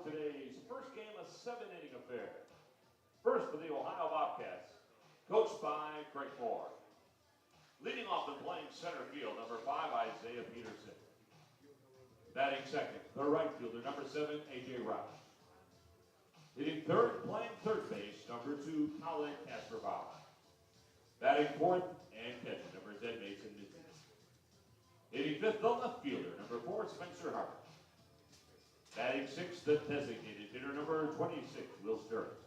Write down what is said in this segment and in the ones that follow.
today's first game, a 7-inning affair. First for the Ohio Bobcats, coached by Kirk. Leading off and playing center field, number 5, Isaiah Peterson. Batting second, the right fielder, number 7, A.J. Rouse. Hitting third, playing third base, number 2, Colin Casperbauer. Batting fourth and catching, number Zed Mason. Hitting fifth, the left fielder, number 4, Spencer Harper. Batting sixth, the designated hitter, number 26, Will Sturris.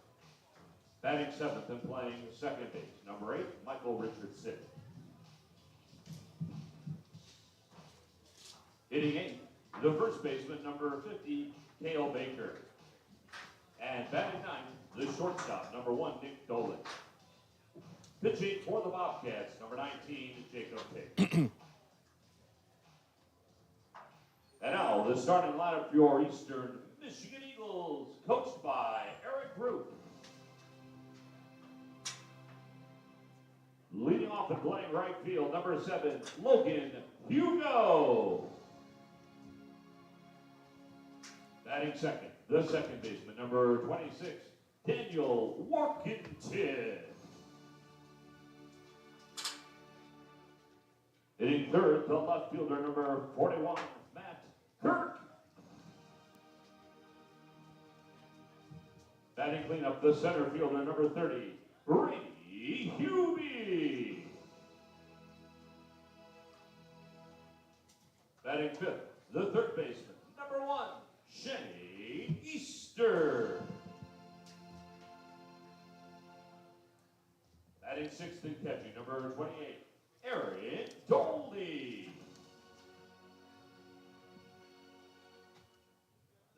Batting seventh and playing second base, number 8, Michael Richardson. Hitting eighth, the first baseman, number 50, Cale Baker. And batting ninth, the shortstop, number 1, Nick Dolan. Pitching for the Bobcats, number 19, Jacob Tate. And now, the starting lineup for your Eastern Michigan Eagles, coached by Eric Root. Leading off and playing right field, number 7, Logan Hugo. Batting second, the second baseman, number 26, Daniel Workington. Hitting third, the left fielder, number 41, Matt Kirk. Batting cleanup, the center fielder, number 30, Brady Hubie. Batting fifth, the third baseman, number 1, Shane Easter. Batting sixth and catching, number 28, Aaron Doley.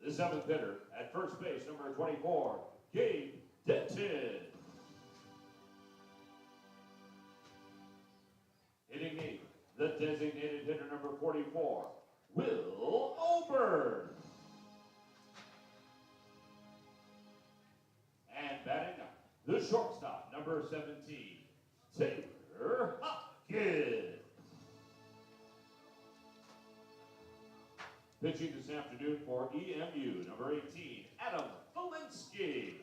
The seventh hitter at first base, number 24, Gabe Denton. Hitting eighth, the designated hitter, number 44, Will Ober. And batting ninth, the shortstop, number 17, Taylor Hopkins. Pitching this afternoon for EMU, number 18, Adam Valinsky.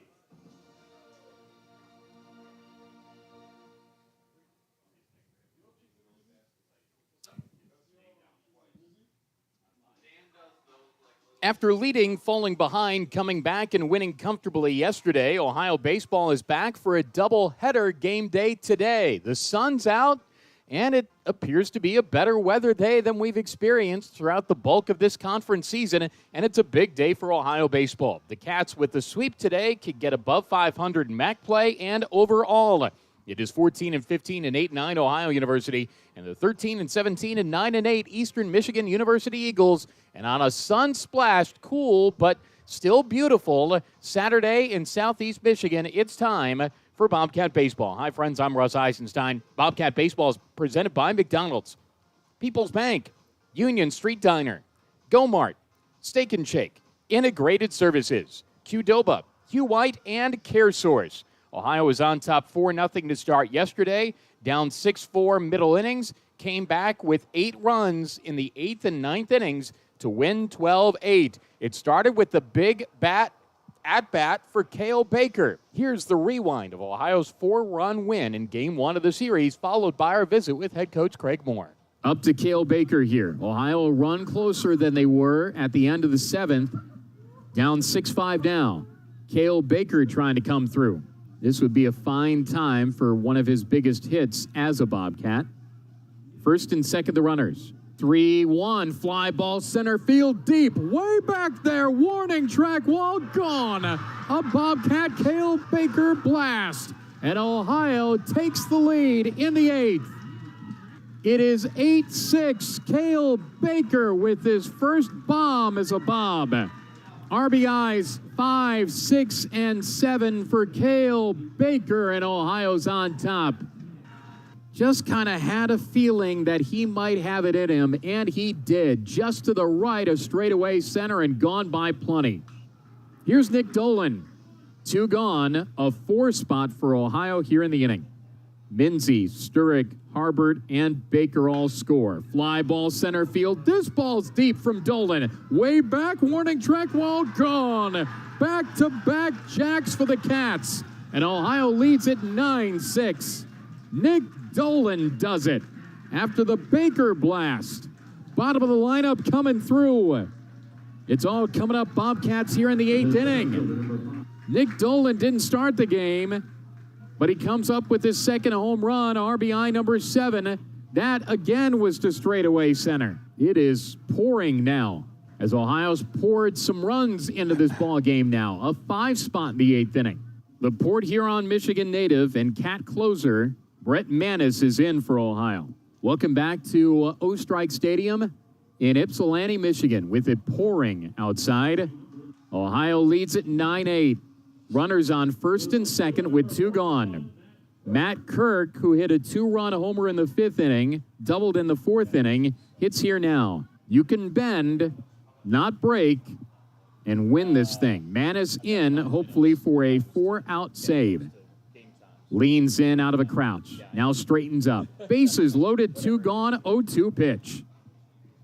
After leading, falling behind, coming back and winning comfortably yesterday, Ohio baseball is back for a doubleheader game day today. The sun's out, and it appears to be a better weather day than we've experienced throughout the bulk of this conference season, and it's a big day for Ohio baseball. The Cats, with the sweep today, could get above 500 in MAC play and overall. It is 14-15 and 8-9 Ohio University, and the 13-17 and 9-8 Eastern Michigan University Eagles. And on a sun-splashed, cool but still beautiful Saturday in Southeast Michigan, it's time for Bobcat Baseball. Hi, friends. I'm Russ Eisenstein. Bobcat Baseball is presented by McDonald's, People's Bank, Union Street Diner, Go-Mart, Steak and Shake, Integrated Services, Qdoba, Q White, and CareSource. Ohio was on top 4-0 to start yesterday, down 6-4 middle innings, came back with 8 runs in the 8th and 9th innings to win 12-8. It started with the big at-bat for Cale Baker. Here's the rewind of Ohio's 4-run win in Game 1 of the series, followed by our visit with head coach Craig Moore. Up to Cale Baker here. Ohio a run closer than they were at the end of the 7th. Down 6-5 now. Cale Baker trying to come through. This would be a fine time for one of his biggest hits as a Bobcat. First and second, the runners. 3-1, fly ball center field deep, way back there, warning track wall gone. A Bobcat Cale Baker blast, and Ohio takes the lead in the 8th. It is 8-6, Cale Baker with his first bomb as a Bob. RBIs 5, 6, and 7 for Cale Baker, and Ohio's on top. Just kind of had a feeling that he might have it in him, and he did. Just to the right of straightaway center and gone by plenty. Here's Nick Dolan. 2 gone, a 4 spot for Ohio here in the inning. Minzy, Sturrick, Harbert, and Baker all score. Fly ball center field. This ball's deep from Dolan. Way back, warning track wall, gone. Back-to-back jacks for the Cats. And Ohio leads it 9-6. Nick Dolan does it after the Baker blast. Bottom of the lineup coming through. It's all coming up Bobcats here in the 8th inning. Nick Dolan didn't start the game, but he comes up with his second home run, RBI number 7. That again was to straightaway center. It is pouring now as Ohio's poured some runs into this ball game now. A 5 spot in the 8th inning. The Port Huron, Michigan native and Cat closer Brett Manis is in for Ohio. Welcome back to Ostrike Stadium in Ypsilanti, Michigan, with it pouring outside. Ohio leads at 9-8. Runners on first and second with 2 gone. Matt Kirk, who hit a 2-run homer in the 5th inning, doubled in the 4th inning, hits here now. You can bend, not break, and win this thing. Manis in, hopefully for a 4-out save. Leans in out of a crouch. Now straightens up. Bases loaded, 2 gone, 0-2 pitch.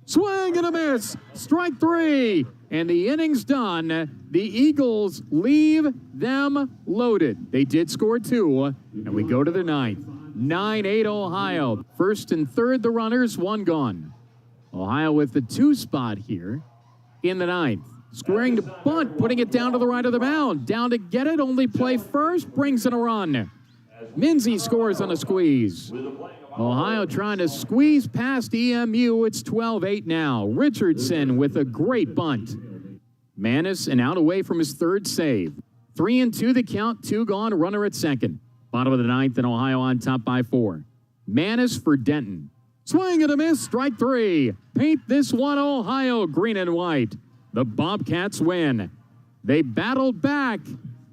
Swing and a miss. Strike 3. And the inning's done. The Eagles leave them loaded. They did score 2. And we go to the 9th. 9-8 Ohio. First and third, the runners, 1 gone. Ohio with the 2 spot here in the 9th. Squaring to bunt, putting it down to the right of the mound. Down to get it, only play first, brings in a run. Minzy scores on a squeeze. Ohio trying to squeeze past EMU. It's 12-8 now. Richardson with a great bunt. Manis and out away from his 3rd save. 3-2 the count, 2 gone, runner at second. Bottom of the 9th and Ohio on top by 4. Manis for Denton. Swing and a miss, strike 3. Paint this one Ohio green and white. The Bobcats win. They battled back,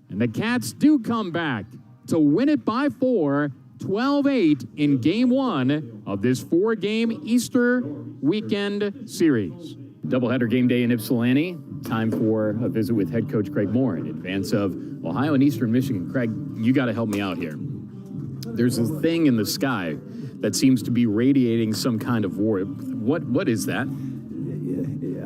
and the Cats do come back to win it by 4, 12-8 in Game 1 of this 4-game Easter weekend series. Doubleheader game day in Ypsilanti. Time for a visit with head coach Craig Moore in advance of Ohio and Eastern Michigan. Craig, you got to help me out here. There's a thing in the sky that seems to be radiating some kind of war. What is that?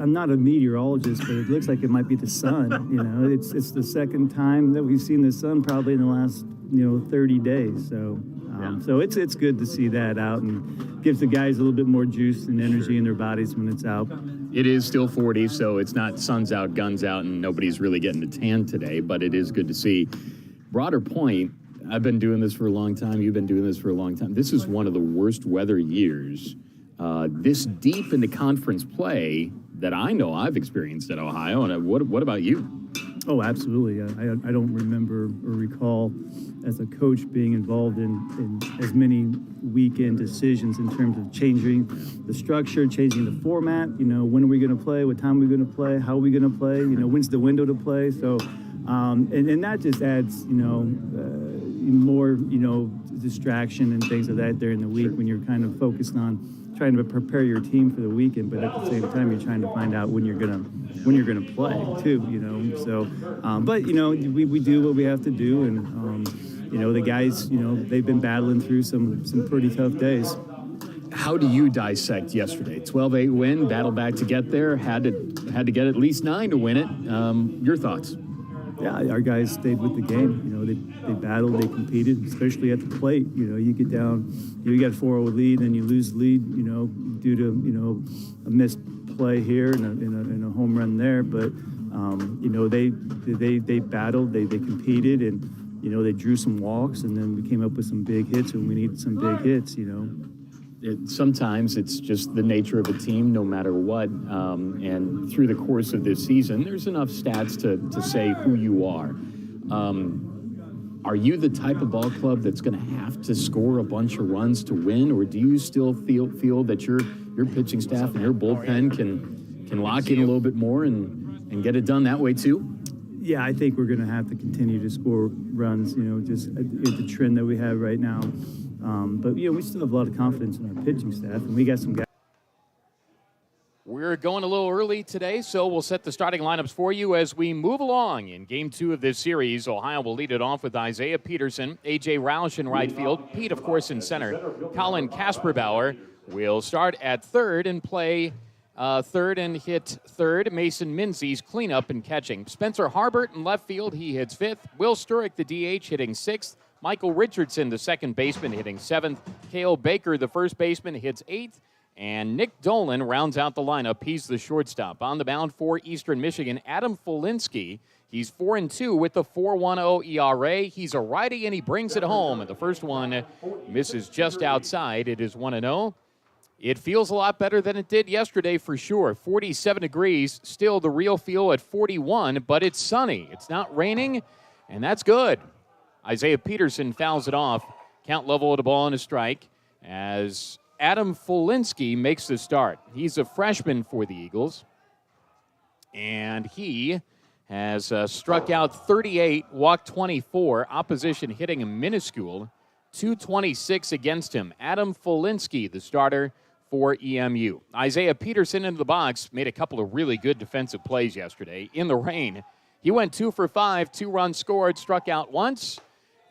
I'm not a meteorologist, but it looks like it might be the sun. You know, it's the second time that we've seen the sun probably in the last 30 days. So so it's good to see that out and gives the guys a little bit more juice and energy in their bodies when it's out. It is still 40, so it's not sun's out, guns out, and nobody's really getting a tan today, but it is good to see. Broader point, I've been doing this for a long time. You've been doing this for a long time. This is one of the worst weather years this deep into conference play that I know I've experienced at Ohio. And what about you? Oh, absolutely. I don't remember or recall as a coach being involved in as many weekend decisions in terms of changing the structure, changing the format. When are we going to play? What time are we going to play? How are we going to play? When's the window to play? So, and that just adds, more, distraction and things of that during the week when you're kind of focused on trying to prepare your team for the weekend, but at the same time you're trying to find out when you're gonna play too. So, but we do what we have to do, and the guys, they've been battling through some pretty tough days. How do you dissect yesterday? 12-8 win, battle back to get there, had to get at least 9 to win it. Your thoughts? Yeah, our guys stayed with the game. They battled, they competed, especially at the plate. You get down, you got a 4-0 lead, and you lose the lead, due to, a missed play here and a home run there. But, they battled, they competed, and, they drew some walks, and then we came up with some big hits when we needed some big hits, Sometimes it's just the nature of a team, no matter what. And through the course of this season, there's enough stats to say who you are. Are you the type of ball club that's going to have to score a bunch of runs to win, or do you still feel that your pitching staff and your bullpen can lock in a little bit more and get it done that way too? Yeah, I think we're going to have to continue to score runs. Just the trend that we have right now. But we still have a lot of confidence in our pitching staff, and we got some guys. we're going a little early today, so we'll set the starting lineups for you as we move along in Game 2 of this series. Ohio will lead it off with Isaiah Peterson, A.J. Roush in right field, Pete, of course, in center. Colin Kasperbauer will start at third and play third and hit third. Mason Minzey's cleanup and catching. Spencer Harbert in left field, he hits fifth. Will Sturrock, the DH, hitting sixth. Michael Richardson, the second baseman, hitting seventh. Cale Baker, the first baseman, hits eighth. And Nick Dolan rounds out the lineup. He's the shortstop. On the mound for Eastern Michigan, Adam Folinsky. He's 4-2 with the 4.10 ERA. He's a righty, and he brings it home. And the first one misses just outside. It is 1-0. It feels a lot better than it did yesterday for sure. 47 degrees, still the real feel at 41, but it's sunny. It's not raining, and that's good. Isaiah Peterson fouls it off. Count level at a ball and a strike as Adam Folinsky makes the start. He's a freshman for the Eagles, and he has struck out 38, walked 24, opposition hitting him minuscule, 226 against him. Adam Folinsky, the starter for EMU. Isaiah Peterson into the box, made a couple of really good defensive plays yesterday in the rain. He went 2 for 5, 2 runs scored, struck out once,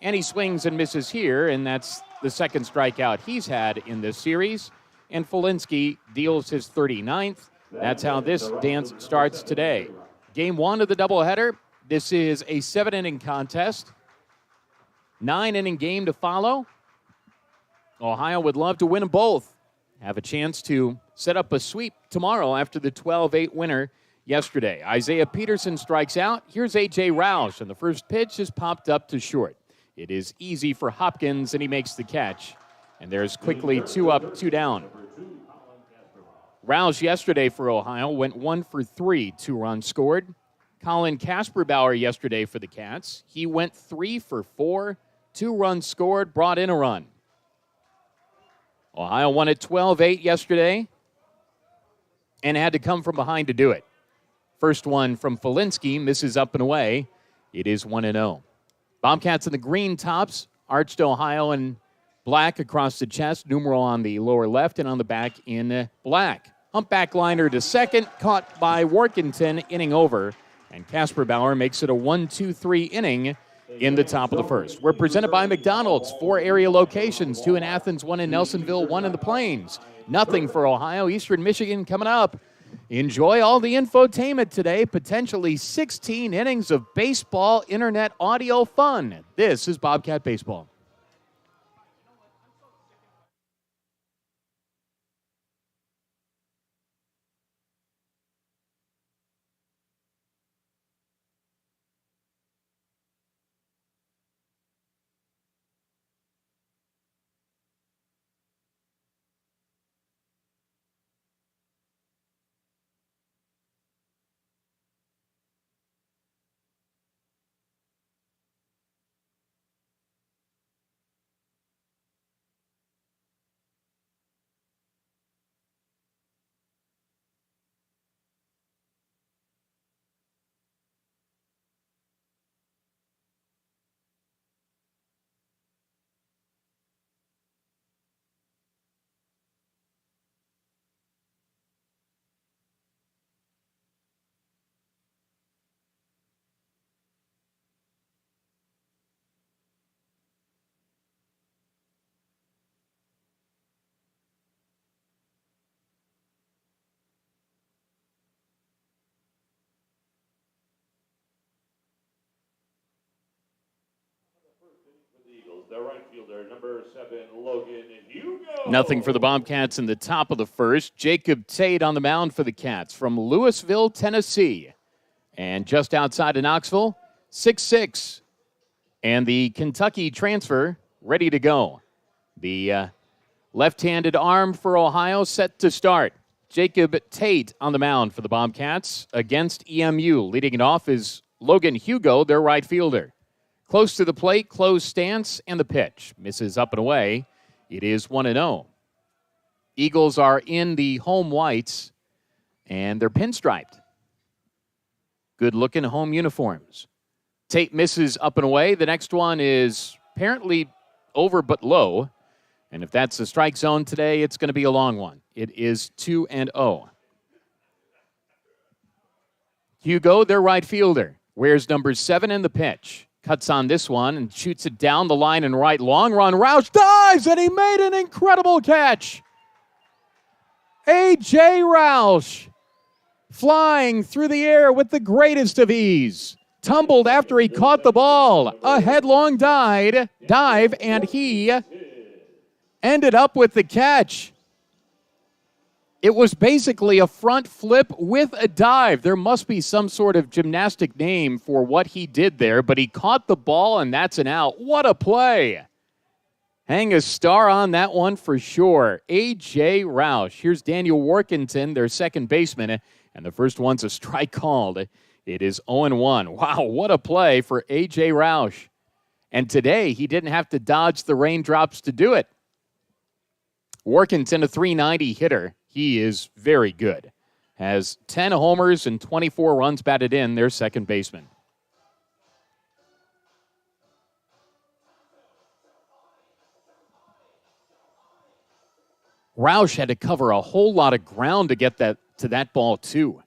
and he swings and misses here, and that's the second strikeout he's had in this series. And Folinsky deals his 39th. That's how this dance starts today. Game 1 of the doubleheader. This is a 7-inning contest. 9-inning game to follow. Ohio would love to win them both. Have a chance to set up a sweep tomorrow after the 12-8 winner yesterday. Isaiah Peterson strikes out. Here's A.J. Roush, and the first pitch is popped up to short. It is easy for Hopkins, and he makes the catch. And there's quickly 2 up, 2 down. Roush yesterday for Ohio went 1 for 3, 2 runs scored. Colin Kasperbauer yesterday for the Cats. He went 3 for 4, 2 runs scored, brought in a run. Ohio won at 12-8 yesterday and had to come from behind to do it. First one from Folinsky misses up and away. It is 1-0. Bobcats in the green tops, arched Ohio in black across the chest, numeral on the lower left and on the back in black. Humpback liner to second, caught by Workington, inning over. And Kasperbauer makes it a 1-2-3 inning in the top of the first. We're presented by McDonald's. 4 area locations, 2 in Athens, 1 in Nelsonville, 1 in the Plains. Nothing for Ohio. Eastern Michigan coming up. Enjoy all the infotainment today. Potentially 16 innings of baseball, internet, audio fun. This is Bobcat Baseball. The right fielder, number 7, Logan Hugo. Nothing for the Bobcats in the top of the first. Jacob Tate on the mound for the Cats from Louisville, Tennessee. And just outside of Knoxville, 6'6". And the Kentucky transfer ready to go. The left-handed arm for Ohio set to start. Jacob Tate on the mound for the Bobcats against EMU. Leading it off is Logan Hugo, their right fielder. Close to the plate, closed stance, and the pitch. Misses up and away. It is 1-0. Eagles are in the home whites, and they're pinstriped. Good-looking home uniforms. Tate misses up and away. The next one is apparently over but low. And if that's the strike zone today, it's going to be a long one. It is 2-0. Hugo, their right fielder, wears number 7 in the pitch. Cuts on this one and shoots it down the line and right. Long run. Roush dives, and he made an incredible catch. A.J. Roush flying through the air with the greatest of ease. Tumbled after he caught the ball. A headlong dive, and he ended up with the catch. It was basically a front flip with a dive. There must be some sort of gymnastic name for what he did there, but he caught the ball, and that's an out. What a play. Hang a star on that one for sure. A.J. Roush. Here's Daniel Workington, their second baseman, and the first one's a strike called. It is 0-1. Wow, what a play for A.J. Roush. And today, he didn't have to dodge the raindrops to do it. Workington, a .390 hitter. He is very good. Has 10 homers and 24 runs batted in, their second baseman. Roush had to cover a whole lot of ground to get to that ball, too.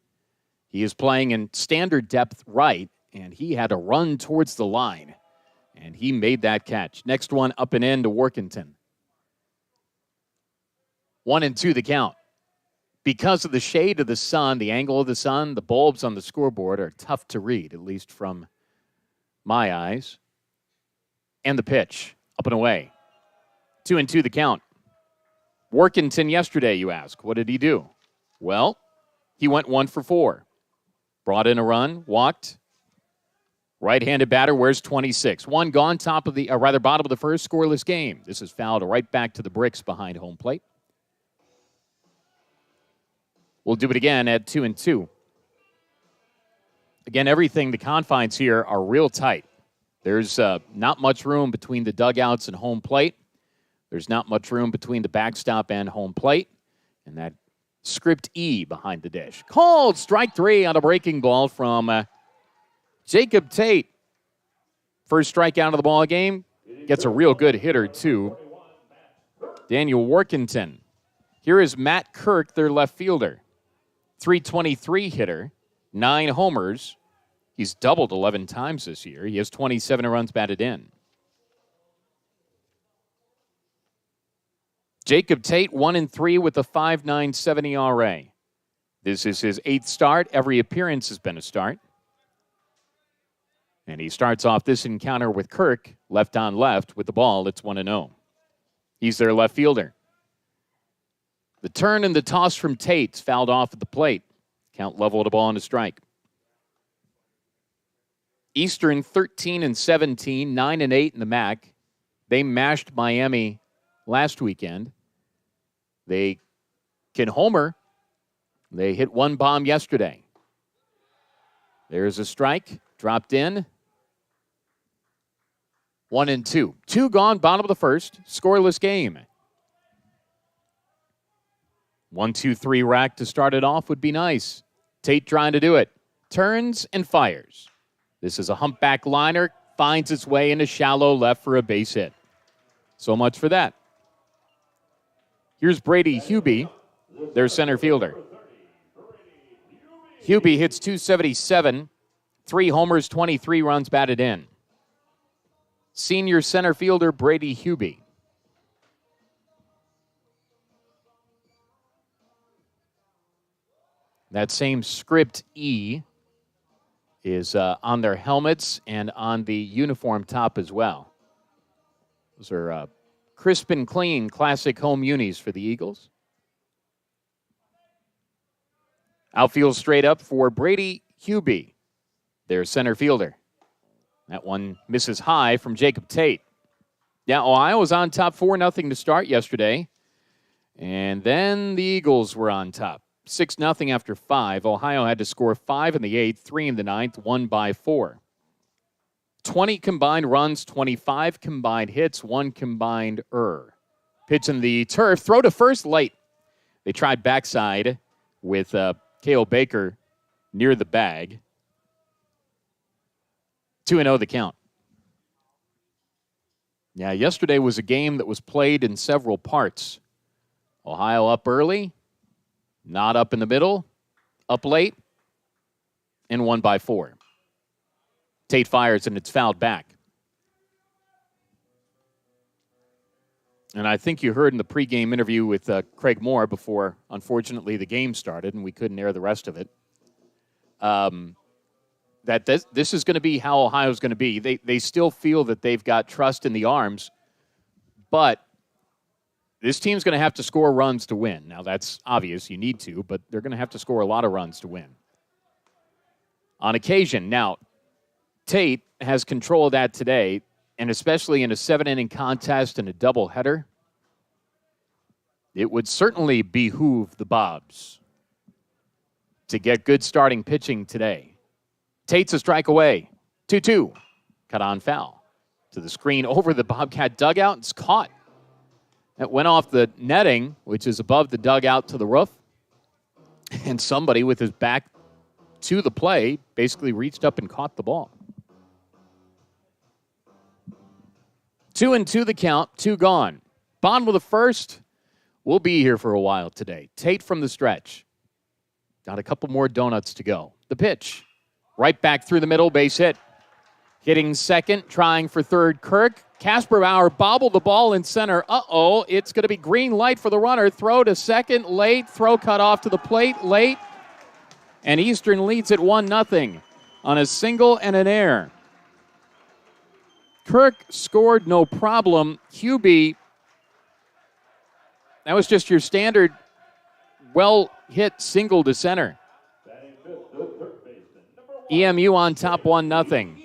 He is playing in standard depth right, and he had to run towards the line. And he made that catch. Next one up and in to Workington. 1-2 the count. Because of the shade of the sun, the angle of the sun, the bulbs on the scoreboard are tough to read, at least from my eyes. And the pitch, up and away. 2-2 the count. Workington yesterday, you ask. What did he do? Well, he went 1 for 4. Brought in a run, walked. Right-handed batter wears 26. One gone, bottom of the first, scoreless game. This is fouled right back to the bricks behind home plate. We'll do it again at 2-2. Again, everything, the confines here are real tight. There's not much room between the dugouts and home plate. There's not much room between the backstop and home plate. And that script E behind the dish. Called strike 3 on a breaking ball from Jacob Tate. First strikeout of the ball game. Gets a real good hitter, too. Daniel Workington. Here is Matt Kirk, their left fielder. .323 hitter, 9 homers. He's doubled 11 times this year. He has 27 runs batted in. Jacob Tate, 1-3 with a 5.97 ERA. This is his 8th start. Every appearance has been a start. And he starts off this encounter with Kirk, left on left with the ball. It's 1-0. He's their left fielder. The turn and the toss from Tate's fouled off at the plate. Count level at a ball and a strike. Eastern 13-17, 9-8 in the MAC. They mashed Miami last weekend. They can homer. They hit one bomb yesterday. There's a strike. Dropped in. 1-2. 2 gone, bottom of the first. Scoreless game. 1-2-3 rack to start it off would be nice. Tate trying to do it. Turns and fires. This is a humpback liner. Finds its way into shallow left for a base hit. So much for that. Here's Brady Hubie, their center fielder. Hubie hits .277. 3 homers, 23 runs batted in. Senior center fielder Brady Hubie. That same script E is on their helmets and on the uniform top as well. Those are crisp and clean classic home unis for the Eagles. Outfield straight up for Brady Hubie, their center fielder. That one misses high from Jacob Tate. Yeah, Ohio was on top 4-0 to start yesterday. And then the Eagles were on top. 6-0 after 5. Ohio had to score 5 in the 8th, 3 in the 9th, 1 by 4. 20 combined runs, 25 combined hits, 1 combined error. Pitch in the turf, throw to first late. They tried backside with Cale Baker near the bag. 2-0 the count. Yeah, yesterday was a game that was played in several parts. Ohio up early, not up in the middle, up late, and won by 4. Tate fires, and it's fouled back. And I think you heard in the pregame interview with Craig Moore before, unfortunately, the game started and we couldn't air the rest of it, that this is going to be how Ohio's going to be. They still feel that they've got trust in the arms, but this team's going to have to score runs to win. Now, that's obvious. You need to, but they're going to have to score a lot of runs to win. On occasion. Now, Tate has control of that today, and especially in a 7-inning contest and a doubleheader, it would certainly behoove the Bobs to get good starting pitching today. Tate's a strike away. 2-2. Cut on foul. To the screen over the Bobcat dugout. It's caught. It went off the netting, which is above the dugout to the roof. And somebody with his back to the play basically reached up and caught the ball. 2-2 the count, 2 gone. Bottom of the first. We'll be here for a while today. Tate from the stretch. Got a couple more donuts to go. The pitch. Right back through the middle, base hit. Hitting second, trying for third, Kirk. Casper Bauer bobbled the ball in center. Uh-oh, it's going to be green light for the runner. Throw to second, late. Throw cut off to the plate, late. And Eastern leads at 1-0 on a single and an error. Kirk scored no problem. Hubie, that was just your standard well-hit single to center. EMU on top 1-0.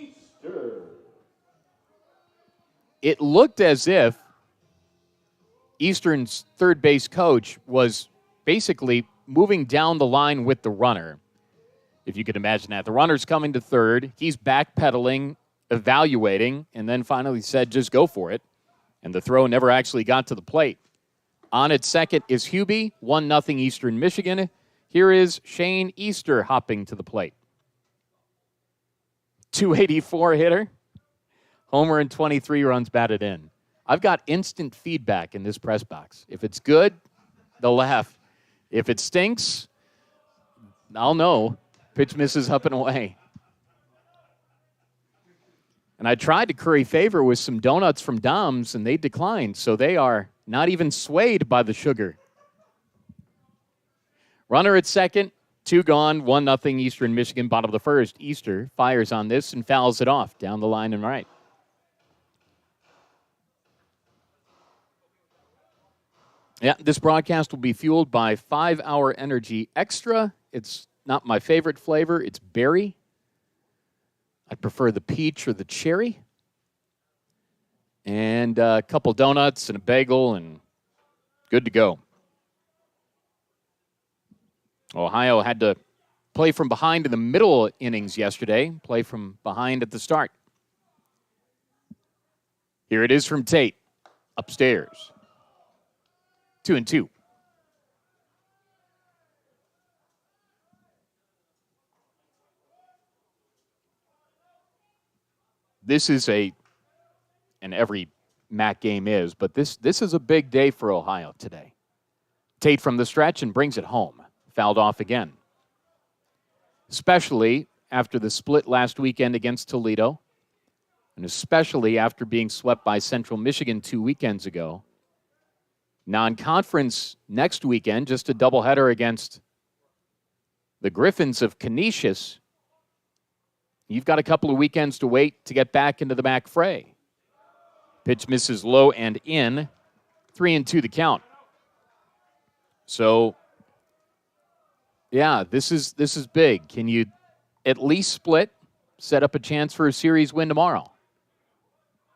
It looked as if Eastern's third base coach was basically moving down the line with the runner, if you could imagine that. The runner's coming to third. He's backpedaling, evaluating, and then finally said, just go for it. And the throw never actually got to the plate. On at second is Hubie, 1-0 Eastern Michigan. Here is Shane Easter hopping to the plate. 284 hitter. Homer and 23 runs batted in. I've got instant feedback in this press box. If it's good, they'll laugh. If it stinks, I'll know. Pitch misses up and away. And I tried to curry favor with some donuts from Dom's, and they declined, so they are not even swayed by the sugar. Runner at second, 2 gone, 1-0 Eastern Michigan, bottom of the first. Easter fires on this and fouls it off down the line and right. Yeah, this broadcast will be fueled by 5-Hour Energy Extra. It's not my favorite flavor. It's berry. I prefer the peach or the cherry. And a couple donuts and a bagel, and good to go. Ohio had to play from behind in the middle innings yesterday, play from behind at the start. Here it is from Tate, upstairs. 2-2. This is and every MAC game is, but this is a big day for Ohio today. Tate from the stretch and brings it home. Fouled off again. Especially after the split last weekend against Toledo, and especially after being swept by Central Michigan 2 weekends ago. Non-conference next weekend, just a doubleheader against the Griffins of Canisius. You've got a couple of weekends to wait to get back into the MAC fray. Pitch misses low and in. 3-2 the count. So, yeah, this is big. Can you at least split, set up a chance for a series win tomorrow?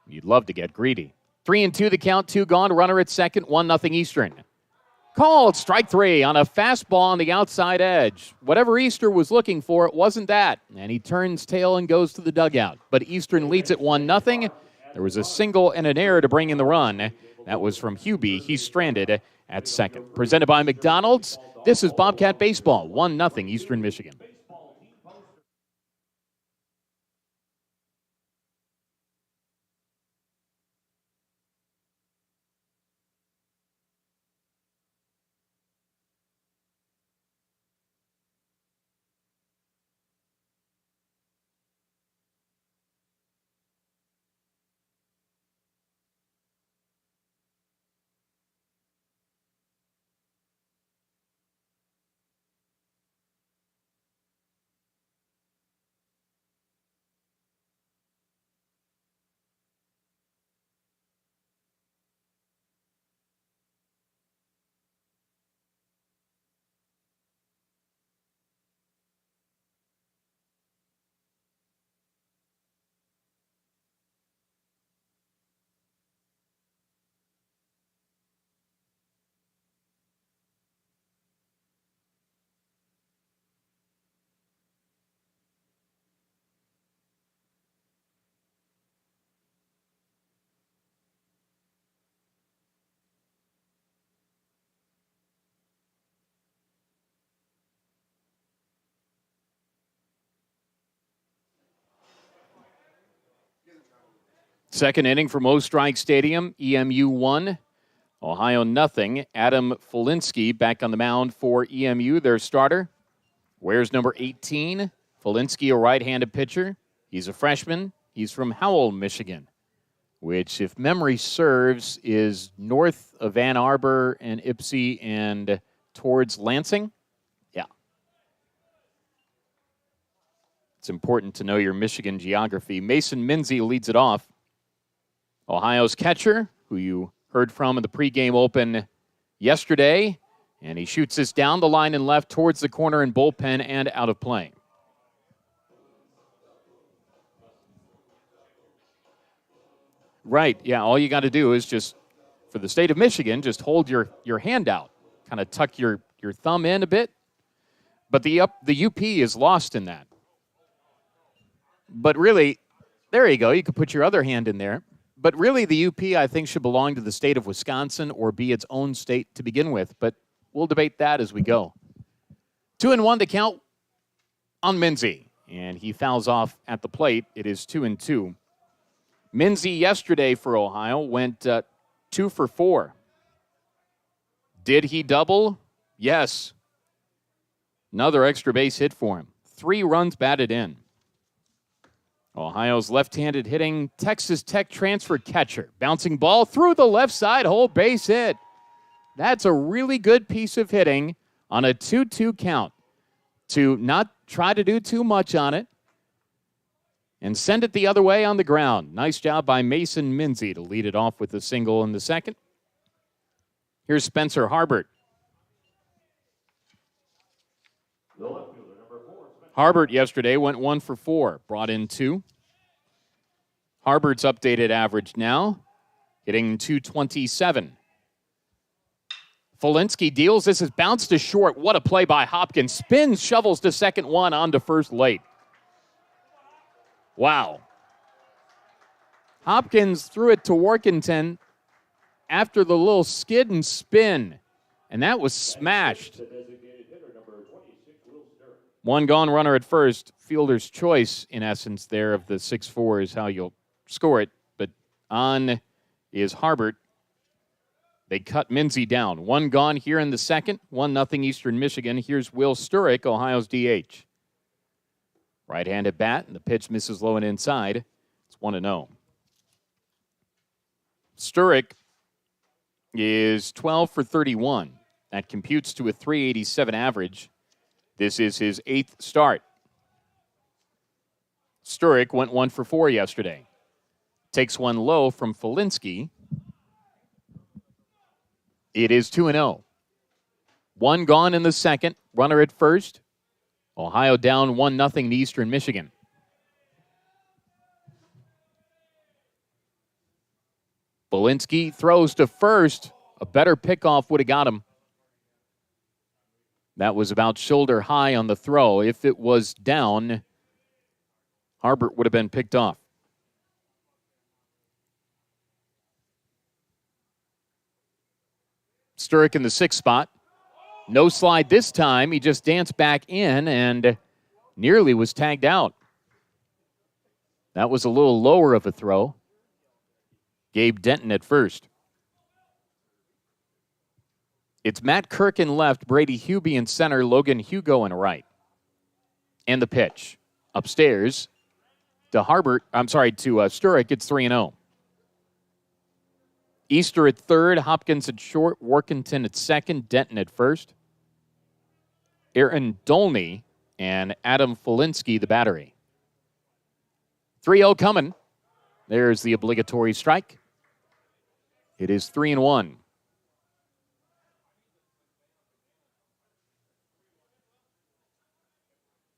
You'd love to get greedy. 3-2 the count, 2 gone. Runner at second, 1-0 Eastern. Called strike 3 on a fastball on the outside edge. Whatever Easter was looking for, it wasn't that. And he turns tail and goes to the dugout. But Eastern leads at 1-0. There was a single and an error to bring in the run. That was from Hubie. He's stranded at second. Presented by McDonald's. This is Bobcat Baseball, 1-0 Eastern Michigan. Second inning from O Strike Stadium, EMU 1, Ohio nothing. Adam Folinsky back on the mound for EMU, their starter. Wears number 18. Folinsky, a right-handed pitcher. He's a freshman. He's from Howell, Michigan, which, if memory serves, is north of Ann Arbor and Ypsi and towards Lansing. Yeah. It's important to know your Michigan geography. Mason Minzy leads it off. Ohio's catcher, who you heard from in the pregame open yesterday, and he shoots this down the line and left towards the corner and bullpen and out of play. Right, yeah, all you got to do is just, for the state of Michigan, just hold your hand out, kind of tuck your thumb in a bit. But the UP is lost in that. But really, there you go, you could put your other hand in there. But really, the UP, I think, should belong to the state of Wisconsin or be its own state to begin with. But we'll debate that as we go. 2-1 to count on Minzy. And he fouls off at the plate. It is 2-2. Minzy yesterday for Ohio went 2 for 4. Did he double? Yes. Another extra base hit for him. 3 runs batted in. Ohio's left-handed hitting Texas Tech transfer catcher. Bouncing ball through the left side, whole base hit. That's a really good piece of hitting on a 2-2 count. To not try to do too much on it and send it the other way on the ground. Nice job by Mason Minzy to lead it off with a single in the second. Here's Spencer Harbert. Harbert yesterday went 1 for 4, brought in 2. Harbert's updated average now, hitting .227. Folinsky deals. This is bounced to short. What a play by Hopkins. Spins, shovels to second, one on to first late. Wow. Hopkins threw it to Workington after the little skid and spin, and that was smashed. One gone runner at first. Fielder's choice, in essence, there of the 6-4 is how you'll score it. But on is Harbert. They cut Minzy down. 1 gone here in the second. 1-0 Eastern Michigan. Here's Will Sturek, Ohio's DH. Right-handed bat, and the pitch misses low and inside. It's 1-0. Sturek is 12 for 31. That computes to a .387 average. This is his 8th start. Sturek went 1 for 4 yesterday. Takes one low from Folinsky. It is 2-0. 1 gone in the second. Runner at first. Ohio down 1-0 to Eastern Michigan. Folinsky throws to first. A better pickoff would have got him. That was about shoulder high on the throw. If it was down, Harbert would have been picked off. Sturek in the 6th spot. No slide this time. He just danced back in and nearly was tagged out. That was a little lower of a throw. Gabe Denton at first. It's Matt Kirk in left, Brady Hubie in center, Logan Hugo in right. And the pitch. Upstairs to Sturek, it's 3-0. Easter at third, Hopkins at short, Workington at second, Denton at first. Aaron Dolney and Adam Folinsky, the battery. 3-0 coming. There's the obligatory strike. It is 3-1.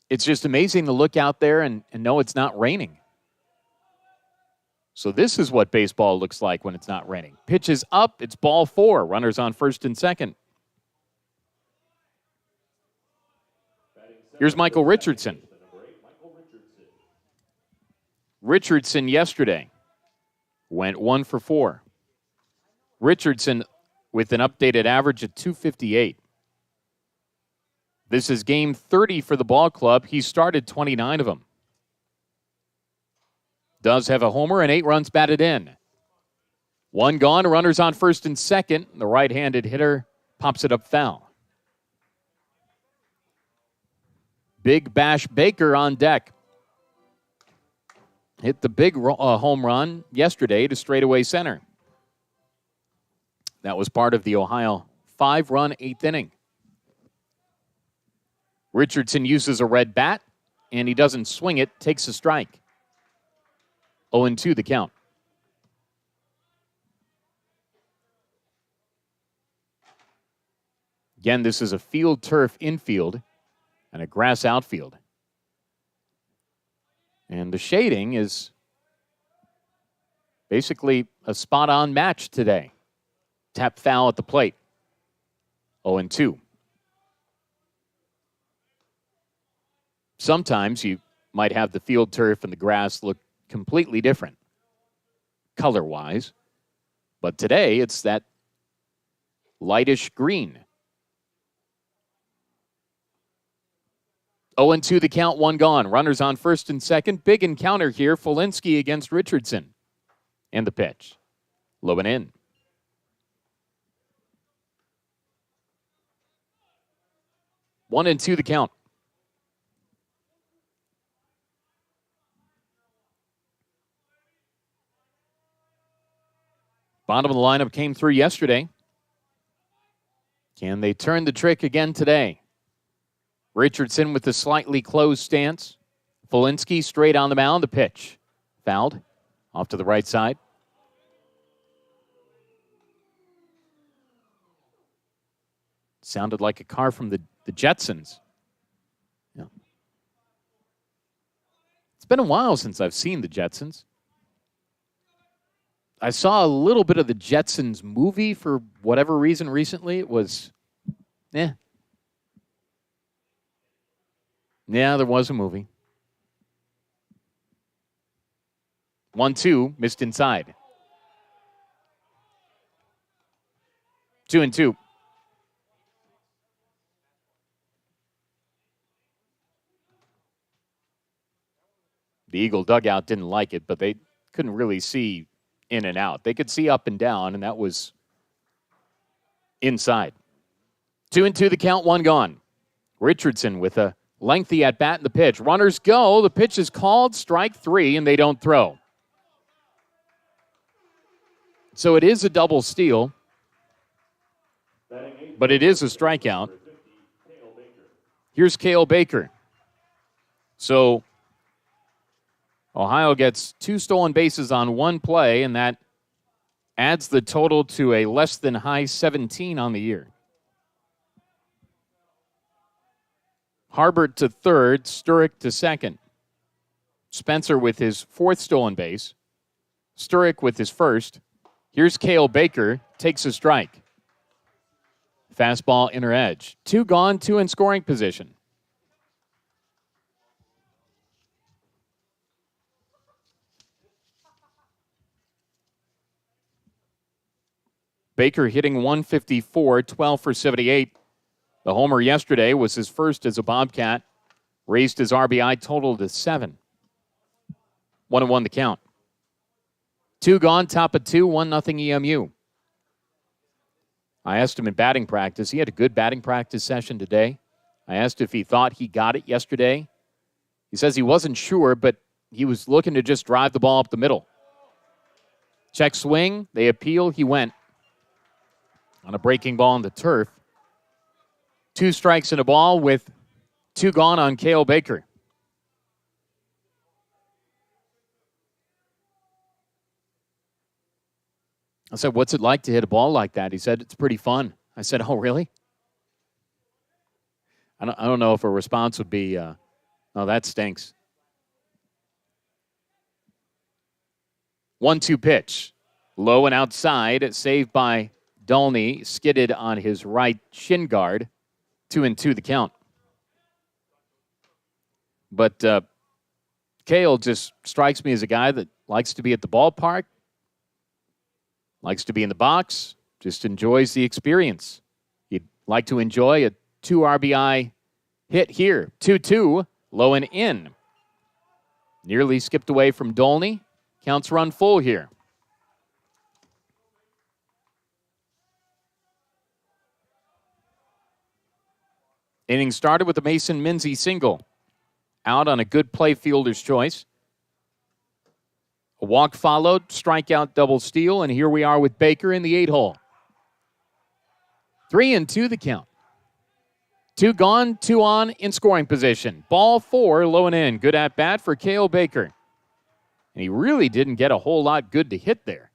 It's just amazing to look out there and know it's not raining. So this is what baseball looks like when it's not raining. Pitch is up. It's ball 4. Runners on first and second. Here's Michael Richardson. Richardson yesterday went 1 for 4. Richardson with an updated average of .258. This is game 30 for the ball club. He started 29 of them. does have a homer and 8 runs batted in. 1 gone, runners on first and second. The right-handed hitter pops it up foul. Big Bash Baker on deck. Hit the big home run yesterday to straightaway center. That was part of the Ohio 5-run 8th inning. Richardson uses a red bat, and he doesn't swing it, takes a strike. 0-2 the count. Again, this is a field turf infield and a grass outfield. And the shading is basically a spot-on match today. Tap foul at the plate. 0-2. Sometimes you might have the field turf and the grass look completely different color-wise. But today it's that lightish green. 0-2 the count, 1 gone. Runners on first and second. Big encounter here. Fulinski against Richardson. And the pitch. Low and in. One and two the count. Bottom of the lineup came through yesterday. Can they turn the trick again today? Richardson with the slightly closed stance. Fulinski straight on the mound. The pitch. Fouled. Off to the right side. Sounded like a car from the Jetsons. Yeah. It's been a while since I've seen the Jetsons. I saw a little bit of the Jetsons movie for whatever reason recently. It was, Yeah, there was a movie. 1-2, missed inside. 2-2. The Eagle dugout didn't like it, but they couldn't really see in and out. They could see up and down, and that was inside. 2-2 the count, 1 gone. Richardson with a lengthy at-bat in the pitch. Runners go. The pitch is called. Strike 3, and they don't throw. So it is a double steal, but it is a strikeout. Here's Cale Baker. So Ohio gets 2 stolen bases on 1 play, and that adds the total to a less than high 17 on the year. Harbert to third, Sturrock to second. Spencer with his 4th stolen base. Sturrock with his 1st. Here's Cale Baker, takes a strike. Fastball inner edge. 2 gone, 2 in scoring position. Baker hitting 154, 12 for 78. The homer yesterday was his first as a Bobcat. Raised his RBI total to 7. 1-1 the count. 2 gone, top of 2, 1-0 EMU. I asked him in batting practice. He had a good batting practice session today. I asked if he thought he got it yesterday. He says he wasn't sure, but he was looking to just drive the ball up the middle. Check swing. They appeal. He went on a breaking ball on the turf. 2 strikes and a ball with 2 gone on Cale Baker. I said, what's it like to hit a ball like that? He said, it's pretty fun. I said, oh, really? I don't know if a response would be, oh, that stinks. 1-2 pitch. Low and outside, saved by Dolney, skidded on his right shin guard. 2-2 the count. But Cale just strikes me as a guy that likes to be at the ballpark, likes to be in the box, just enjoys the experience. He'd like to enjoy a 2 RBI hit here. 2-2, low and in. Nearly skipped away from Dolney. Counts run full here. Inning started with the Mason Minzy single. Out on a good play fielder's choice. A walk followed, strikeout, double steal, and here we are with Baker in the 8-hole. 3-2 the count. 2 gone, 2 on in scoring position. Ball 4, low and in. Good at bat for Cale Baker. And he really didn't get a whole lot good to hit there.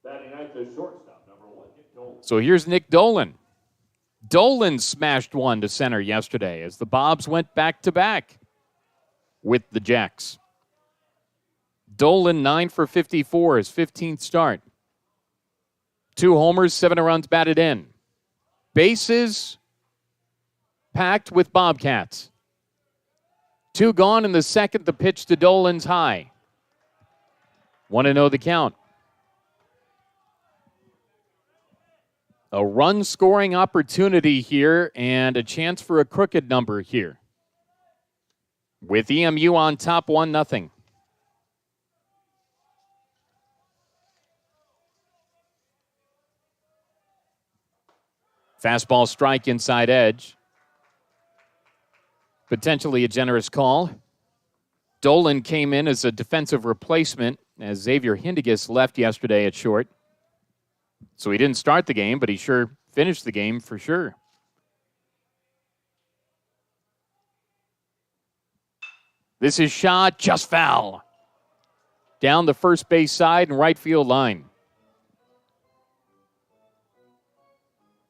Batting ninth, the shortstop, number 1, Nick Dolan. So here's Nick Dolan. Dolan smashed one to center yesterday as the Bobs went back-to-back with the Jacks. Dolan 9 for 54, his 15th start. 2 homers, 7 runs batted in. Bases packed with Bobcats. 2 gone in the second, the pitch to Dolan's high. 1-0 the count. A run-scoring opportunity here and a chance for a crooked number here. With EMU on top 1-0. Fastball strike inside edge. Potentially a generous call. Dolan came in as a defensive replacement as Xavier Hindigas left yesterday at short. So he didn't start the game, but he sure finished the game for sure. This is shot, just foul. Down the first base side and right field line.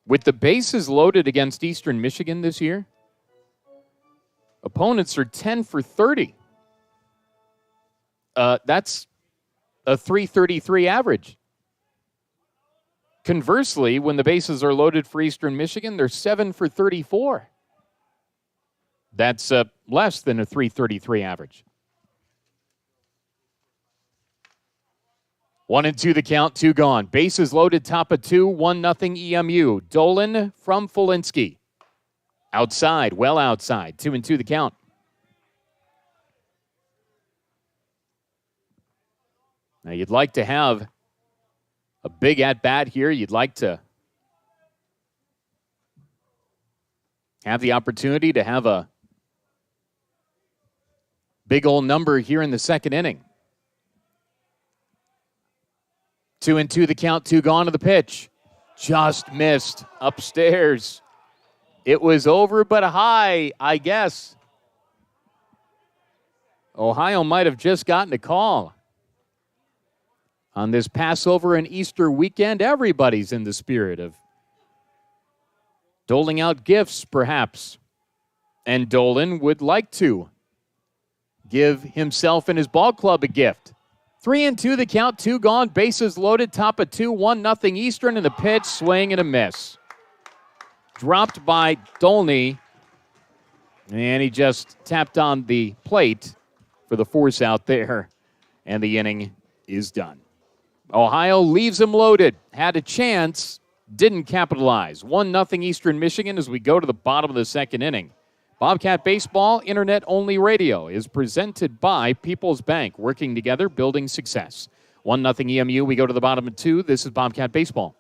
With the bases loaded against Eastern Michigan this year, opponents are 10 for 30. That's a .333 average. Conversely, when the bases are loaded for Eastern Michigan, they're 7 for 34. That's less than a .333 average. 1-2 the count, 2 gone. Bases loaded, top of 2, 1-0 EMU. Dolan from Fulinski. Outside, well outside, 2-2 the count. Now you'd like to have a big at-bat here. You'd like to have the opportunity to have a big old number here in the second inning. 2-2 the count, 2 gone to the pitch. Just missed upstairs. It was over but high, I guess. Ohio might have just gotten a call. On this Passover and Easter weekend, everybody's in the spirit of doling out gifts, perhaps. And Dolan would like to give himself and his ball club a gift. 3-2 the count, 2 gone, bases loaded, top of 2, 1-0 Eastern, and the pitch, swing and a miss. Dropped by Dolney, and he just tapped on the plate for the force out there, and the inning is done. Ohio leaves him loaded, had a chance, didn't capitalize. 1-0 Eastern Michigan as we go to the bottom of the second inning. Bobcat Baseball, Internet-only radio, is presented by People's Bank, working together, building success. 1-0 EMU, we go to the bottom of 2. This is Bobcat Baseball.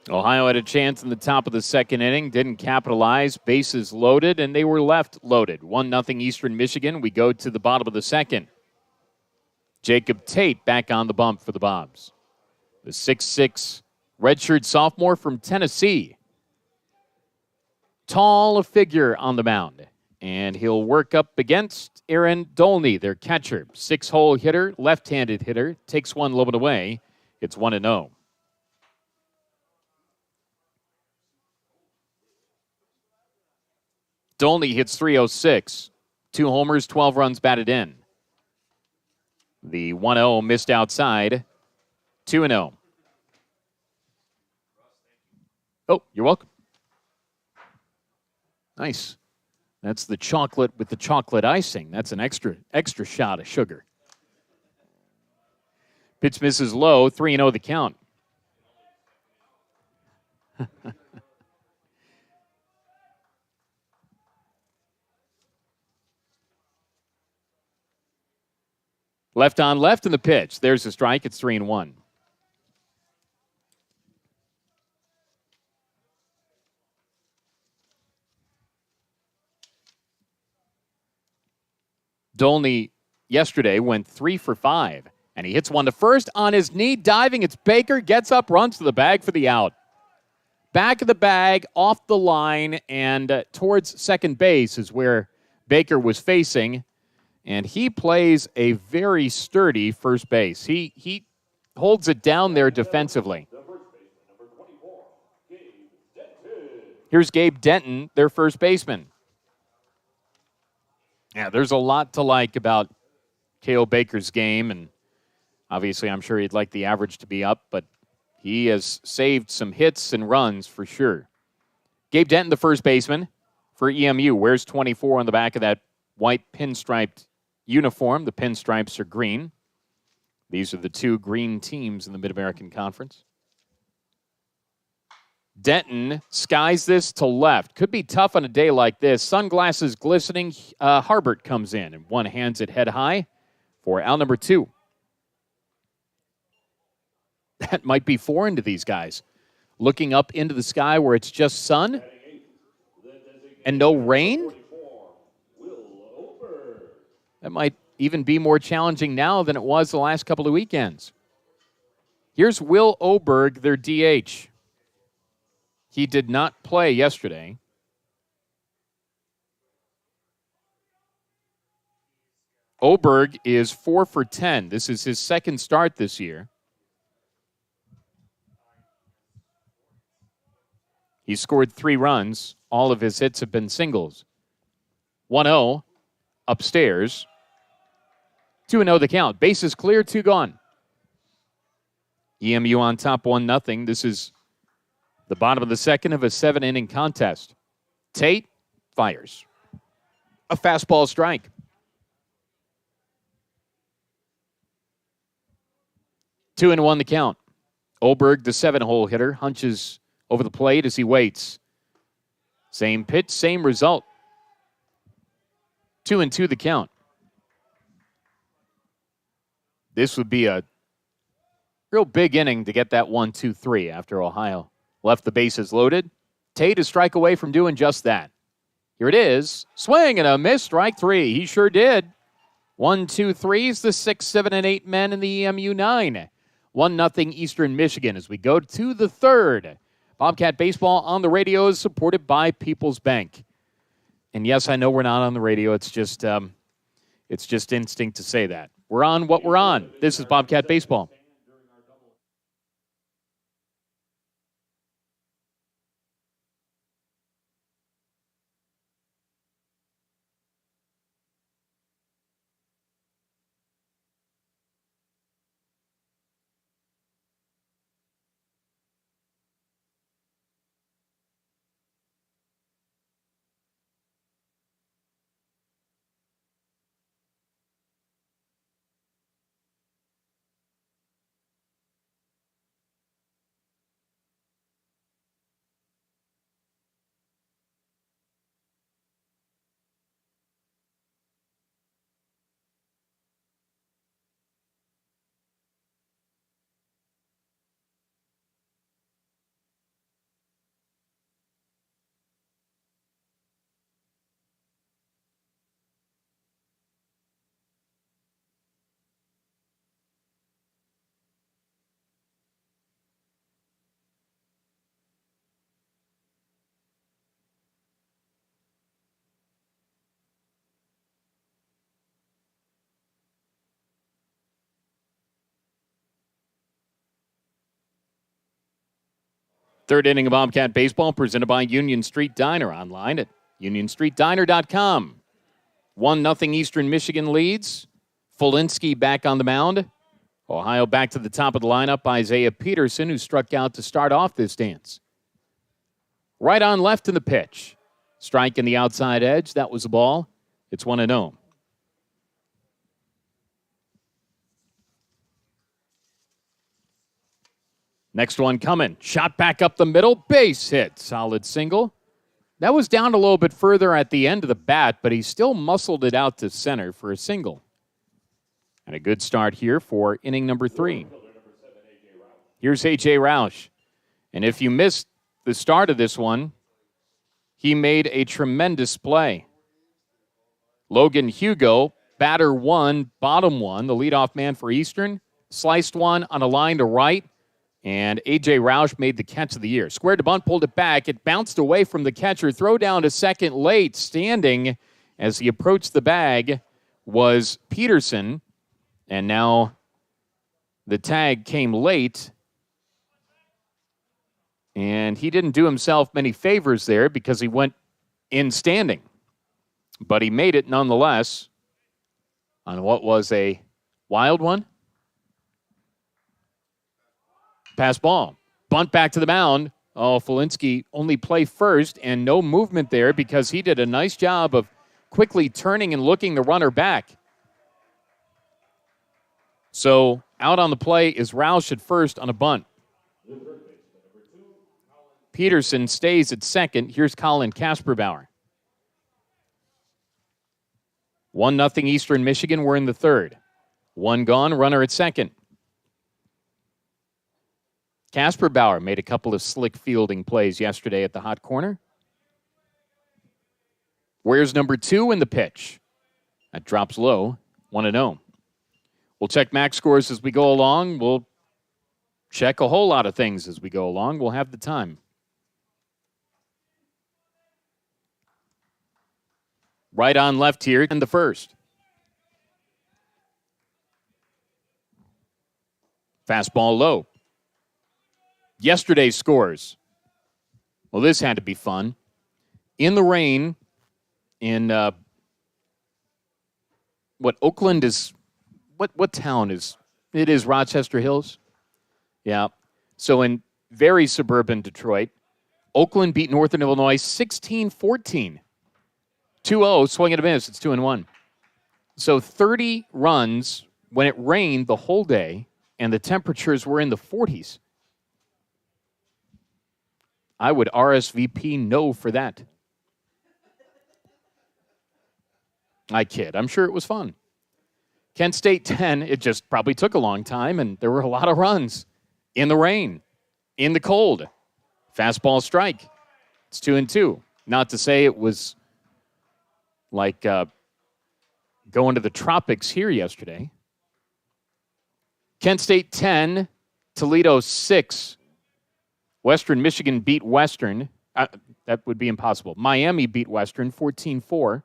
Ohio had a chance in the top of the second inning, didn't capitalize, bases loaded, and they were left loaded. 1-0 Eastern Michigan. We go to the bottom of the second. Jacob Tate back on the bump for the Bobs. The 6'6" redshirt sophomore from Tennessee. Tall figure on the mound. And he'll work up against Aaron Dolney, their catcher. 6-hole hitter, left-handed hitter. Takes one low and away. It's 1-0. Dolney hits .306. 2 homers, 12 runs batted in. The 1-0 missed outside. 2-0. Oh, you're welcome. Nice. That's the chocolate with the chocolate icing. That's an extra shot of sugar. Pitch misses low. 3-0 the count. Left on left in the pitch. There's the strike. It's 3-1. Dolney yesterday went 3 for 5, and he hits one to first on his knee, diving. It's Baker, gets up, runs to the bag for the out. Back of the bag, off the line, and towards second base is where Baker was facing, and he plays a very sturdy first base. He holds it down there defensively. Here's Gabe Denton, their first baseman. Yeah, there's a lot to like about Cale Baker's game, and obviously I'm sure he'd like the average to be up, but he has saved some hits and runs for sure. Gabe Denton, the first baseman for EMU, wears 24 on the back of that white pinstriped uniform. The pinstripes are green. These are the 2 green teams in the Mid-American Conference. Denton skies this to left. Could be tough on a day like this. Sunglasses glistening. Harbert comes in and one hands it head high for out number 2. That might be foreign to these guys. Looking up into the sky where it's just sun and no rain. That might even be more challenging now than it was the last couple of weekends. Here's Will Oberg, their DH. He did not play yesterday. Oberg is 4 for 10. This is his second start this year. He scored 3 runs. All of his hits have been singles. 1-0 upstairs. 2-0 the count. Bases clear, 2 gone. EMU on top 1-0. This is the bottom of the second of a 7-inning contest. Tate fires. A fastball strike. 2-1 the count. Oberg, the 7-hole hitter, hunches over the plate as he waits. Same pitch, same result. 2-2 the count. This would be a real big inning to get that 1-2-3 after Ohio left the bases loaded. Tate a strike away from doing just that. Here it is. Swing and a miss. Strike 3. He sure did. 1-2-3 is the 6, 7, and 8 men in the EMU 9. 1-0 Eastern Michigan as we go to the third. Bobcat Baseball on the radio is supported by People's Bank. And yes, I know we're not on the radio. It's just instinct to say that. We're on what we're on. This is Bobcat Baseball. Third inning of Bobcat baseball presented by Union Street Diner, online at unionstreetdiner.com. 1-0 Eastern Michigan leads. Fulinski back on the mound. Ohio back to the top of the lineup. Isaiah Peterson, who struck out to start off this dance. Right on left in the pitch. Strike in the outside edge. That was the ball. It's 1-0. Next one coming. Shot back up the middle. Base hit. Solid single. That was down a little bit further at the end of the bat, but he still muscled it out to center for a single. And a good start here for inning number 3. Here's A.J. Roush. And if you missed the start of this one, he made a tremendous play. Logan Hugo, batter 1, bottom 1, the leadoff man for Eastern, sliced one on a line to right. And A.J. Roush made the catch of the year. Squared to bunt, pulled it back. It bounced away from the catcher. Throw down to second late. Standing as he approached the bag was Peterson. And now the tag came late. And he didn't do himself many favors there because he went in standing. But he made it nonetheless on what was a wild one. Pass ball. Bunt back to the mound. Oh, Fulinski only play first and no movement there because he did a nice job of quickly turning and looking the runner back. So out on the play is Roush at first on a bunt. Peterson stays at second. Here's Colin Kasperbauer. 1-0 Eastern Michigan. We're in the third. One gone, runner at second. Kasperbauer made a couple of slick fielding plays yesterday at the hot corner. Where's number 2 in the pitch? That drops low, 1-0. We'll check max scores as we go along. We'll check a whole lot of things as we go along. We'll have the time. Right on left here in the first. Fastball low. Yesterday's scores. Well, this had to be fun. In the rain, in Oakland is, what town is, it is Rochester Hills? Yeah. So in very suburban Detroit, Oakland beat Northern Illinois 16-14. 2-0, swing and a miss. It's 2-1. So 30 runs when it rained the whole day, and the temperatures were in the 40s. I would RSVP no for that. I kid. I'm sure it was fun. Kent State 10, it just probably took a long time, and there were a lot of runs in the rain, in the cold. Fastball strike. It's 2-2. Not to say it was like going to the tropics here yesterday. Kent State 10, Toledo 6. Western Michigan beat Western. That would be impossible. Miami beat Western 14-4.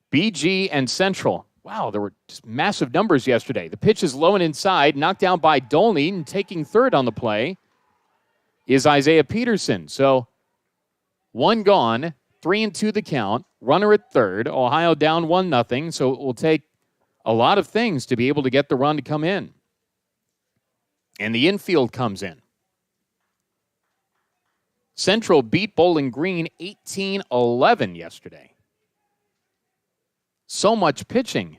BG and Central. Wow, there were just massive numbers yesterday. The pitch is low and inside, knocked down by Dolney, and taking third on the play is Isaiah Peterson. So one gone, 3-2 the count. Runner at third. Ohio down 1-0. So it will take a lot of things to be able to get the run to come in. And the infield comes in. Central beat Bowling Green 18-11 yesterday. So much pitching.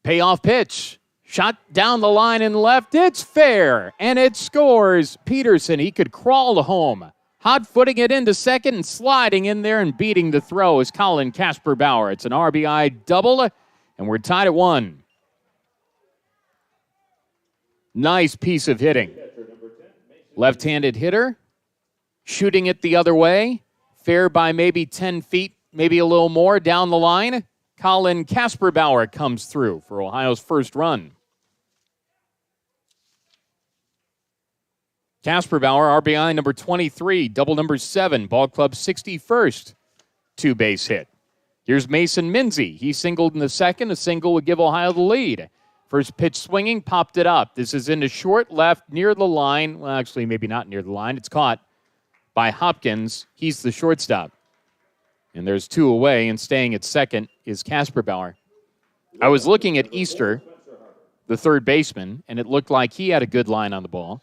Payoff pitch. Shot down the line and left. It's fair. And it scores. Peterson, he could crawl home. Hot-footing it into second and sliding in there and beating the throw is Colin Kasperbauer. It's an RBI double, and we're tied at 1. Nice piece of hitting. Left-handed hitter. Shooting it the other way. Fair by maybe 10 feet, maybe a little more down the line. Colin Kasperbauer comes through for Ohio's first run. Kasperbauer, RBI number 23, double number 7, ball club 61st, 2-base hit. Here's Mason Minzy. He singled in the second. A single would give Ohio the lead. First pitch swinging, popped it up. This is into short left near the line. Well, actually, maybe not near the line. It's caught by Hopkins. He's the shortstop. And there's 2 away, and staying at second is Casper Bauer. I was looking at Easter, the third baseman, and it looked like he had a good line on the ball.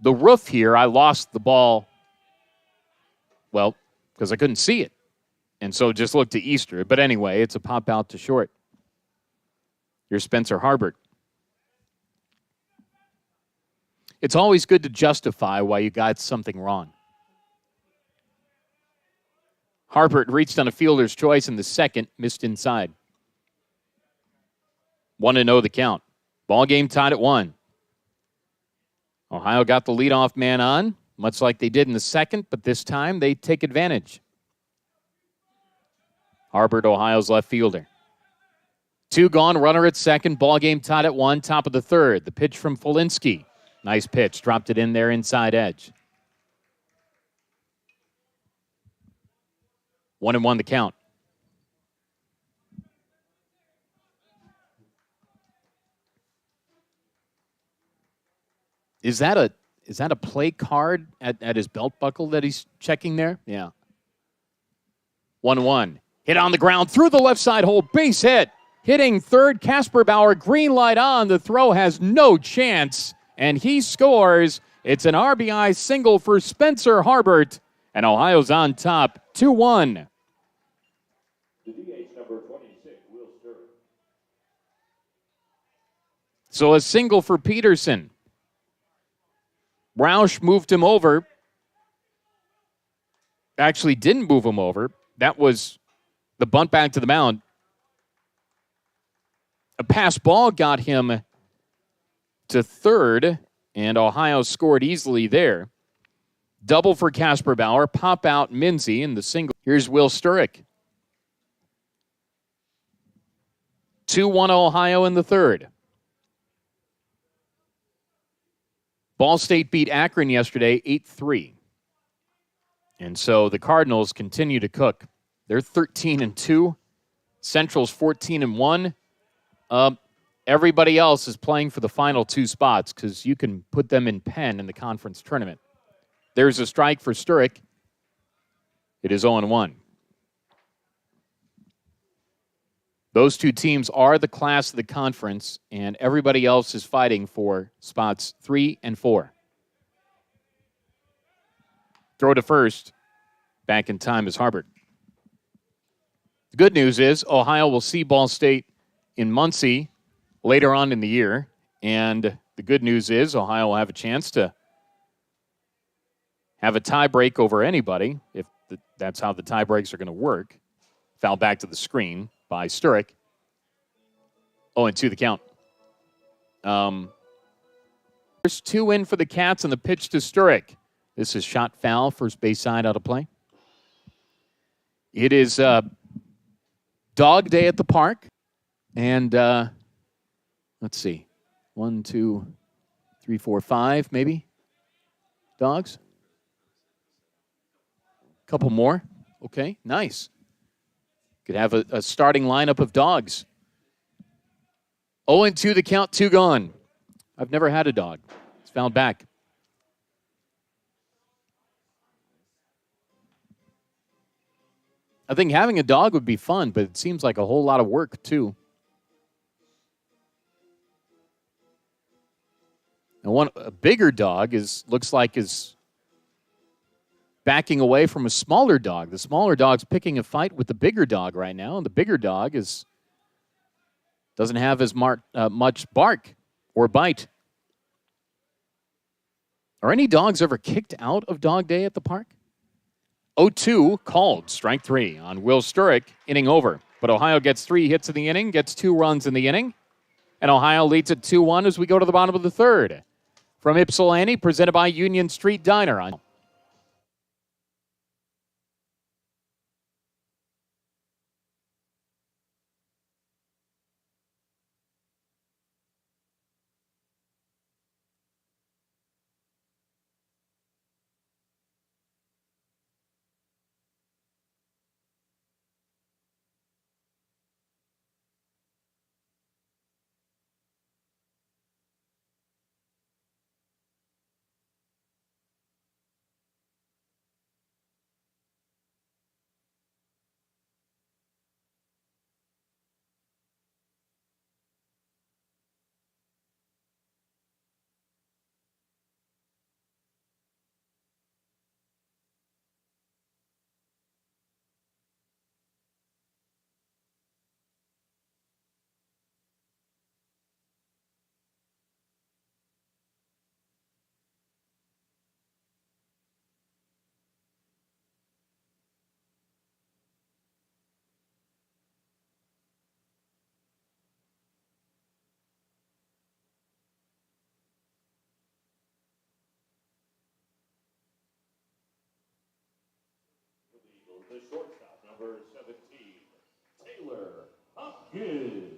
The roof here, I lost the ball, well, because I couldn't see it. And so just looked to Easter. But anyway, it's a pop out to short. Here's Spencer Harbert. It's always good to justify why you got something wrong. Harbert reached on a fielder's choice in the second, missed inside. 1-0 the count. Ball game tied at 1. Ohio got the leadoff man on, much like they did in the second, but this time they take advantage. Harbert, Ohio's left fielder. 2 gone, runner at second, ball game tied at 1, top of the third. The pitch from Folinsky. Nice pitch, dropped it in there inside edge. 1-1 the count. Is that a play card at his belt buckle that he's checking there? Yeah. 1-1. Hit on the ground through the left side hole, base hit. Hitting third, Casper Bauer, green light on. The throw has no chance, and he scores. It's an RBI single for Spencer Harbert, and Ohio's on top, 2-1. The DH number 26, Will Sturr. So a single for Peterson. Roush moved him over. Actually didn't move him over. That was the bunt back to the mound. A pass ball got him to third, and Ohio scored easily there. Double for Casper Bauer, pop out Minzy in the single. Here's Will Sturrick. 2-1 Ohio in the third. Ball State beat Akron yesterday 8-3. And so the Cardinals continue to cook. They're 13-2. Central's 14-1. Everybody else is playing for the final 2 spots because you can put them in pen in the conference tournament. There's a strike for Sturrick. It is 0-1. Those 2 teams are the class of the conference, and everybody else is fighting for spots 3 and 4. Throw to first. Back in time is Harbert. The good news is Ohio will see Ball State in Muncie later on in the year, and the good news is Ohio will have a chance to have a tie break over anybody, if that's how the tie breaks are going to work. Foul back to the screen by Sturrick. 0-2 the count. First 2 in for the Cats on the pitch to Sturrick. This is shot foul, first base side out of play. It is dog day at the park. And let's see. 1, 2, 3, 4, 5 maybe dogs. Couple more. Okay, nice. Could have a starting lineup of dogs. 0-2 the count, 2 gone. I've never had a dog. It's fouled back. I think having a dog would be fun, but it seems like a whole lot of work, too. And a bigger dog looks like is backing away from a smaller dog. The smaller dog's picking a fight with the bigger dog right now, and the bigger dog doesn't have as much bark or bite. Are any dogs ever kicked out of dog day at the park? 0-2 called, strike 3 on Will Sturrick, inning over. But Ohio gets 3 hits in the inning, gets 2 runs in the inning, and Ohio leads at 2-1 as we go to the bottom of the third. From Ypsilanti, presented by Union Street Diner. the shortstop, number 17, Taylor Hopkins.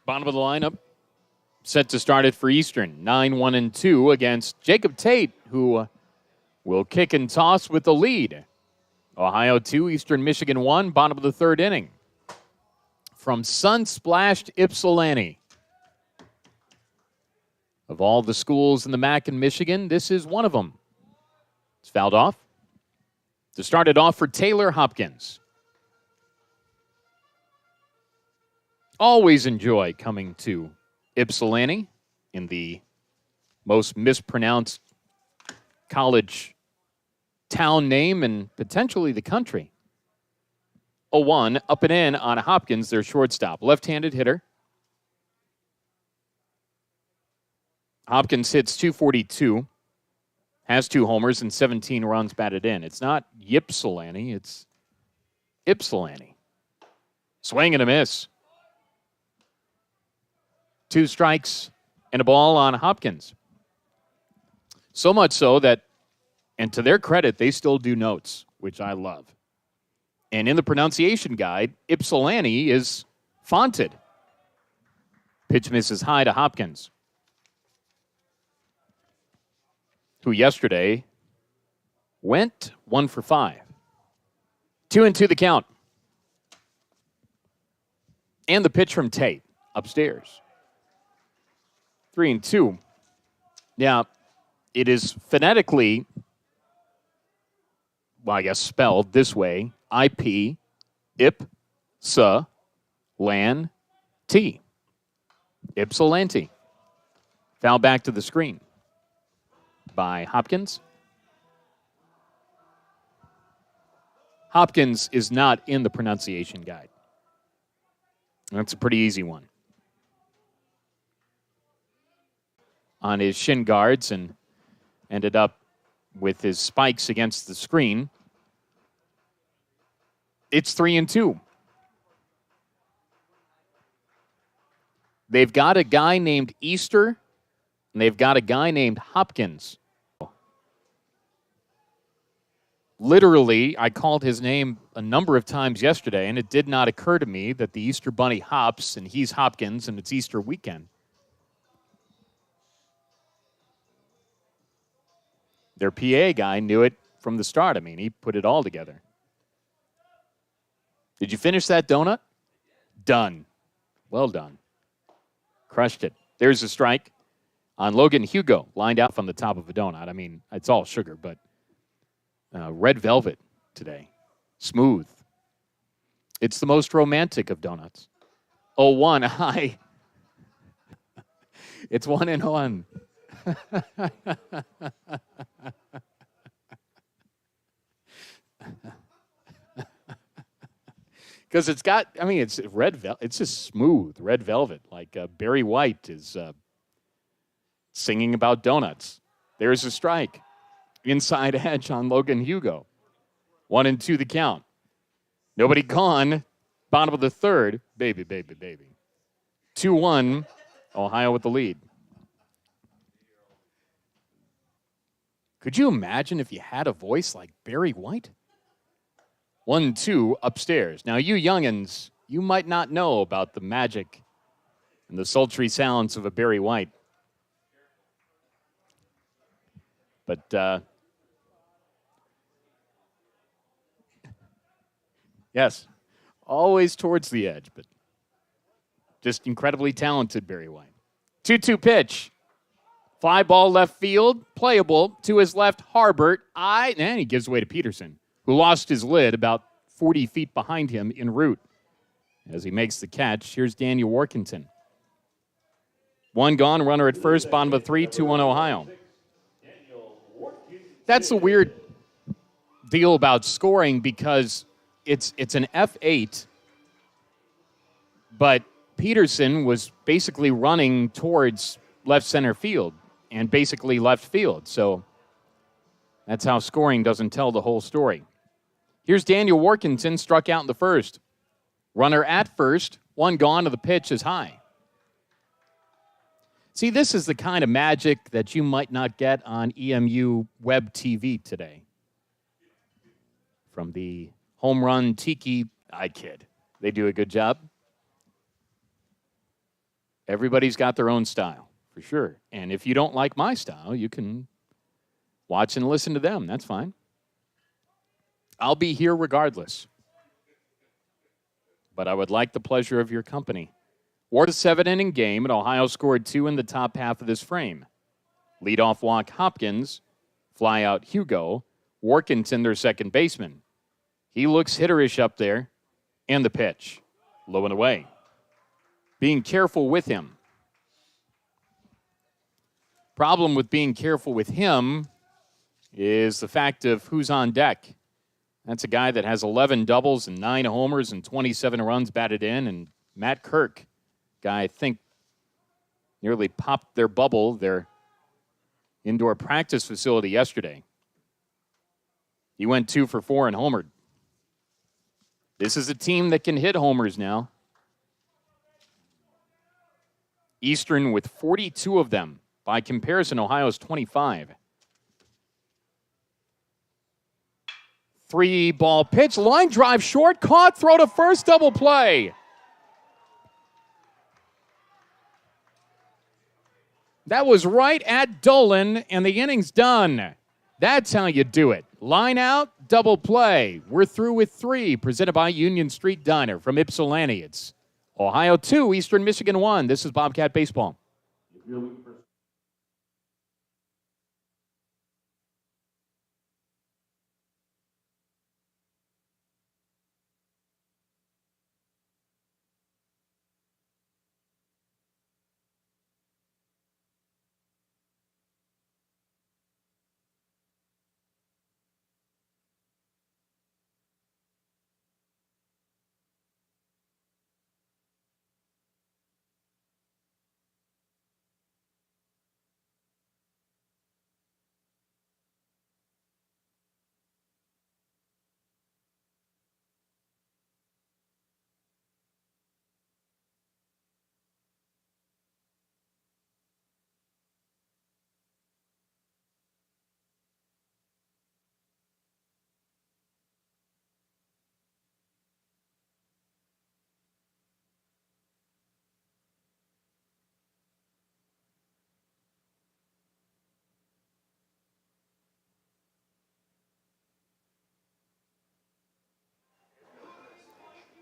Bottom of the lineup, set to start it for Eastern. 9-1-2 against Jacob Tate, who will kick and toss with the lead. Ohio 2, Eastern Michigan 1, bottom of the third inning. From sun-splashed Ypsilanti. Of all the schools in the MAC in Michigan, this is one of them. It's fouled off. To start it off for Taylor Hopkins. Always enjoy coming to Ypsilanti in the most mispronounced college town name and potentially the country. 0-1, up and in on Hopkins, their shortstop. Left-handed hitter. Hopkins hits .242, has 2 homers and 17 runs batted in. It's not Ypsilanti, it's Ypsilanti. Swing and a miss. 2 strikes and a ball on Hopkins. So much so that, and to their credit, they still do notes, which I love. And in the pronunciation guide, Ypsilanti is fonted. Pitch misses high to Hopkins, who yesterday went 1 for 5. 2-2 the count. And the pitch from Tate upstairs. 3-2. Now, it is phonetically, well, I guess spelled this way, IP, Ip, Sa, Lan, T. Ypsilanti. Foul back to the screen by Hopkins. Hopkins is not in the pronunciation guide. That's a pretty easy one. On his shin guards and ended up with his spikes against the screen. It's 3-2. They've got a guy named Easter, and they've got a guy named Hopkins. Literally, I called his name a number of times yesterday, and it did not occur to me that the Easter Bunny hops, and he's Hopkins, and it's Easter weekend. Their PA guy knew it from the start. I mean, he put it all together. Did you finish that donut? Done. Well done. Crushed it. There's a strike on Logan Hugo, lined out from the top of a donut. I mean, it's all sugar, but red velvet today. Smooth. It's the most romantic of donuts. 0-1 high. It's 1-1. Because it's got, I mean, it's red velvet. It's just smooth red velvet, like Barry White is singing about donuts. There's a strike. Inside edge on Logan Hugo. 1-2 the count. Nobody gone. Bottom of the third. Baby, baby, baby. 2-1. Ohio with the lead. Could you imagine if you had a voice like Barry White? 1-2 upstairs. Now, you youngins, you might not know about the magic and the sultry sounds of a Barry White. But, yes, always towards the edge, but just incredibly talented Barry White. 2-2 pitch. Fly ball left field, playable to his left, Harbert. And he gives way to Peterson, who lost his lid about 40 feet behind him en route. As he makes the catch, here's Daniel Workington. 1 gone, runner at first, bottom of 3, 2-1 Ohio. That's a weird deal about scoring because it's an F8, but Peterson was basically running towards left center field and basically left field. So that's how scoring doesn't tell the whole story. Here's Daniel Workington, struck out in the first. Runner at first, 1 gone to the pitch is high. See, this is the kind of magic that you might not get on EMU web TV today. from the Home Run Tiki. I kid. They do a good job. Everybody's got their own style, for sure. And if you don't like my style, you can watch and listen to them. That's fine. I'll be here regardless. But I would like the pleasure of your company. War to 7-inning game, and Ohio scored 2 in the top half of this frame. Leadoff walk Hopkins, fly out Hugo, Workington their second baseman. He looks hitterish up there, and the pitch, low and away. Being careful with him. Problem with being careful with him is the fact of who's on deck. That's a guy that has 11 doubles and 9 homers and 27 runs batted in, and Matt Kirk, guy I think nearly popped their bubble, their indoor practice facility yesterday. He went 2 for 4 and homered. This is a team that can hit homers now. Eastern with 42 of them. By comparison, Ohio's 25. 3-ball pitch, line drive short, caught, throw to first, double play. That was right at Dolan, and the inning's done. That's how you do it. Line out, double play. We're through with 3, presented by Union Street Diner from Ypsilanti. It's Ohio 2, Eastern Michigan 1. This is Bobcat Baseball. If you're looking for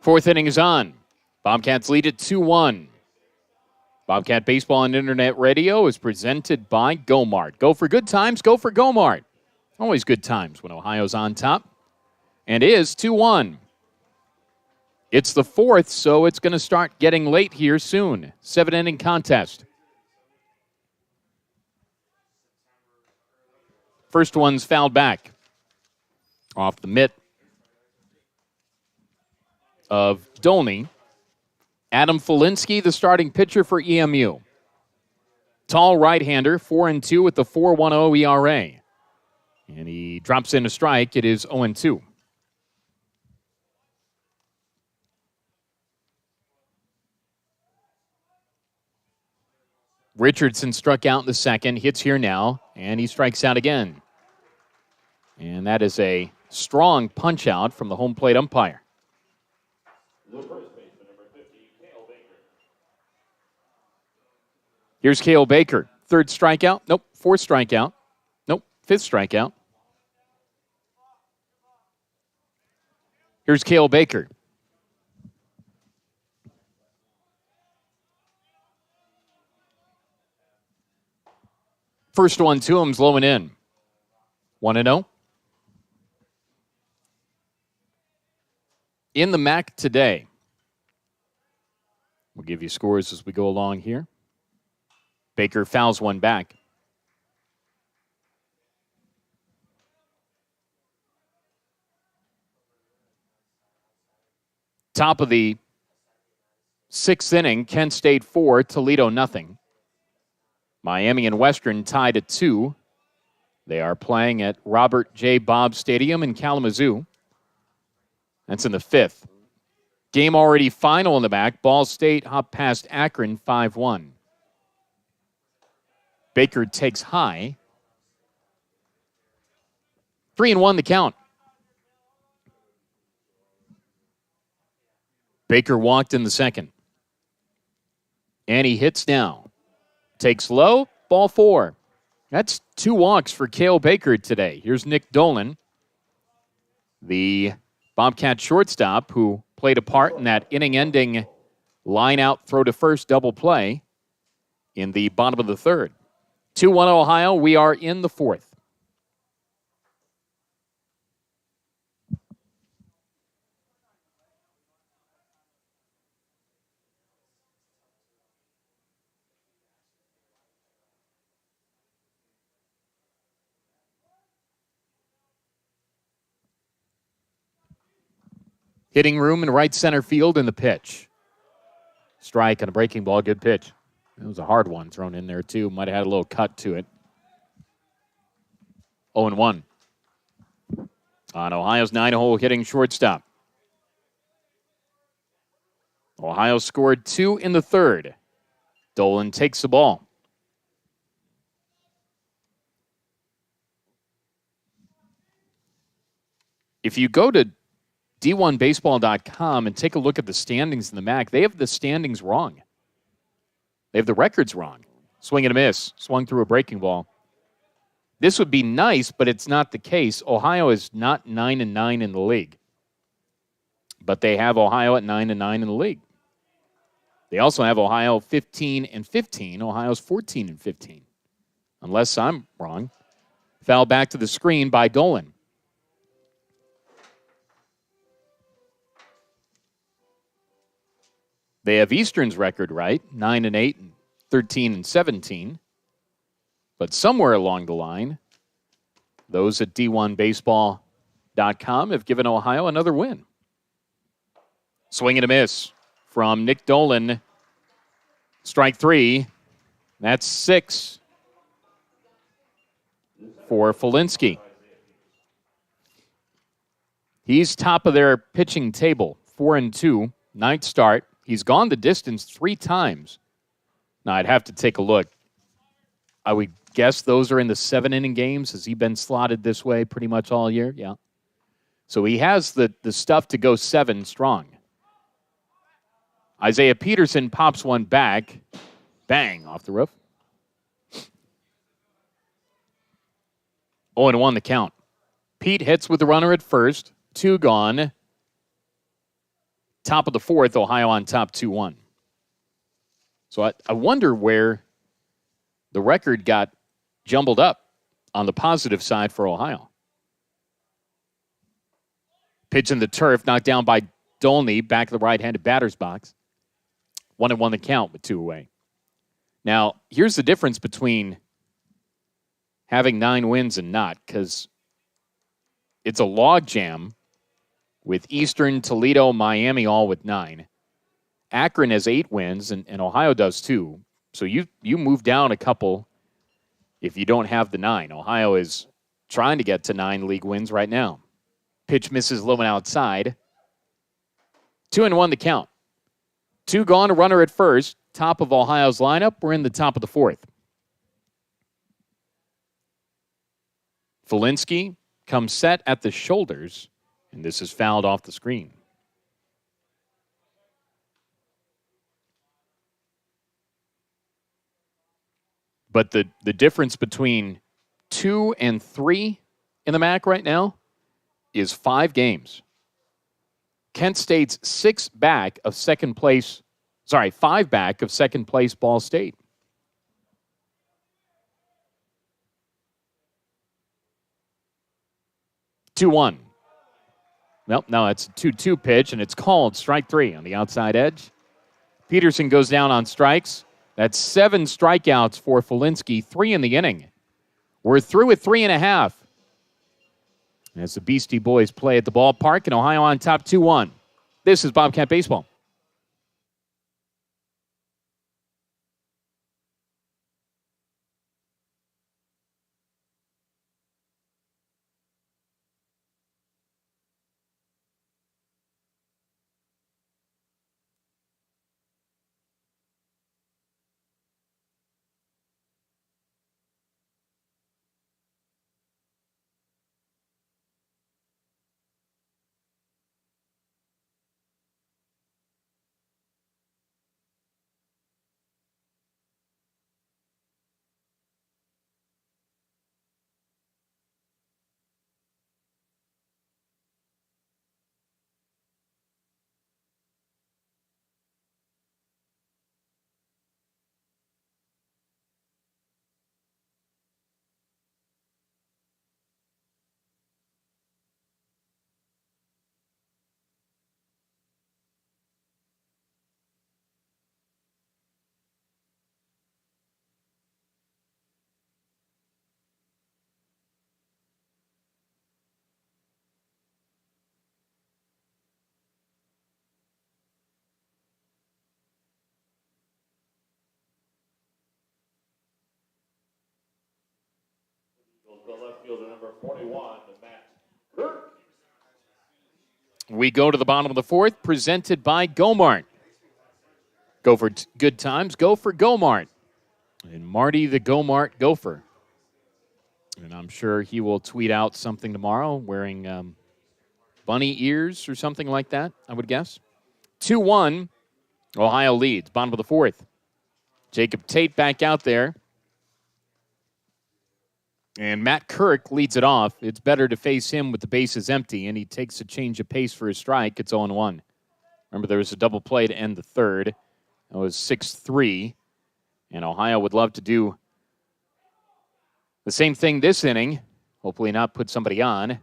Fourth inning is on. Bobcats lead at 2-1. Bobcat Baseball and Internet Radio is presented by Go-Mart. Go for good times, go for Go-Mart. Always good times when Ohio's on top. And is 2-1. It's the 4th, so it's going to start getting late here soon. 7-inning contest. First one's fouled back. Off the mitt of Dolney. Adam Felinsky, the starting pitcher for EMU. Tall right-hander, 4-2 with the 4.10 ERA. And he drops in a strike. It is 0-2. Richardson struck out in the second, hits here now, and he strikes out again. And that is a strong punch-out from the home plate umpire. the first baseman, number 50, Cale Baker. Here's Cale Baker. 3rd strikeout. Nope. 4th strikeout. Nope. 5th strikeout. Here's Cale Baker. First one to him's low and in. 1-0. In the MAC today. We'll give you scores as we go along here. Baker fouls one back. Top of the 6th inning, Kent State 4, Toledo nothing. Miami and Western tied at 2. They are playing at Robert J. Bob Stadium in Kalamazoo. That's in the 5th. Game already final in the back. Ball State hop past Akron 5-1. Baker takes high. 3-1 the count. Baker walked in the second. And he hits now. Takes low, ball 4. That's 2 walks for Cale Baker today. Here's Nick Dolan, the Bobcat shortstop who played a part in that inning-ending line-out throw-to-first double play in the bottom of the third. 2-1 Ohio. We are in the 4th. Hitting room in right center field in the pitch. Strike on a breaking ball. Good pitch. It was a hard one thrown in there, too. Might have had a little cut to it. 0-1 on Ohio's 9-hole hitting shortstop. Ohio scored 2 in the third. Dolan takes the ball. If you go to D1Baseball.com and take a look at the standings in the MAC, they have the standings wrong. They have the records wrong. Swing and a miss. Swung through a breaking ball. This would be nice, but it's not the case. Ohio is not 9-9 in the league. But they have Ohio at 9-9 in the league. They also have Ohio 15-15. Ohio's 14-15. Unless I'm wrong. Foul back to the screen by Dolan. They have Eastern's record right, 9-8 and 13-17. But somewhere along the line, those at D1Baseball.com have given Ohio another win. Swing and a miss from Nick Dolan. Strike 3. That's 6 for Felinsky. He's top of their pitching table, 4-2, 9th start. He's gone the distance 3 times. Now, I'd have to take a look. I would guess those are in the 7-inning games. Has he been slotted this way pretty much all year? Yeah. So he has the stuff to go 7 strong. Isaiah Peterson pops one back. Bang, off the roof. 0-1 the count. Pete hits with the runner at first. 2 gone. Top of the 4th, Ohio on top 2-1. So I wonder where the record got jumbled up on the positive side for Ohio. Pitch in the turf, knocked down by Dolney, back of the right-handed batter's box. 1-1 the count with 2 away. Now, here's the difference between having 9 wins and not, because it's a log jam with Eastern, Toledo, Miami all with 9. Akron has 8 wins, and Ohio does too. So you move down a couple if you don't have the 9. Ohio is trying to get to 9 league wins right now. Pitch misses low and outside. 2-1 the count. 2 gone, a runner at first. Top of Ohio's lineup. We're in the top of the 4th. Felinsky comes set at the shoulders, and this is fouled off the screen. But the difference between 2 and 3 in the MAC right now is 5 games. Kent State's 5 back of second place Ball State. Two-1. Well, no, it's a 2-2 pitch, and it's called strike 3 on the outside edge. Peterson goes down on strikes. That's 7 strikeouts for Felinsky, 3 in the inning. We're through at 3.5. As the Beastie Boys play at the ballpark, and Ohio on top 2-1. This is Bobcat Baseball. Goes to left fielder number 41, Matt Kirk. We go to the bottom of the fourth, presented by Gomart. Go for good times, go for Gomart. And Marty the Gomart Gopher. And I'm sure he will tweet out something tomorrow wearing bunny ears or something like that, I would guess. 2-1, Ohio leads, bottom of the fourth. Jacob Tate back out there. And Matt Kirk leads it off. It's better to face him with the bases empty, and he takes a change of pace for his strike. It's 0-1. Remember, there was a double play to end the third. That was 6-3. And Ohio would love to do the same thing this inning. Hopefully not put somebody on.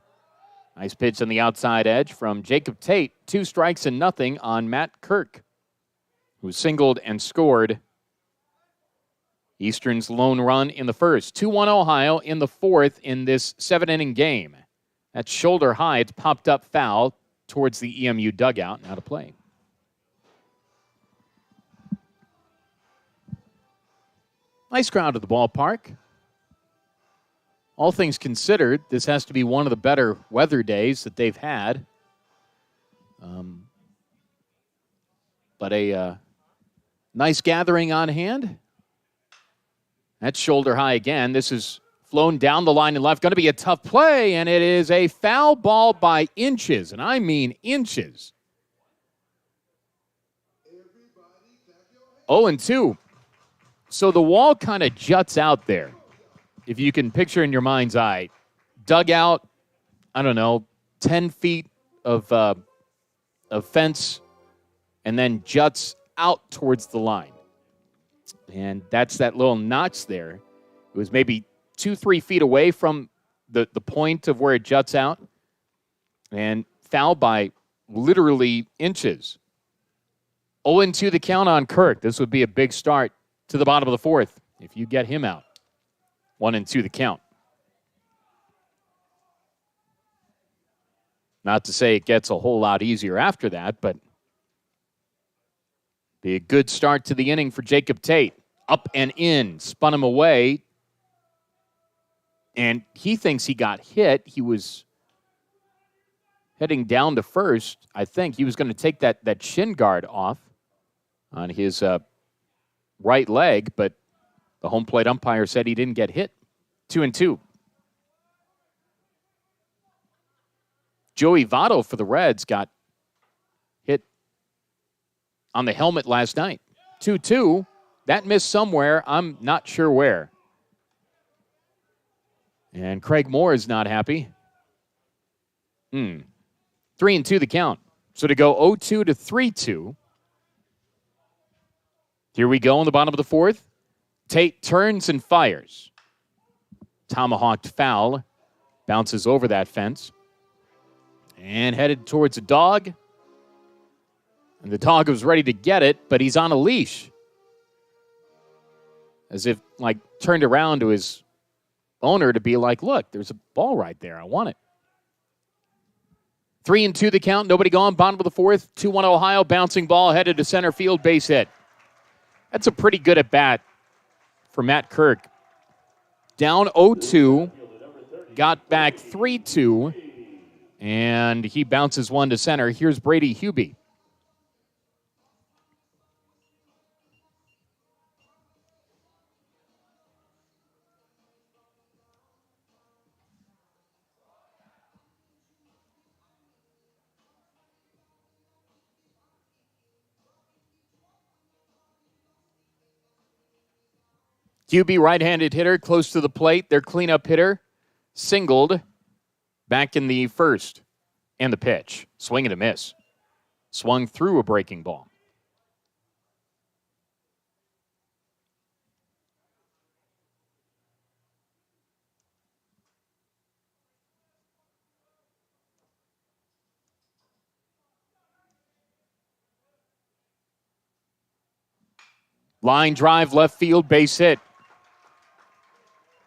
Nice pitch on the outside edge from Jacob Tate. 2 strikes and nothing on Matt Kirk, who singled and scored Eastern's lone run in the first. 2-1 Ohio in the fourth in this 7-inning game. That's shoulder high. It's popped up foul towards the EMU dugout. Now to play. Nice crowd at the ballpark. All things considered, this has to be one of the better weather days that they've had. But a nice gathering on hand. That's shoulder high again. This is flown down the line and left. Going to be a tough play, and it is a foul ball by inches, and I mean inches. 0-2. So the wall kind of juts out there, if you can picture in your mind's eye. Dugout, I don't know, 10 feet of fence, and then juts out towards the line. And that's that little notch there. It was maybe 2-3 feet away from the point of where it juts out, and fouled by literally inches. 0-2 the count on Kirk. This would be a big start to the bottom of the fourth if you get him out. 1-2 the count. Not to say it gets a whole lot easier after that, but be a good start to the inning for Jacob Tate. Up and in, spun him away, and he thinks he got hit. He was heading down to first. I think he was going to take that shin guard off on his right leg, but the home plate umpire said he didn't get hit. 2-2. Joey Votto for the Reds got hit on the helmet last night. 2-2. That missed somewhere. I'm not sure where. And Craig Moore is not happy. 3-2 the count. So to go 0-2 to 3-2. Here we go in the bottom of the fourth. Tate turns and fires. Tomahawked foul. Bounces over that fence. And headed towards a dog. And the dog was ready to get it, but he's on a leash. As if, turned around to his owner to be like, look, there's a ball right there. I want it. 3-2 the count. Nobody gone. Bottom of the fourth. 2-1 Ohio. Bouncing ball headed to center field. Base hit. That's a pretty good at-bat for Matt Kirk. Down 0-2. Got back 3-2. And he bounces one to center. Here's Brady Hubie. Hubie, right-handed hitter, close to the plate. Their cleanup hitter, singled back in the first. And the pitch. Swing and a miss. Swung through a breaking ball. Line drive, left field, base hit.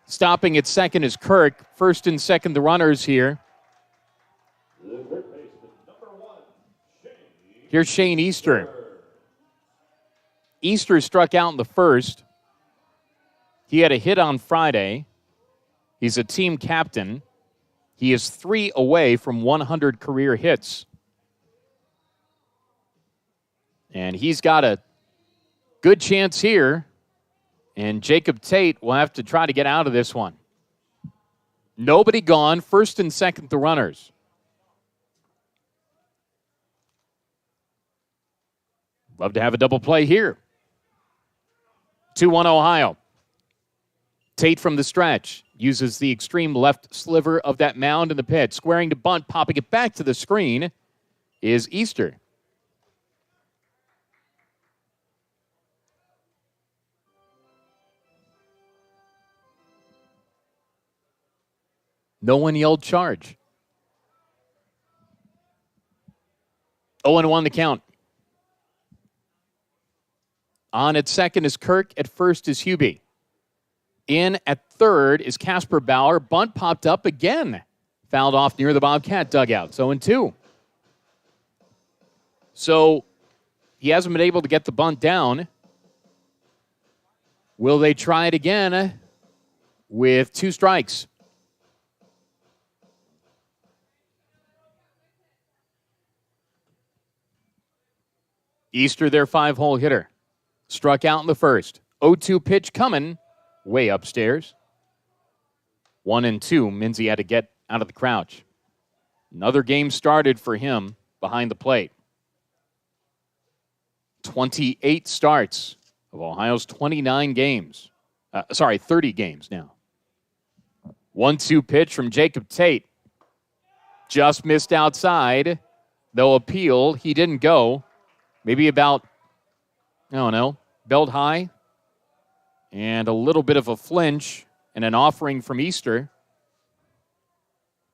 Stopping at second is Kirk. First and second, the runners here. Here's Shane Easter. Easter struck out in the first. He had a hit on Friday. He's a team captain. He is 3 away from 100 career hits. And he's got a good chance here. And Jacob Tate will have to try to get out of this one. Nobody gone, first and second the runners. Love to have a double play here. 2-1 Ohio. Tate from the stretch uses the extreme left sliver of that mound in the pit. Squaring to bunt, popping it back to the screen is Easter. No one yelled charge. 0-1 the count. On at second is Kirk. At first is Hubie. In at third is Casper Bauer. Bunt popped up again. Fouled off near the Bobcat dugout. 0-2. So he hasn't been able to get the bunt down. Will they try it again with 2 strikes? Easter, their 5-hole hitter. Struck out in the first. 0-2 pitch coming way upstairs. 1-2. Minzy had to get out of the crouch. Another game started for him behind the plate. 28 starts of Ohio's 29 games. 30 games now. 1-2 pitch from Jacob Tate. Just missed outside. They'll appeal. He didn't go. Maybe about, I don't know, belt high. And a little bit of a flinch and an offering from Easter.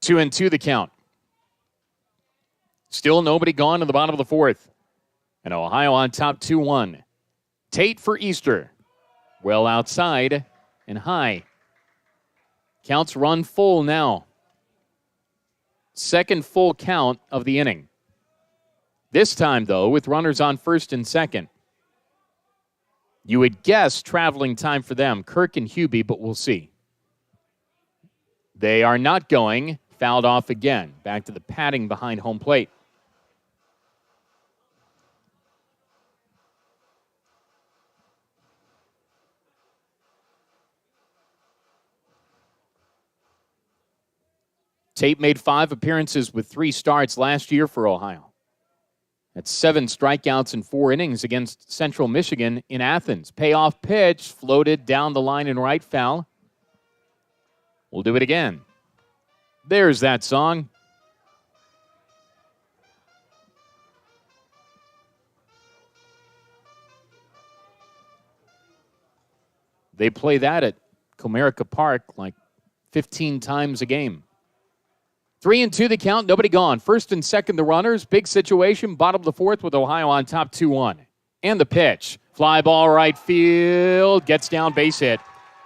2-2 the count. Still nobody gone in the bottom of the fourth. And Ohio on top 2-1. Tate for Easter. Well outside and high. Counts run full now. Second full count of the inning. This time, though, with runners on first and second. You would guess traveling time for them, Kirk and Hubie, but we'll see. They are not going. Fouled off again. Back to the padding behind home plate. Tate made 5 appearances with 3 starts last year for Ohio. That's 7 strikeouts in 4 innings against Central Michigan in Athens. Payoff pitch floated down the line in right, foul. We'll do it again. There's that song. They play that at Comerica Park like 15 times a game. 3-2 the count, nobody gone. First and second the runners. Big situation, bottom of the fourth with Ohio on top 2-1. And the pitch. Fly ball right field, gets down, base hit.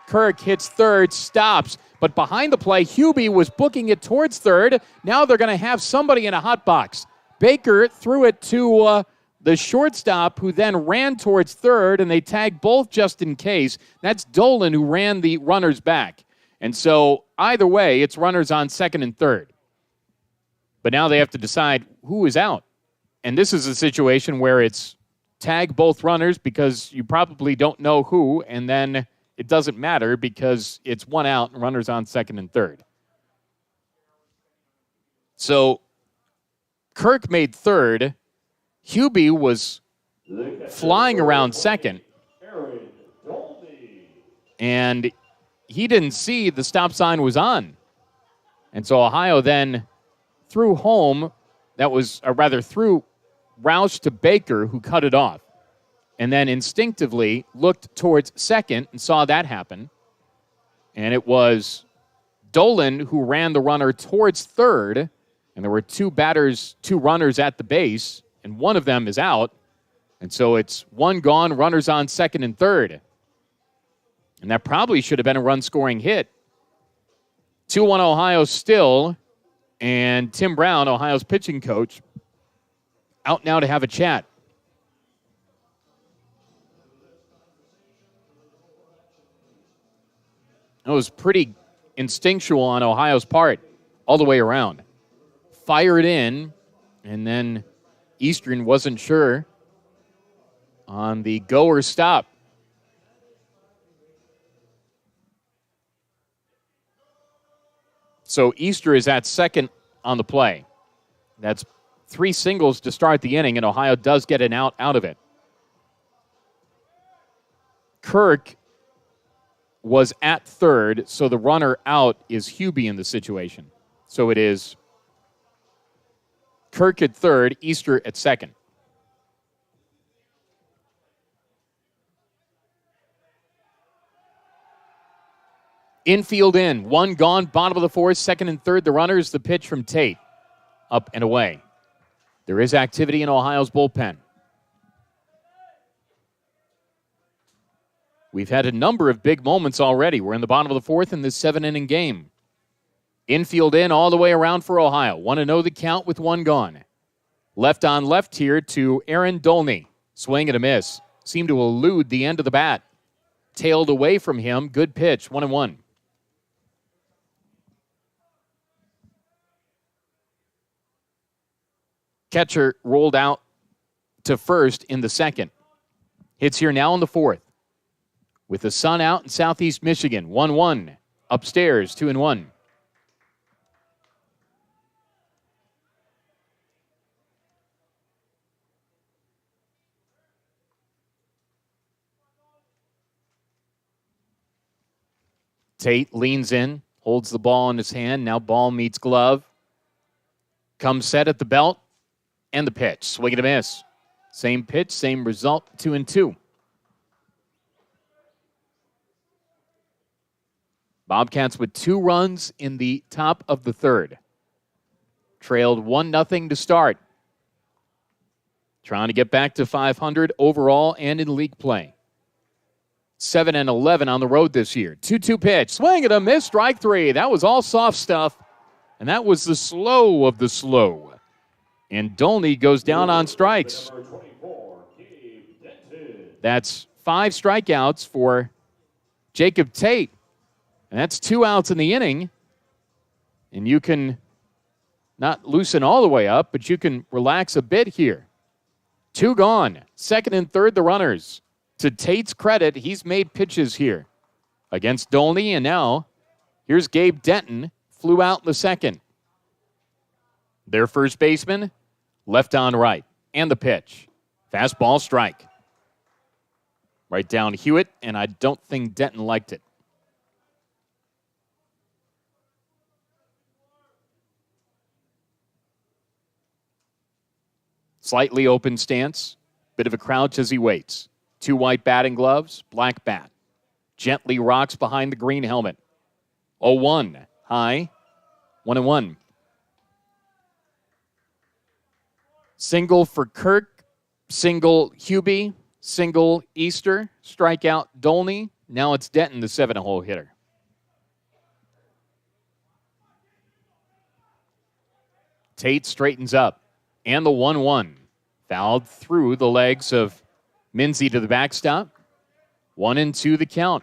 Kirk hits third, stops. But behind the play, Hubie was booking it towards third. Now they're going to have somebody in a hot box. Baker threw it to the shortstop, who then ran towards third, and they tagged both just in case. That's Dolan, who ran the runners back. And so either way, it's runners on second and third. But now they have to decide who is out. And this is a situation where it's tag both runners because you probably don't know who, and then it doesn't matter because it's 1 out and runners on second and third. So Kirk made third. Hubie was flying around second. And he didn't see the stop sign was on. And so Ohio then threw home, threw Roush to Baker, who cut it off. And then instinctively looked towards second and saw that happen. And it was Dolan who ran the runner towards third. And there were 2 runners at the base, and one of them is out. And so it's 1 gone, runners on second and third. And that probably should have been a run-scoring hit. 2-1 Ohio still. And Tim Brown, Ohio's pitching coach, out now to have a chat. It was pretty instinctual on Ohio's part all the way around. Fired in, and then Eastern wasn't sure on the go or stop. So Easter is at second on the play. That's 3 singles to start the inning, and Ohio does get an out of it. Kirk was at third, so the runner out is Hubie in the situation. So it is Kirk at third, Easter at second. Infield in, 1 gone, bottom of the fourth, second and third. The runners, the pitch from Tate, up and away. There is activity in Ohio's bullpen. We've had a number of big moments already. We're in the bottom of the fourth in this 7-inning game. Infield in all the way around for Ohio. 1-0 the count with 1 gone. Left on left here to Aaron Dolney. Swing and a miss. Seemed to elude the end of the bat. Tailed away from him. Good pitch. 1-1. Catcher rolled out to first in the second. Hits here now in the fourth. With the sun out in southeast Michigan. 1-1. Upstairs, 2-1. Tate leans in, holds the ball in his hand. Now ball meets glove. Comes set at the belt. And the pitch. Swing and a miss. Same pitch, same result. 2-2. Bobcats with 2 runs in the top of the third. Trailed 1-0 to start. Trying to get back to 500 overall and in league play. 7-11 on the road this year. 2-2 pitch. Swing and a miss. Strike 3. That was all soft stuff. And that was the slow of the slow. And Dolney goes down on strikes. That's 5 strikeouts for Jacob Tate. And that's 2 outs in the inning. And you can not loosen all the way up, but you can relax a bit here. 2 gone. Second and third, the runners. To Tate's credit, he's made pitches here against Dolney. And now here's Gabe Denton. Flew out in the second. Their first baseman, left on right. And the pitch. Fastball strike. Right down Hewitt, and I don't think Denton liked it. Slightly open stance. Bit of a crouch as he waits. 2 white batting gloves, black bat. Gently rocks behind the green helmet. 0-1. High. 1-1. Single for Kirk. Single Hubie. Single Easter. Strikeout Dolney. Now it's Denton, the 7-hole hitter. Tate straightens up. And the 1-1. Fouled through the legs of Minzy to the backstop. 1-2 the count.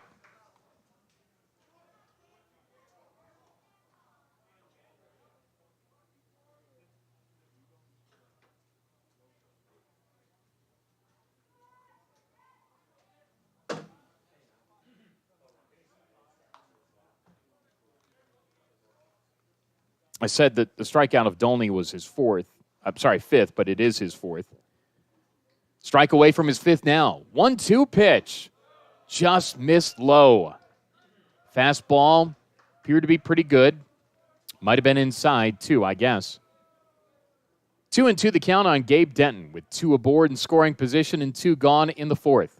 I said that the strikeout of Dolney was his fifth, but it is his fourth. Strike away from his fifth now. 1-2 pitch. Just missed low. Fastball appeared to be pretty good. Might have been inside, too, I guess. 2-2 the count on Gabe Denton with 2 aboard in scoring position and 2 gone in the fourth.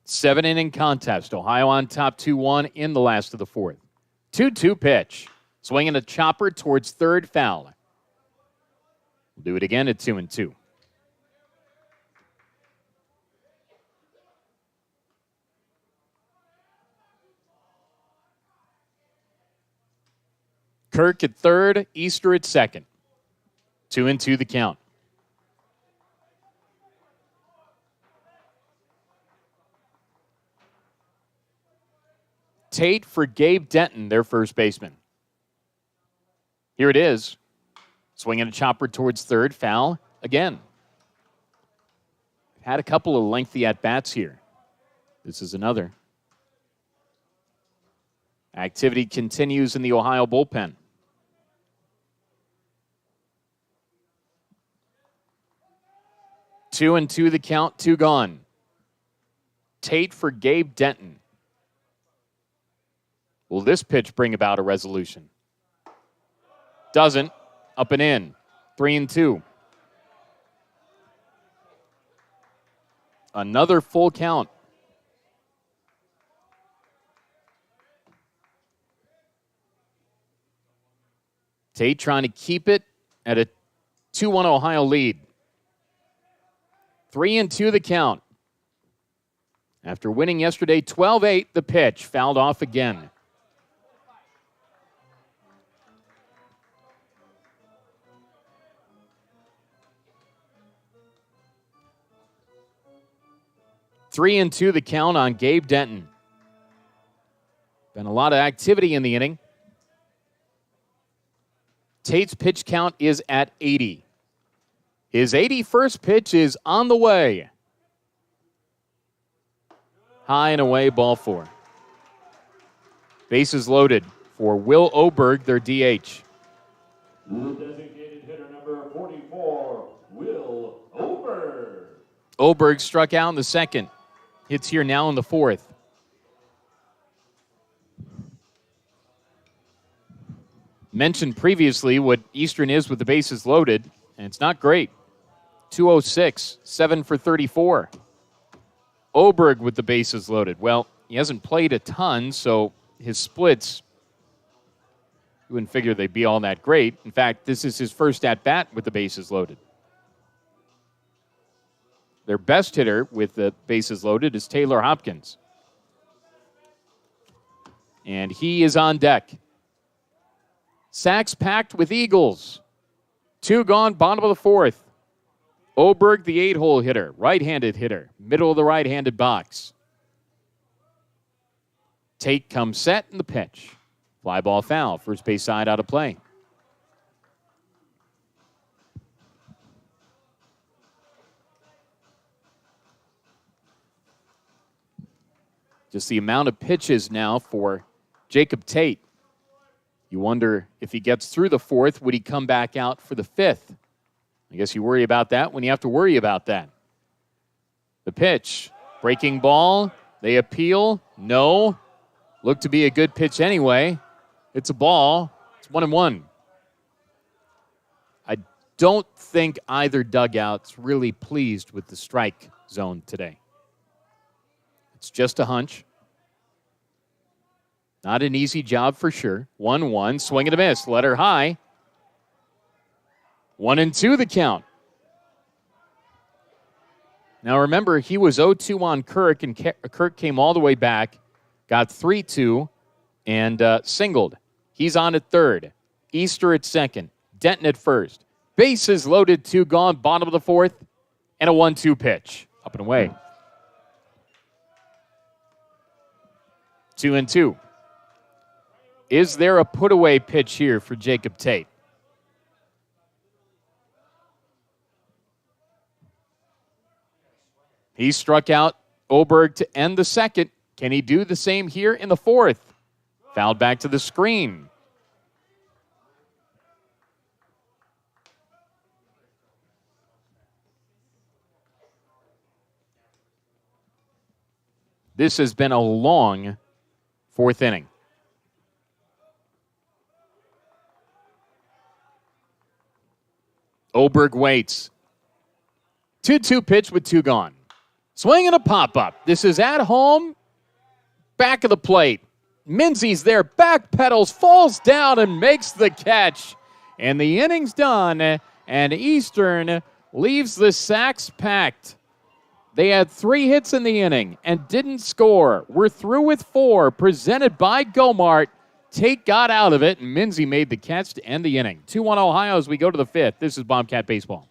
7-inning contest. Ohio on top 2-1 in the last of the fourth. 2-2 pitch. Swinging a chopper towards third, foul. We'll do it again at 2-2. Kirk at third, Easter at second. 2-2 the count. Tate for Gabe Denton, their first baseman. Here it is. Swinging a chopper towards third. Foul again. Had a couple of lengthy at-bats here. This is another. Activity continues in the Ohio bullpen. Two and two the count, two gone. Tate for Gabe Denton. Will this pitch bring about a resolution? Doesn't. Up and in. 3-2. Another full count. Tate trying to keep it at a 2-1 Ohio lead. 3-2 the count. After winning yesterday 12-8, the pitch fouled off again. Three and two the count on Gabe Denton. Been a lot of activity in the inning. Tate's pitch count is at 80. His 81st pitch is on the way. High and away, ball four. Bases loaded for Will Oberg, their DH. Designated hitter number 44, Will Oberg. Oberg struck out in the second. Hits here now in the fourth. Mentioned previously what Eastern is with the bases loaded, and it's not great. 206, 7 for 34. Oberg with the bases loaded. Well, he hasn't played a ton, so his splits, you wouldn't figure they'd be all that great. In fact, this is his first at-bat with the bases loaded. Their best hitter with the bases loaded is Taylor Hopkins. And he is on deck. Sacks packed with Eagles. Two gone, bottom of the fourth. Oberg, the 8-hole hitter, right-handed hitter, middle of the right-handed box. Tate comes set in the pitch. Fly ball foul, first base side out of play. Just the amount of pitches now for Jacob Tate. You wonder if he gets through the fourth, would he come back out for the fifth? I guess you worry about that when you have to worry about that. The pitch, breaking ball, they appeal, no. Looked to be a good pitch anyway. It's a ball, it's 1-1. I don't think either dugout's really pleased with the strike zone today. It's just a hunch. Not an easy job for sure. 1-1, swing and a miss, let her high. 1-2 the count. Now remember, he was 0-2 on Kirk, and Kirk came all the way back, got 3-2, and singled. He's on at third. Easter at second. Denton at first. Bases loaded, two gone, bottom of the fourth, and a 1-2 pitch. Up and away. 2-2. Is there a put-away pitch here for Jacob Tate? He struck out Oberg to end the second. Can he do the same here in the fourth? Fouled back to the screen. This has been a long fourth inning. Oberg waits. 2-2 pitch with two gone. Swing and a pop-up. This is at home. Back of the plate. Minzy's there. Back pedals. Falls down and makes the catch. And the inning's done. And Eastern leaves the sacks packed. They had 3 hits in the inning and didn't score. We're through with 4. Presented by Gomart. Tate got out of it, and Minzy made the catch to end the inning. 2-1 Ohio as we go to the 5th. This is Bobcat Baseball.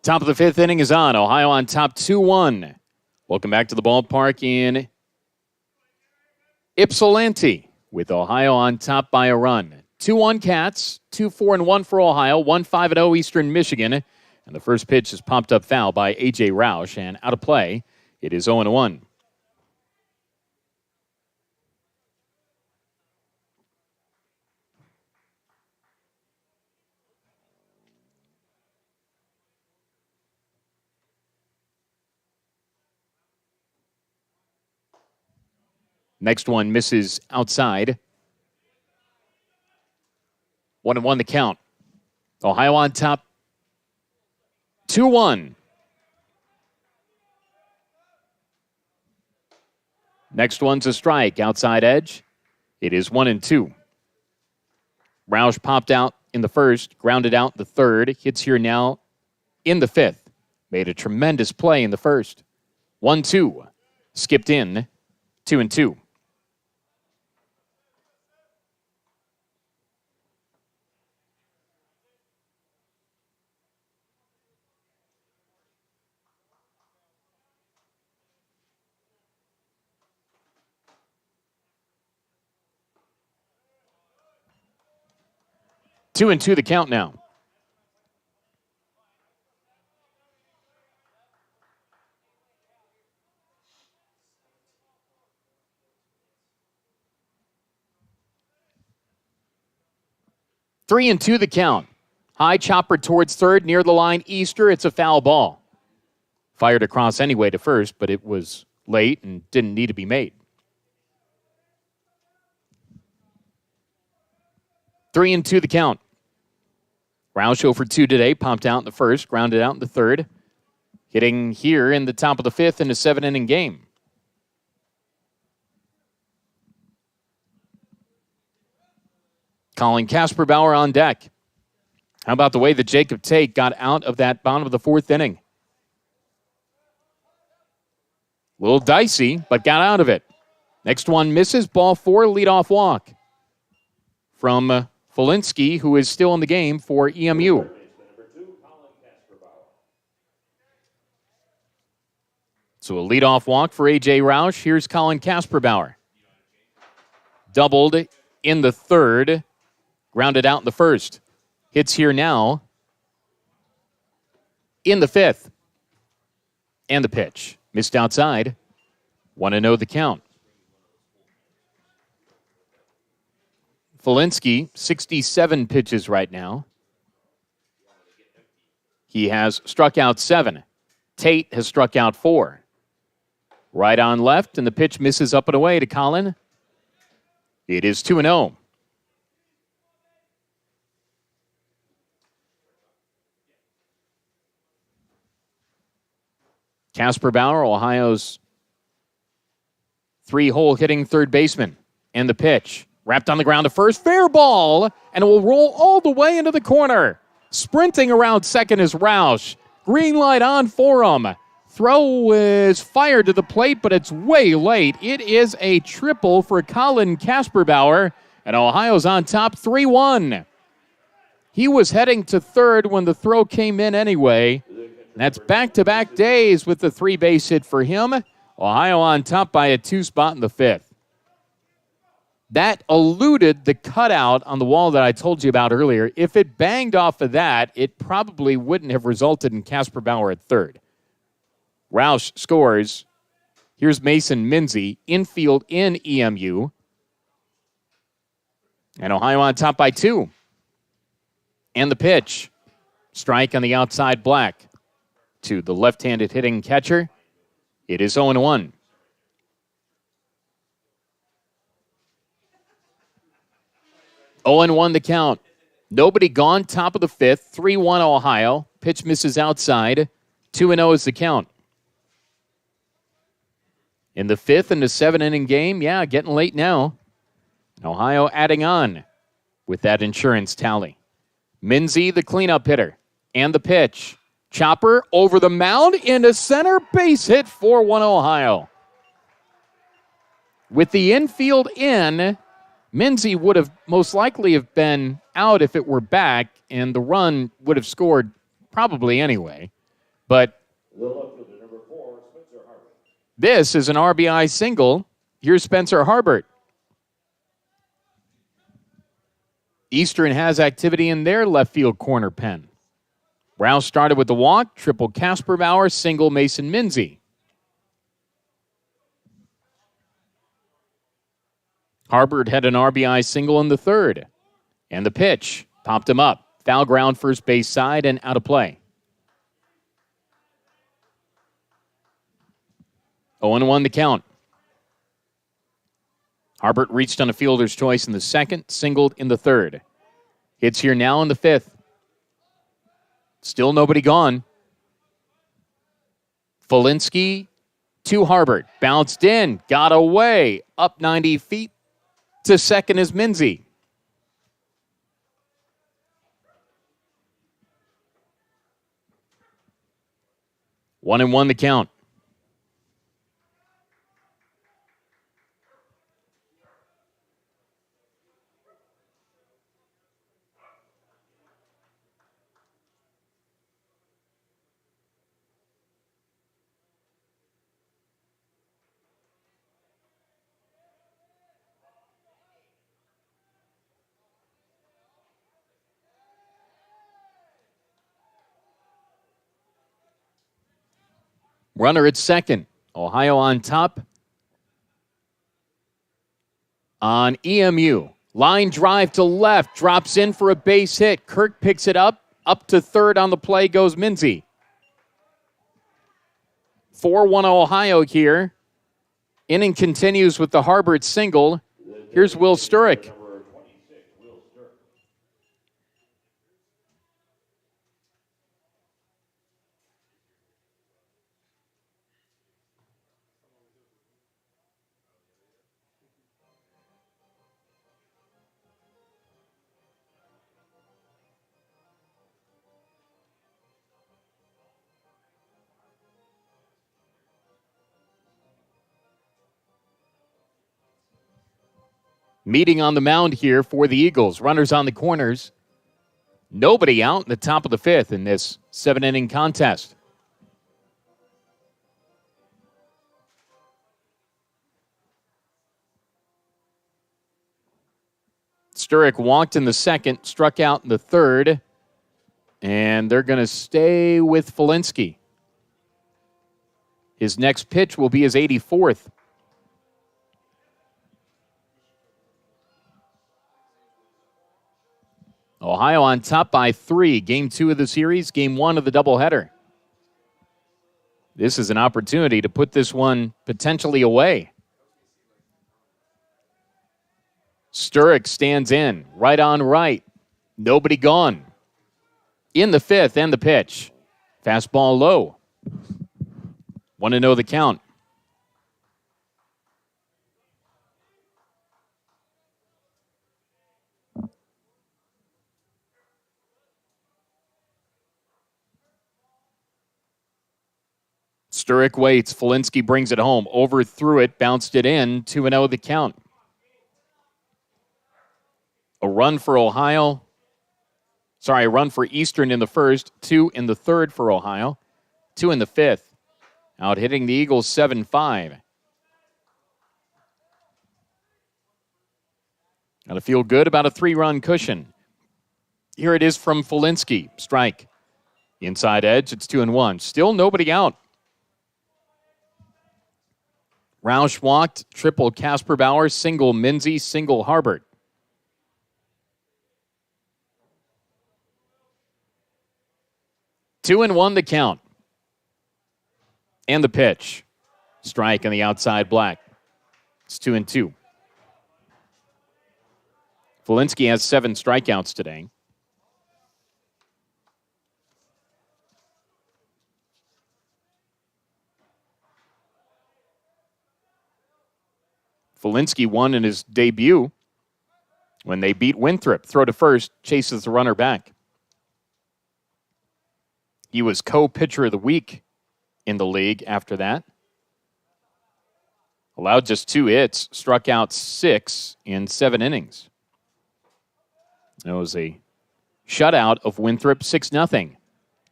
Top of the fifth inning is on. Ohio on top 2-1. Welcome back to the ballpark in Ypsilanti with Ohio on top by a run. 2-1 Cats, 2-4-1 for Ohio, 1-5-0 Eastern Michigan. And the first pitch is popped up foul by A.J. Roush, and out of play, it is 0-1. Next one misses outside. 1-1 the count. Ohio on top 2-1. Next one's a strike. Outside edge. It is 1-2. Roush popped out in the first, grounded out the third. Hits here now in the fifth. Made a tremendous play in the first. 1-2. Skipped in. 2-2. Two and two the count now. Three and two the count. High chopper towards third, near the line, Easter. It's a foul ball. Fired across anyway to first, but it was late and didn't need to be made. 3 and 2 the count. Roush 0 for 2 today, pumped out in the first, grounded out in the third. Hitting here in the top of the fifth in a 7-inning game. Colin Kasperbauer on deck. How about the way that Jacob Tate got out of that bottom of the fourth inning? A little dicey, but got out of it. Next one misses, ball 4, leadoff walk from Folinsky, who is still in the game for EMU. So a leadoff walk for A.J. Roush. Here's Colin Kasperbauer. Doubled in the third, grounded out in the first. Hits here now in the fifth. And the pitch. Missed outside. 1-0 the count. Folinsky, 67 pitches right now. He has struck out 7. Tate has struck out 4. Right on left, and the pitch misses up and away to Colin. It is 2-0. Kasperbauer, Ohio's 3-hole hitting third baseman. And the pitch. Wrapped on the ground to first. Fair ball. And it will roll all the way into the corner. Sprinting around second is Roush. Green light on for him. Throw is fired to the plate, but it's way late. It is a triple for Colin Kasperbauer. And Ohio's on top 3-1. He was heading to third when the throw came in anyway. That's back-to-back days with the 3-base hit for him. Ohio on top by a 2 spot in the fifth. That eluded the cutout on the wall that I told you about earlier. If it banged off of that, it probably wouldn't have resulted in Kasperbauer at third. Roush scores. Here's Mason Minzy, infield in EMU. And Ohio on top by 2. And the pitch. Strike on the outside, Black. To the left-handed hitting catcher. It is 0-1. Oh and 1 the count. Nobody gone, top of the fifth. 3-1 Ohio. Pitch misses outside. 2-0 is the count. In the fifth in the 7-inning game, yeah, getting late now. Ohio adding on with that insurance tally. Minzy, the cleanup hitter. And the pitch. Chopper over the mound into center. Base hit 4-1 Ohio. With the infield in, Minzy would have most likely have been out if it were back, and the run would have scored probably anyway. But The left fielder, number 4, Spencer Harbert. this is an RBI single. Here's Spencer Harbert. Eastern has activity in their left field corner pen. Rouse started with the walk, triple Casper Bauer, single Mason Minzy. Harbert had an RBI single in the third. And the pitch popped him up. Foul ground first base side and out of play. 0-1 the count. Harbert reached on a fielder's choice in the second, singled in the third. Hits here now in the fifth. Still nobody gone. Felinsky to Harbert. Bounced in. Got away. Up 90 feet. To second is Minzy. One and one the count. Runner at second. Ohio on top. On EMU. Line drive to left. Drops in for a base hit. Kirk picks it up. Up to third on the play goes Minzy. 4-1 Ohio here. Inning continues with the Harbert single. Here's Will Sturrock. Meeting on the mound here for the Eagles. Runners on the corners. Nobody out in the top of the fifth in this 7-inning contest. Sturrock walked in the second, struck out in the third, and they're going to stay with Felinsky. His next pitch will be his 84th. Ohio on top by 3. Game 2 of the series, game 1 of the doubleheader. This is an opportunity to put this one potentially away. Sturrock stands in, right on right. Nobody gone. In the fifth and the pitch. Fastball low. 1-0 the count. Sturrock waits. Felinsky brings it home. Overthrew it. Bounced it in. 2-0 the count. A run for Ohio. A run for Eastern in the first. 2 in the third for Ohio. 2 in the fifth. Out hitting the Eagles 7-5. Got to feel good about a 3-run cushion. Here it is from Felinsky. Strike. Inside edge. It's 2-1. Still nobody out. Roush walked, triple Casper Bauer, single Minzy, single Harbert. Two and one the count. And the pitch. Strike on the outside black. It's 2-2. Felinsky has 7 strikeouts today. Felinsky won in his debut when they beat Winthrop. Throw to first, chases the runner back. He was co-pitcher of the week in the league after that. Allowed just 2 hits, struck out 6 in 7 innings. It was a shutout of Winthrop, 6-0.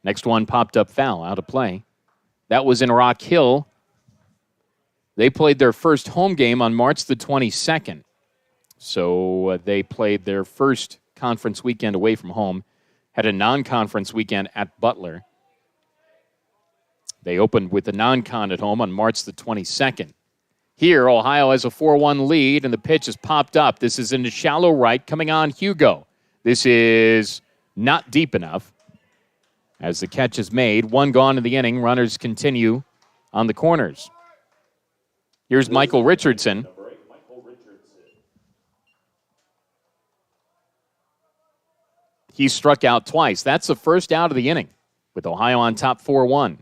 Next one popped up foul, out of play. That was in Rock Hill. They played their first home game on March the 22nd. So they played their first conference weekend away from home, had a non-conference weekend at Butler. They opened with a non-con at home on March the 22nd. Here, Ohio has a 4-1 lead, and the pitch is popped up. This is into shallow right, coming on Hugo. This is not deep enough. As the catch is made, one gone in the inning, runners continue on the corners. Here's Michael Richardson. He struck out twice. That's the first out of the inning, with Ohio on top 4-1.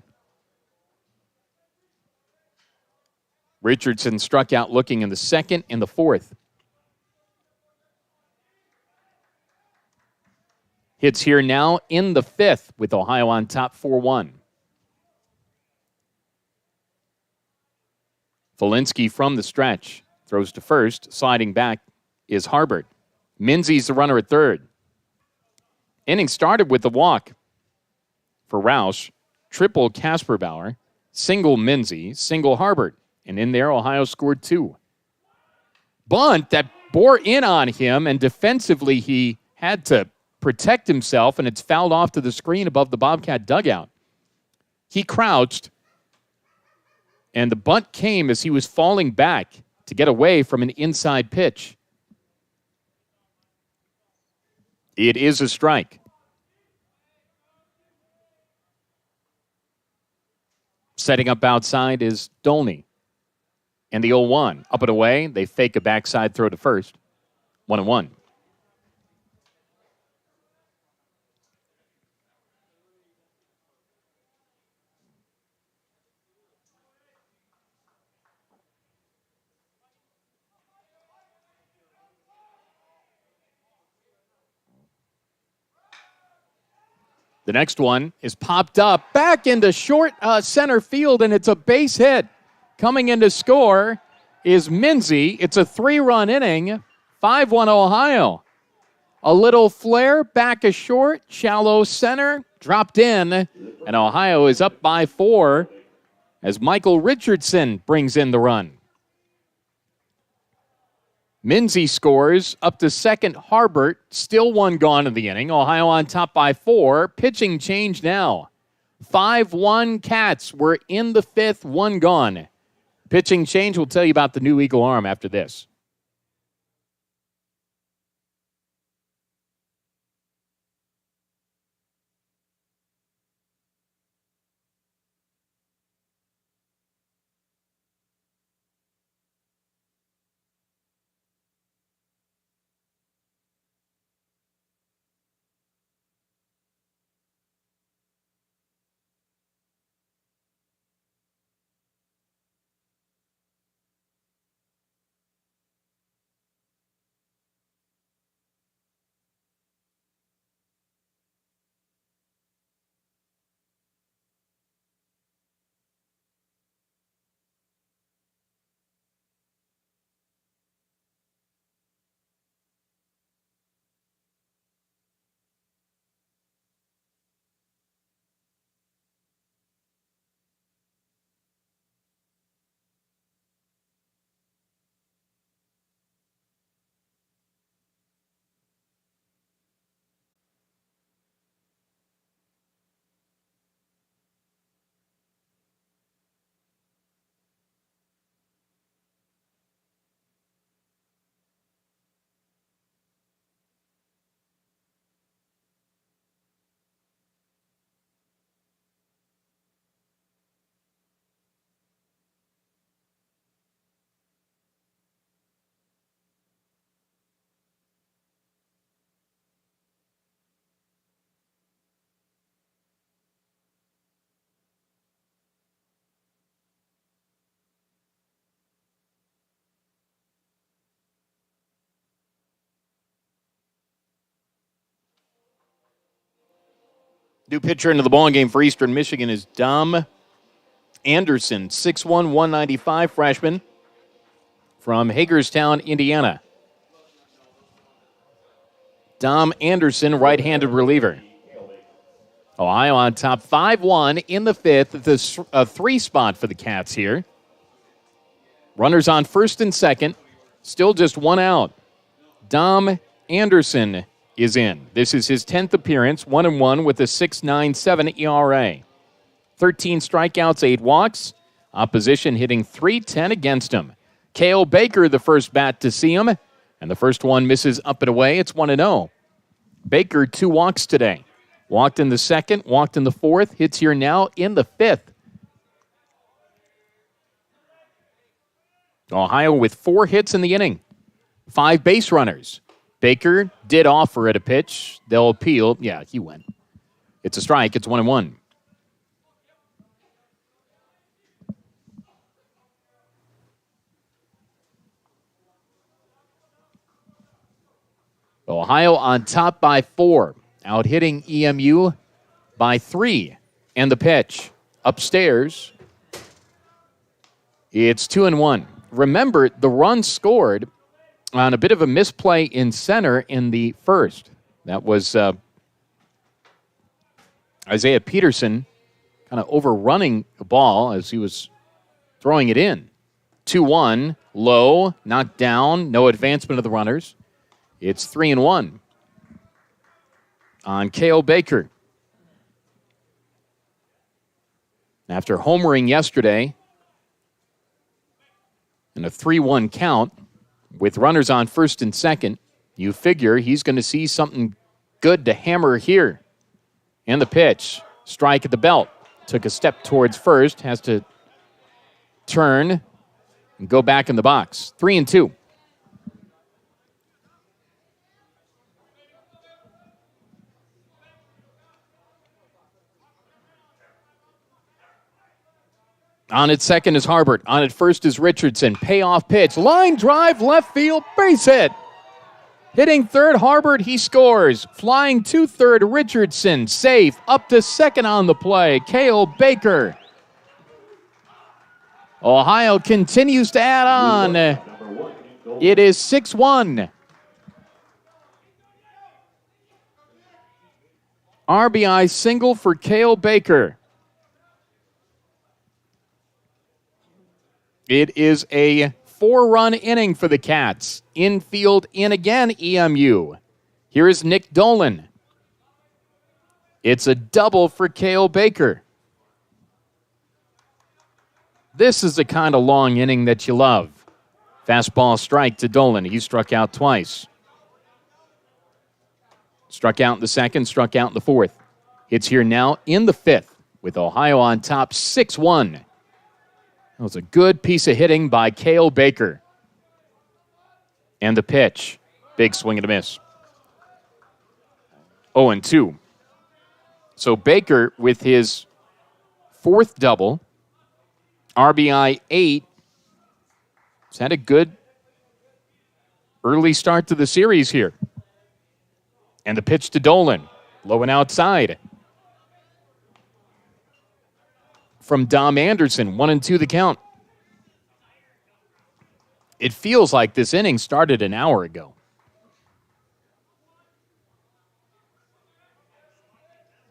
Richardson struck out looking in the second and the fourth. Hits here now in the fifth, with Ohio on top 4-1. Valinsky from the stretch. Throws to first. Sliding back is Harbert. Minzy's the runner at third. Inning started with the walk for Roush. Triple Casper Bauer. Single Minzy. Single Harbert. And in there, Ohio scored 2. Bunt that bore in on him, and defensively he had to protect himself, and it's fouled off to the screen above the Bobcat dugout. He crouched, and the bunt came as he was falling back to get away from an inside pitch. It is a strike. Setting up outside is Dolney. And the 0-1. Up and away. They fake a backside throw to first. 1-1. The next one is popped up back into short center field, and it's a base hit. Coming in to score is Minzy. It's a 3-run inning, 5-1 Ohio. A little flare, back a short, shallow center, dropped in, and Ohio is up by 4 as Michael Richardson brings in the run. Minzy scores up to second. Harbert, still one gone in the inning. Ohio on top by 4. Pitching change now. 5-1 Cats. We're in the fifth, one gone. Pitching change. We'll tell you about the new Eagle Arm after this. New pitcher into the ballgame for Eastern Michigan is Dom Anderson, 6'1", 195 freshman from Hagerstown, Indiana. Dom Anderson, right-handed reliever. Ohio on top 5-1 in the fifth. A 3 spot for the Cats here. Runners on first and second. Still just 1 out. Dom Anderson is in. This is his 10th appearance, 1-1 with a 6.97 ERA. 13 strikeouts, 8 walks. Opposition hitting .310 against him. Cale Baker, the first bat to see him, and the first one misses up and away. It's 1-0. Baker, 2 walks today. Walked in the second, walked in the fourth, hits here now in the fifth. Ohio with 4 hits in the inning. 5 base runners. Baker did offer at a pitch. They'll appeal. Yeah, he went. It's a strike. It's 1-1. Ohio on top by 4. Out hitting EMU by 3. And the pitch. Upstairs. It's 2-1. Remember, the run scored on a bit of a misplay in center in the first. That was Isaiah Peterson kind of overrunning the ball as he was throwing it in. 2-1, low, knocked down, no advancement of the runners. It's 3-1 on Cale Baker. After homering yesterday in a 3-1 count with runners on first and second, you figure he's going to see something good to hammer here. And the pitch, strike at the belt. Took a step towards first, has to turn and go back in the box. 3-2. On at second is Harbert. On at first is Richardson. Payoff pitch. Line drive, left field, base hit. Hitting third, Harbert, he scores. Flying to third, Richardson. Safe. Up to second on the play. Cale Baker. Ohio continues to add on. It is 6-1. RBI single for Cale Baker. It is a 4-run inning for the Cats. Infield in again, EMU. Here is Nick Dolan. It's a double for Cale Baker. This is the kind of long inning that you love. Fastball strike to Dolan. He struck out twice. Struck out in the second, struck out in the fourth. It's here now in the fifth with Ohio on top 6-1. That was a good piece of hitting by Cale Baker. And the pitch. Big swing and a miss. 0-2. So Baker with his 4th double. RBI 8. He's had a good early start to the series here. And the pitch to Dolan. Low and outside. From Dom Anderson, 1-2 the count. It feels like this inning started an hour ago.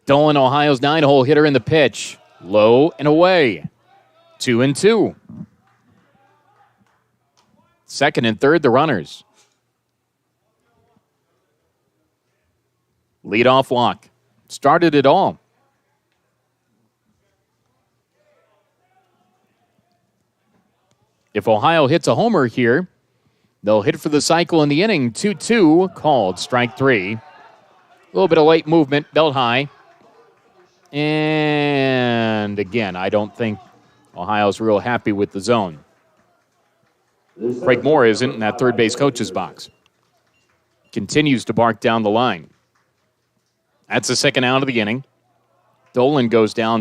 Dolan, Ohio's 9-hole hitter in the pitch. Low and away. 2-2. Second and third, the runners. Leadoff walk. Started it all. If Ohio hits a homer here, they'll hit for the cycle in the inning. 2-2, called strike 3. A little bit of late movement, belt high. And again, I don't think Ohio's real happy with the zone. Craig Moore isn't in that third base coach's box. Continues to bark down the line. That's the second out of the inning. Dolan goes down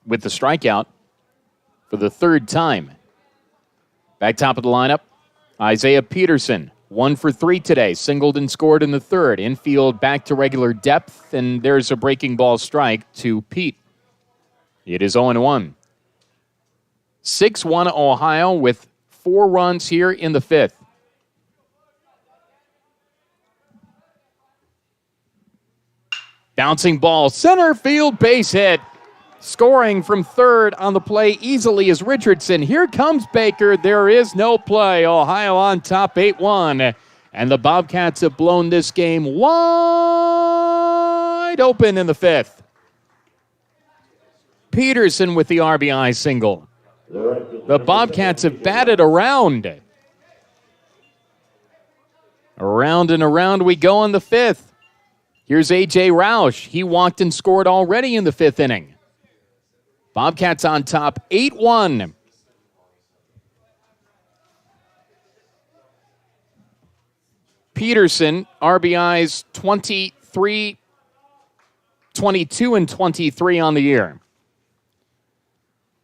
with the strikeout for the third time. Back top of the lineup, Isaiah Peterson, 1 for 3 today. Singled and scored in the third. Infield back to regular depth, and there's a breaking ball strike to Pete. It is 0-1. 6-1 Ohio with 4 runs here in the fifth. Bouncing ball, center field base hit. Scoring from third on the play easily is Richardson. Here comes Baker. There is no play. Ohio on top 8-1. And the Bobcats have blown this game wide open in the fifth. Peterson with the RBI single. The Bobcats have batted around. Around and around we go in the fifth. Here's A.J. Roush. He walked and scored already in the fifth inning. Bobcats on top 8-1. Peterson, RBIs 23, 22, and 23 on the year.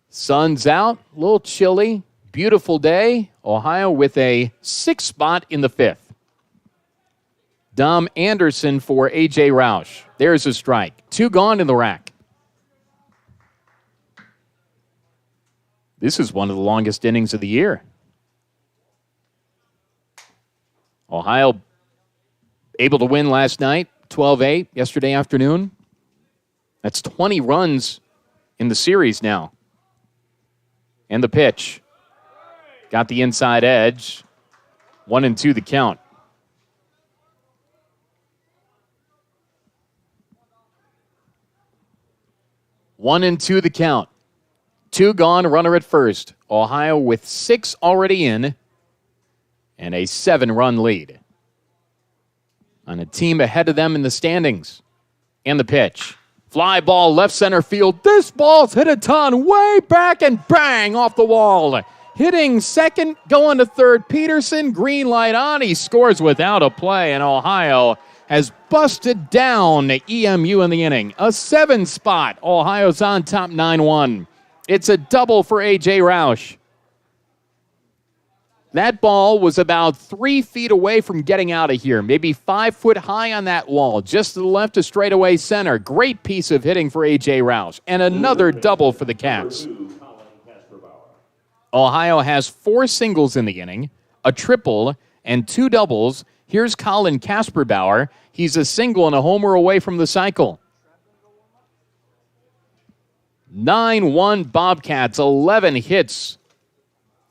Sun's out, a little chilly, beautiful day. Ohio with a 6th spot in the fifth. Dom Anderson for A.J. Roush. There's a strike. 2 gone in the rack. This is one of the longest innings of the year. Ohio able to win last night, 12-8, yesterday afternoon. That's 20 runs in the series now. And the pitch. Got the inside edge. 1-2 the count. One and two the count. 2 gone, runner at first. Ohio with 6 already in and a 7-run lead on a team ahead of them in the standings. And the pitch. Fly ball left center field. This ball's hit a ton way back and bang off the wall. Hitting second, going to third. Peterson, green light on. He scores without a play, and Ohio has busted down EMU in the inning. A 7 spot. Ohio's on top 9-1. It's a double for A.J. Roush. That ball was about 3 feet away from getting out of here. Maybe 5 foot high on that wall. Just to the left of straightaway center. Great piece of hitting for A.J. Roush. And another double for the Cats. Ohio has 4 singles in the inning, a triple, and 2 doubles. Here's Colin Kasperbauer. He's a single and a homer away from the cycle. 9-1 Bobcats, 11 hits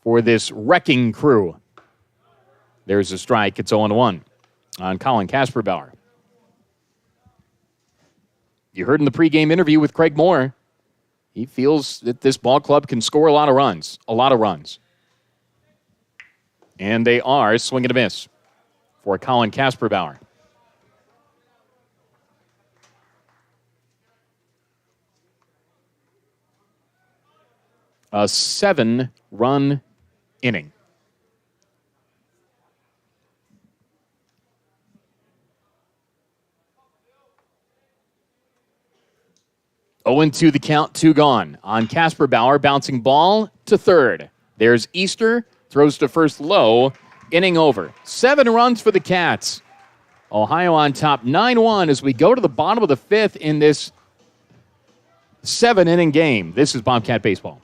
for this wrecking crew. There's a strike. It's 0-1 on Colin Kasperbauer. You heard in the pregame interview with Craig Moore, he feels that this ball club can score a lot of runs. A lot of runs. And they are swing and a miss for Colin Kasperbauer. A 7-run inning. Oh, 0-2 the count, 2 gone. On Kasperbauer, bouncing ball to third. There's Easter, throws to first low, inning over. 7 runs for the Cats. Ohio on top 9-1 as we go to the bottom of the fifth in this 7-inning game. This is Bobcat Baseball.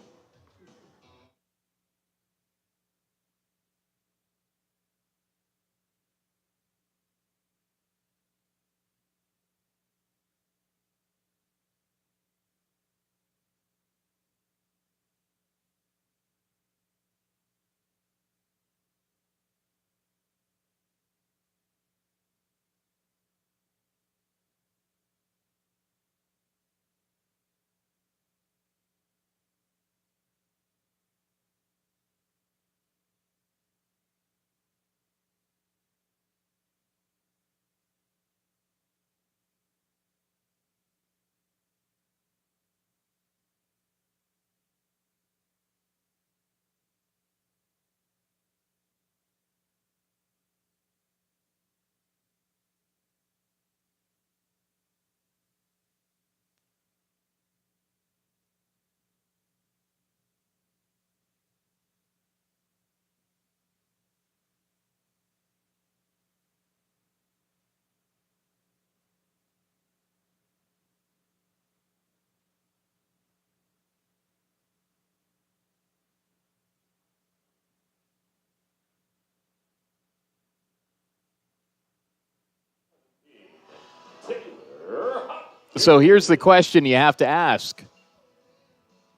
So here's the question you have to ask.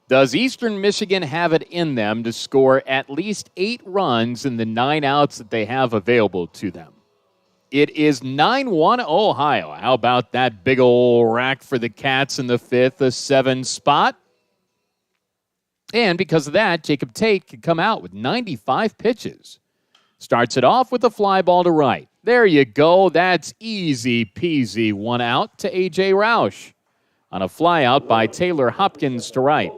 Does Eastern Michigan have it in them to score at least 8 runs in the 9 outs that they have available to them? It is 9-1 Ohio. How about that big old rack for the Cats in the 5th, a 7 spot? And because of that, Jacob Tate can come out with 95 pitches. Starts it off with a fly ball to right. There you go. That's easy peasy. 1 out to A.J. Roush on a fly out by Taylor Hopkins to right.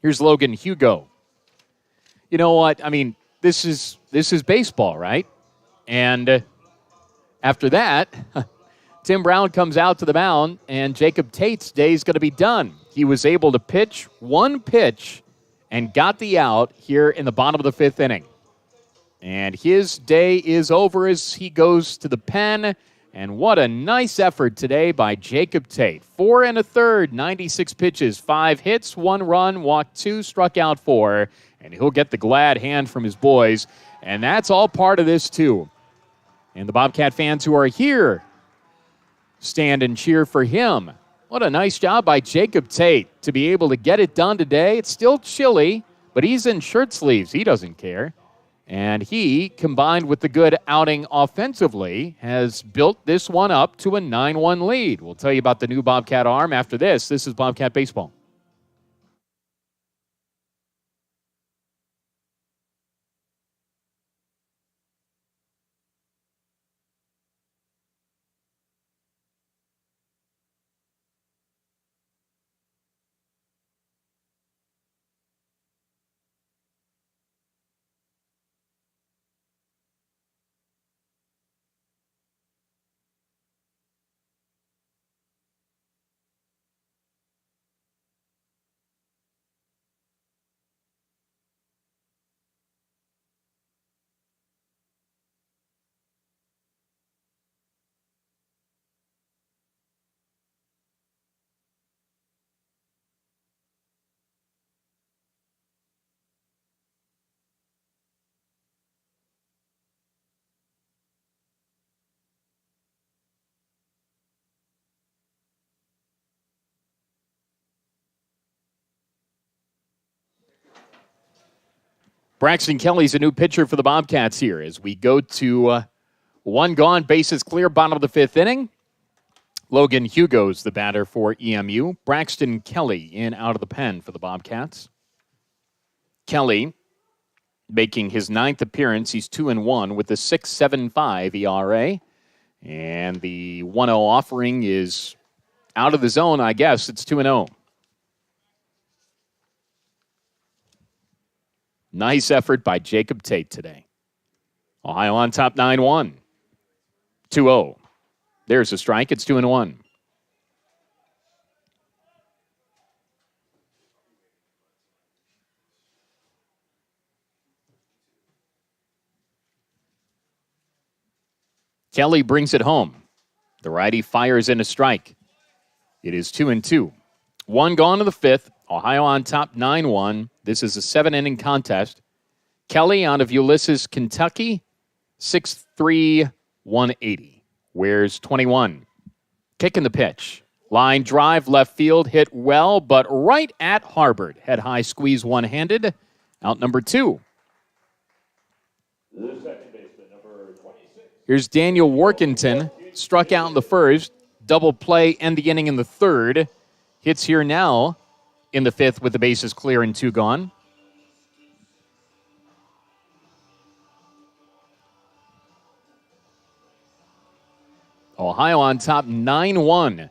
Here's Logan Hugo. You know what? I mean, this is baseball, right? And after that, Tim Brown comes out to the mound, and Jacob Tate's day is going to be done. He was able to pitch 1 pitch and got the out here in the bottom of the 5th inning. And his day is over as he goes to the pen. And what a nice effort today by Jacob Tate. 4 1/3, 96 pitches, 5 hits, 1 run, walked 2, struck out 4. And he'll get the glad hand from his boys. And that's all part of this, too. And the Bobcat fans who are here stand and cheer for him. What a nice job by Jacob Tate to be able to get it done today. It's still chilly, but he's in shirt sleeves. He doesn't care. And he, combined with the good outing offensively, has built this one up to a 9-1 lead. We'll tell you about the new Bobcat arm after this. This is Bobcat Baseball. Braxton Kelly's a new pitcher for the Bobcats here as we go to 1 gone, bases clear, bottom of the 5th inning. Logan Hugo's the batter for EMU. Braxton Kelly in out of the pen for the Bobcats. Kelly making his 9th appearance. He's 2-1 with a 6.75 ERA. And the 1-0 offering is out of the zone, I guess. It's 2-0. Nice effort by Jacob Tate today. Ohio on top 9-1. 2-0. There's a strike. It's 2-1. Kelly brings it home. The righty fires in a strike. It is 2-2. 1 gone to the 5th. Ohio on top 9-1. This is a 7-inning contest. Kelly out of Ulysses, Kentucky, 6'3", 180. Wears 21. Kicking the pitch. Line drive, left field, hit well, but right at Harbord. Head high squeeze one-handed. Out number 2. The second baseman, number 26. Here's Daniel Workington. Struck out in the 1st. Double play, end the inning in the 3rd. Hits here now in the 5th with the bases clear and 2 gone. Ohio on top 9-1.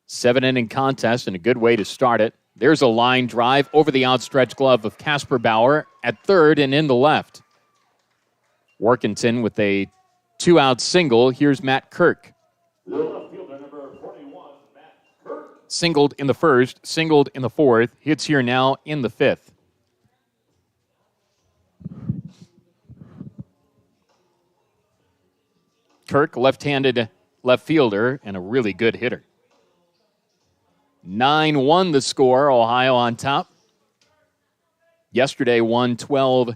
7-inning contest and a good way to start it. There's a line drive over the outstretched glove of Casper Bauer at 3rd and in the left. Workington with a 2-out single. Here's Matt Kirk. The left fielder, number 41, Matt Kirk. Singled in the 1st, singled in the 4th. Hits here now in the 5th. Kirk, left-handed left fielder, and a really good hitter. 9-1 the score, Ohio on top. Yesterday won 12-8.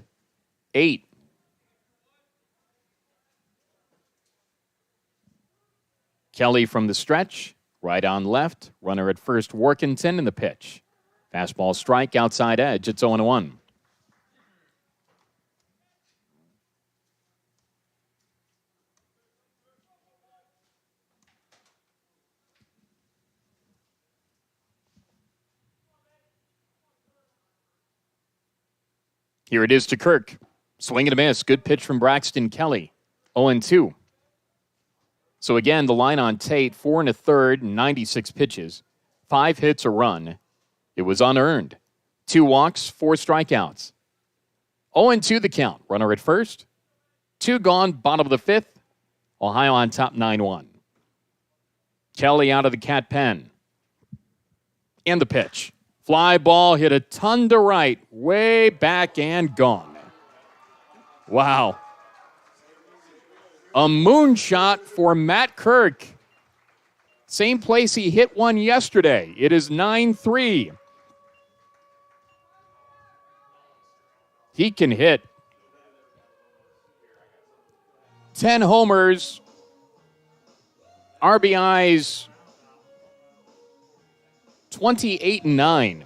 Kelly from the stretch, right on left. Runner at first, Workington in the pitch. Fastball strike, outside edge. It's 0-1. Here it is to Kirk. Swing and a miss. Good pitch from Braxton Kelly. 0-2. So again, the line on Tate, 4 1/3, 96 pitches. 5 hits, a run. It was unearned. 2 walks, 4 strikeouts. 0-2 the count. Runner at first. 2 gone, bottom of the 5th. Ohio on top 9-1. Kelly out of the cat pen. And the pitch. Fly ball hit a ton to right, way back and gone. Wow. A moonshot for Matt Kirk. Same place he hit one yesterday. It is 9-3. He can hit. 10 homers. RBIs 28-9.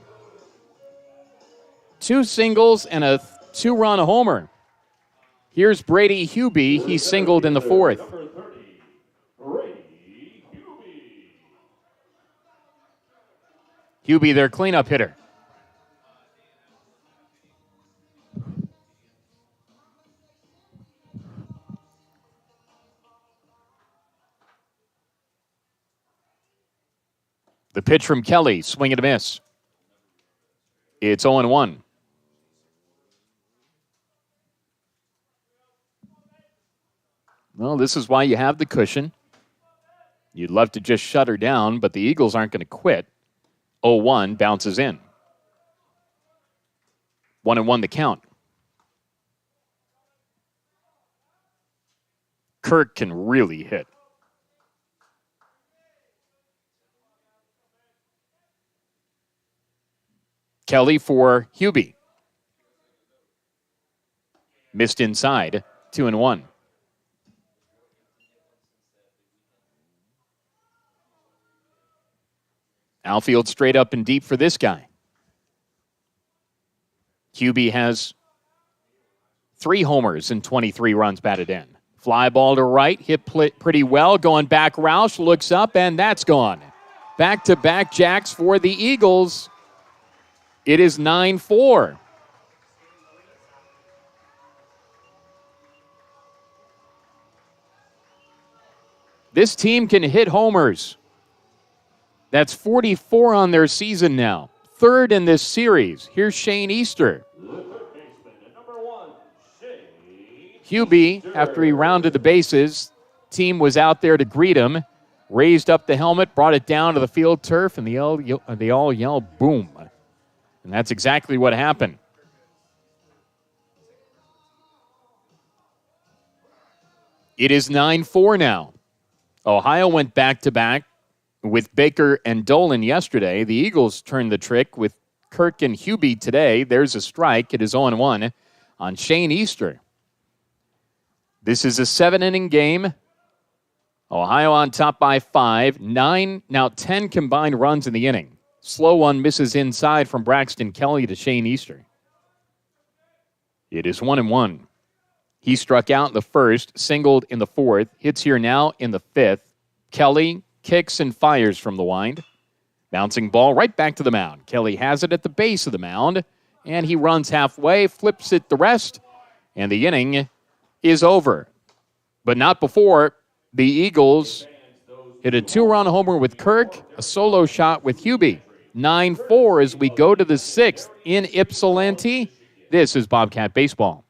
2 singles and a 2-run homer. Here's Brady Hubie. He singled in the 4th. Number 30, Brady Hubie. Hubie, their cleanup hitter. The pitch from Kelly, swing and a miss. It's 0-1. Well, this is why you have the cushion. You'd love to just shut her down, but the Eagles aren't going to quit. 0-1 bounces in. 1-1 the count. Kirk can really hit. Kelly for Hubie. Missed inside. 2-1. Outfield straight up and deep for this guy. Hubie has 3 homers and 23 runs batted in. Fly ball to right, hit pretty well. Going back, Roush looks up, and that's gone. Back-to-back jacks for the Eagles. It is 9-4. This team can hit homers. That's 44 on their season now. 3rd in this series. Here's Shane Easter. Hubie, after he rounded the bases, team was out there to greet him, raised up the helmet, brought it down to the field turf, and they all yelled, boom. And that's exactly what happened. It is 9-4 now. Ohio went back-to-back with Baker and Dolan yesterday. The Eagles turned the trick with Kirk and Hubie today. There's a strike. It is 0-1 on Shane Easter. This is a 7-inning game. Ohio on top by 5. 10 combined runs in the inning. Slow one misses inside from Braxton Kelly to Shane Easter. It is 1-1. He struck out in the 1st, singled in the 4th, hits here now in the 5th. Kelly kicks and fires from the wind. Bouncing ball right back to the mound. Kelly has it at the base of the mound, and he runs halfway, flips it the rest, and the inning is over. But not before the Eagles hit a 2-run homer with Kirk, a solo shot with Hubie. 9-4 as we go to the 6th in Ypsilanti. This is Bobcat Baseball.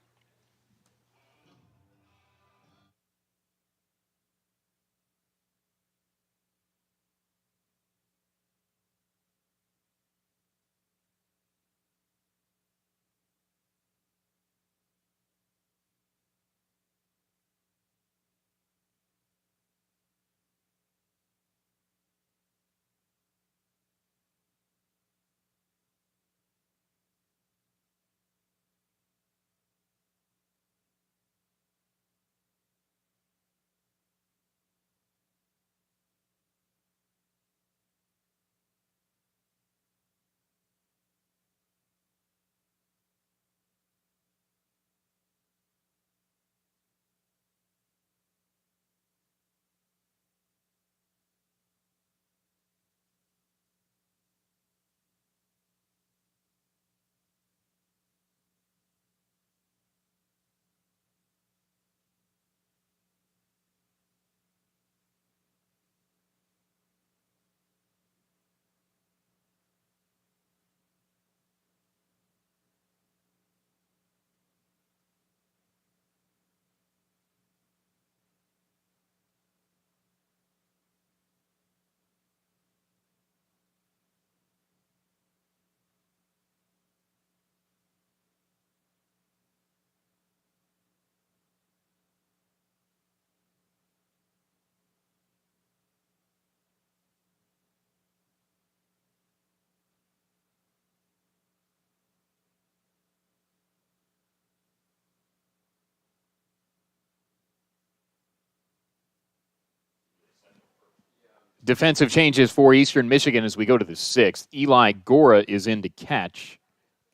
Defensive changes for Eastern Michigan as we go to the 6th. Eli Gora is in to catch.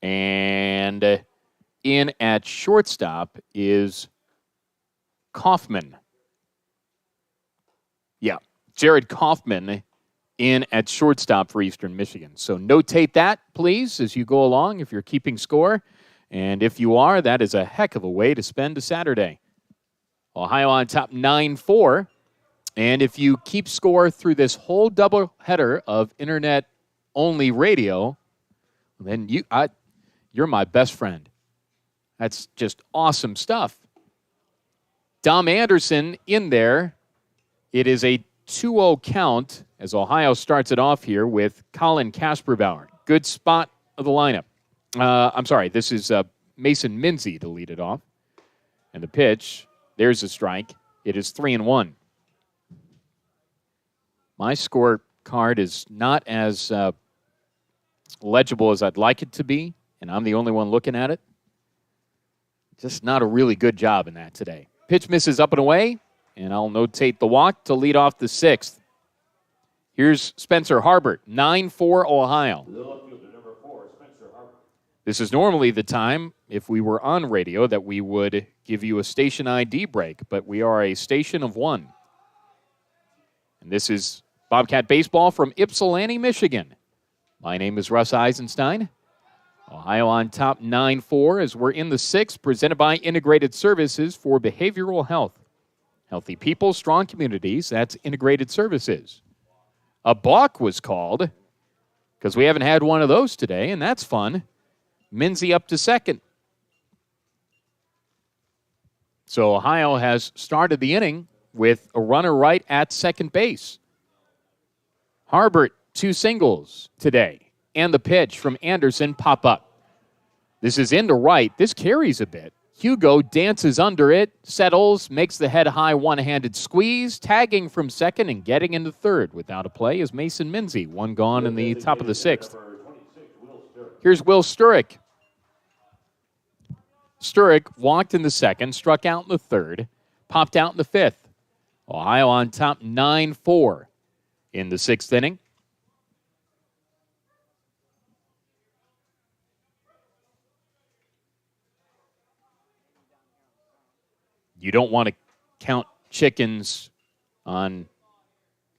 And in at shortstop is Kaufman. Yeah, Jared Kaufman in at shortstop for Eastern Michigan. So notate that, please, as you go along if you're keeping score. And if you are, that is a heck of a way to spend a Saturday. Ohio on top 9-4. And if you keep score through this whole doubleheader of internet-only radio, then you're my best friend. That's just awesome stuff. Dom Anderson in there. It is a 2-0 count as Ohio starts it off here with Colin Kasperbauer. Good spot of the lineup. I'm sorry, this is Mason Minzy to lead it off. And the pitch, there's a strike. It is 3-1. My scorecard is not as legible as I'd like it to be, and I'm the only one looking at it. Just not a really good job in that today. Pitch misses up and away, and I'll notate the walk to lead off the 6th. Here's Spencer Harbert, 9-4 Ohio. This is normally the time, if we were on radio, that we would give you a station ID break, but we are a station of one. And this is Bobcat Baseball from Ypsilanti, Michigan. My name is Russ Eisenstein. Ohio on top 9-4 as we're in the 6th, presented by Integrated Services for Behavioral Health. Healthy people, strong communities, that's Integrated Services. A balk was called because we haven't had one of those today, and that's fun. Minzy up to second. So Ohio has started the inning with a runner right at second base. Harbert, 2 singles today. And the pitch from Anderson pop up. This is into right. This carries a bit. Hugo dances under it, settles, makes the head-high one-handed squeeze, tagging from second and getting into third. Without a play is Mason Minzy, 1 gone in the top of the 6th. Here's Will Sturek. Sturek walked in the 2nd, struck out in the 3rd, popped out in the 5th. Ohio on top 9-4 in the 6th inning. You don't want to count chickens on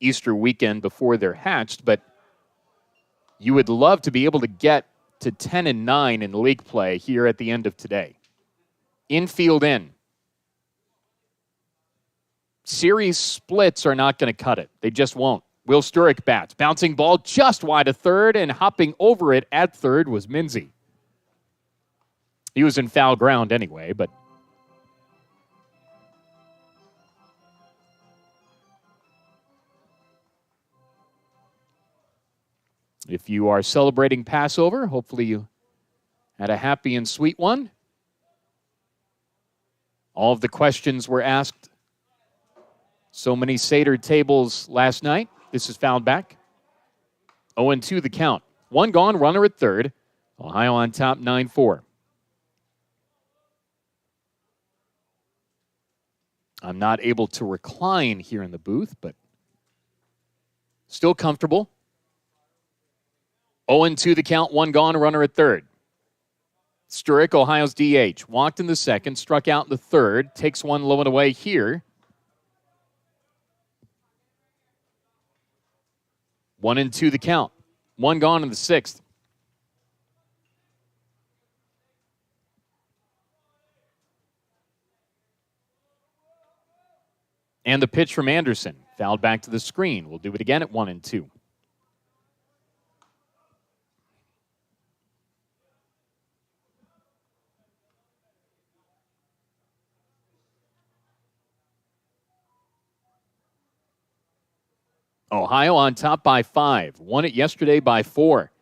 Easter weekend before they're hatched, but you would love to be able to get to 10-9 in league play here at the end of today. Infield in. Series splits are not going to cut it. They just won't. Will Sturek bats. Bouncing ball just wide of third, and hopping over it at third was Minzy. He was in foul ground anyway, but if you are celebrating Passover, hopefully you had a happy and sweet one. All of the questions were asked. So many Seder tables last night. This is fouled back. 0-2 the count. 1 gone, runner at third. Ohio on top 9-4. I'm not able to recline here in the booth, but still comfortable. 0-2 the count, 1 gone, runner at third. Sturek, Ohio's DH, walked in the 2nd, struck out in the 3rd, takes 1 low and away here. 1-2 the count, 1 gone in the 6th. And the pitch from Anderson, fouled back to the screen. We'll do it again at 1-2. Ohio on top by 5. Won it yesterday by 4.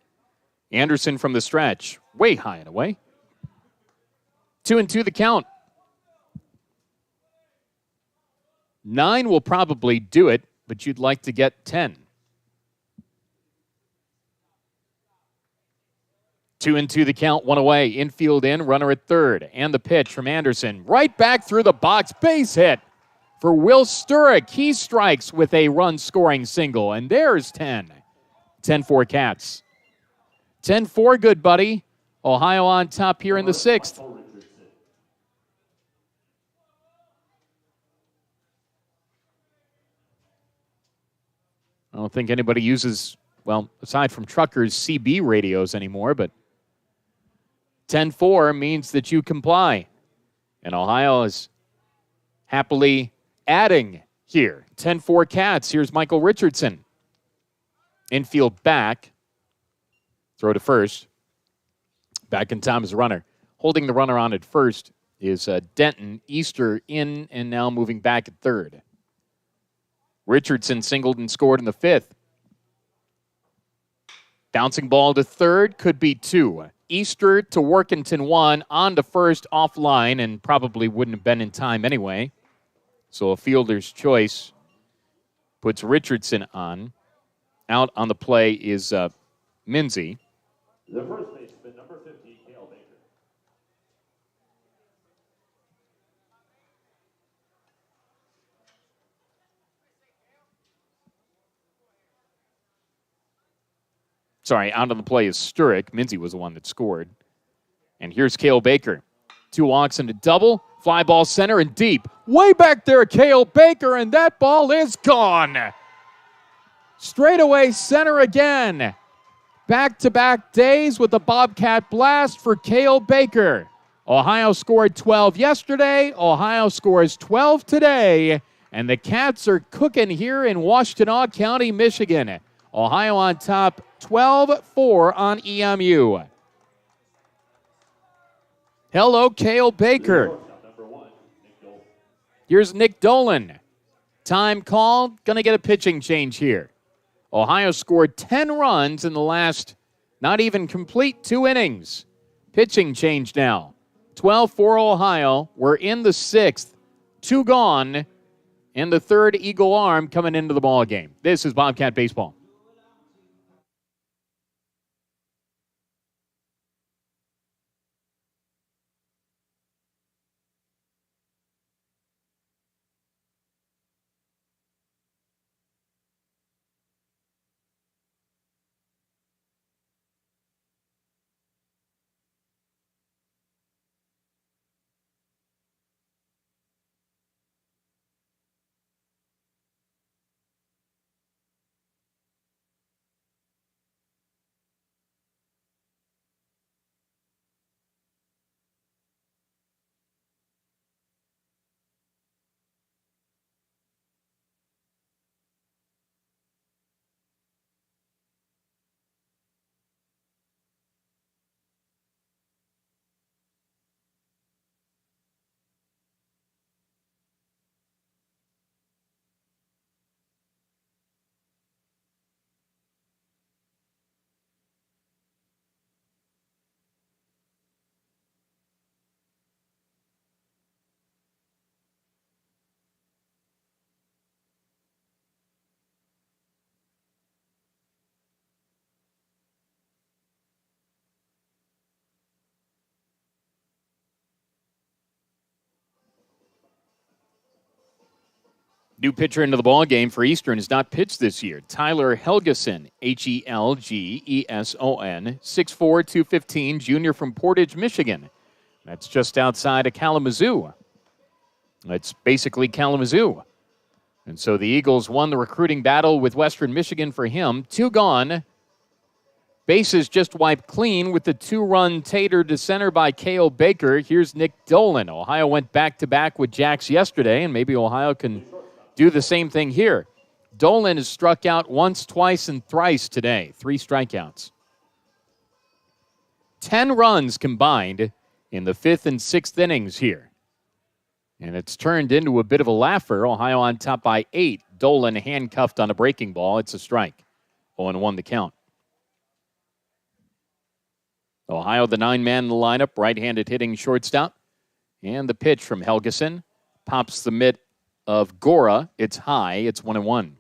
Anderson from the stretch. Way high and away. 2-2 the count. 9 will probably do it, but you'd like to get 10. 2-2 the count, 1 away. Infield in, runner at third. And the pitch from Anderson. Right back through the box. Base hit. for Will Sturrock. He strikes with a run-scoring single, and there's 10. 10-4 Cats. 10-4, good buddy. Ohio on top here in the sixth. I don't think anybody uses, well, aside from truckers, CB radios anymore, but 10-4 means that you comply. And Ohio is happily adding here. 10-4 Cats. Here's Michael Richardson. Infield back. Throw to first. Back in time as a runner. Holding the runner on at first is Denton. Easter in and now moving back at third. Richardson singled and scored in the fifth. Bouncing ball to third, could be two. Easter to Workington 1, on to first, offline, and probably wouldn't have been in time anyway. So a fielder's choice puts Richardson on. Out on the play is Minzy. The first baseman, number 15, Cale Baker. Sorry, out on the play is Sturrock. Minzy was the one that scored. And here's Cale Baker. 2 walks and a double. Fly ball center and deep. Way back there, Cale Baker, and that ball is gone. Straightaway center again. Back-to-back days with a Bobcat blast for Cale Baker. Ohio scored 12 yesterday. Ohio scores 12 today. And the Cats are cooking here in Washtenaw County, Michigan. Ohio on top, 12-4 on EMU. Hello, Cale Baker. Here's Nick Dolan. Time called. Going to get a pitching change here. Ohio scored 10 runs in the last not even complete 2 innings. Pitching change now. 12-4 Ohio. We're in the sixth. 2 gone. And the third Eagle arm coming into the ball game. This is Bobcat Baseball. New pitcher into the ball game for Eastern has not pitched this year. Tyler Helgeson, Helgeson, 6'4", 215, junior from Portage, Michigan. That's just outside of Kalamazoo. That's basically Kalamazoo. And so the Eagles won the recruiting battle with Western Michigan for him. 2 gone. Bases just wiped clean with the 2-run tater to center by Cale Baker. Here's Nick Dolan. Ohio went back-to-back with Jacks yesterday, and maybe Ohio can do the same thing here. Dolan has struck out once, twice, and thrice today. 3 strikeouts. 10 runs combined in the 5th and 6th innings here. And it's turned into a bit of a laugher. Ohio on top by 8. Dolan handcuffed on a breaking ball. It's a strike. 0-1 the count. Ohio, the 9-man in the lineup, right-handed hitting shortstop. And the pitch from Helgeson pops the mitt of Gora. It's high. It's 1-1.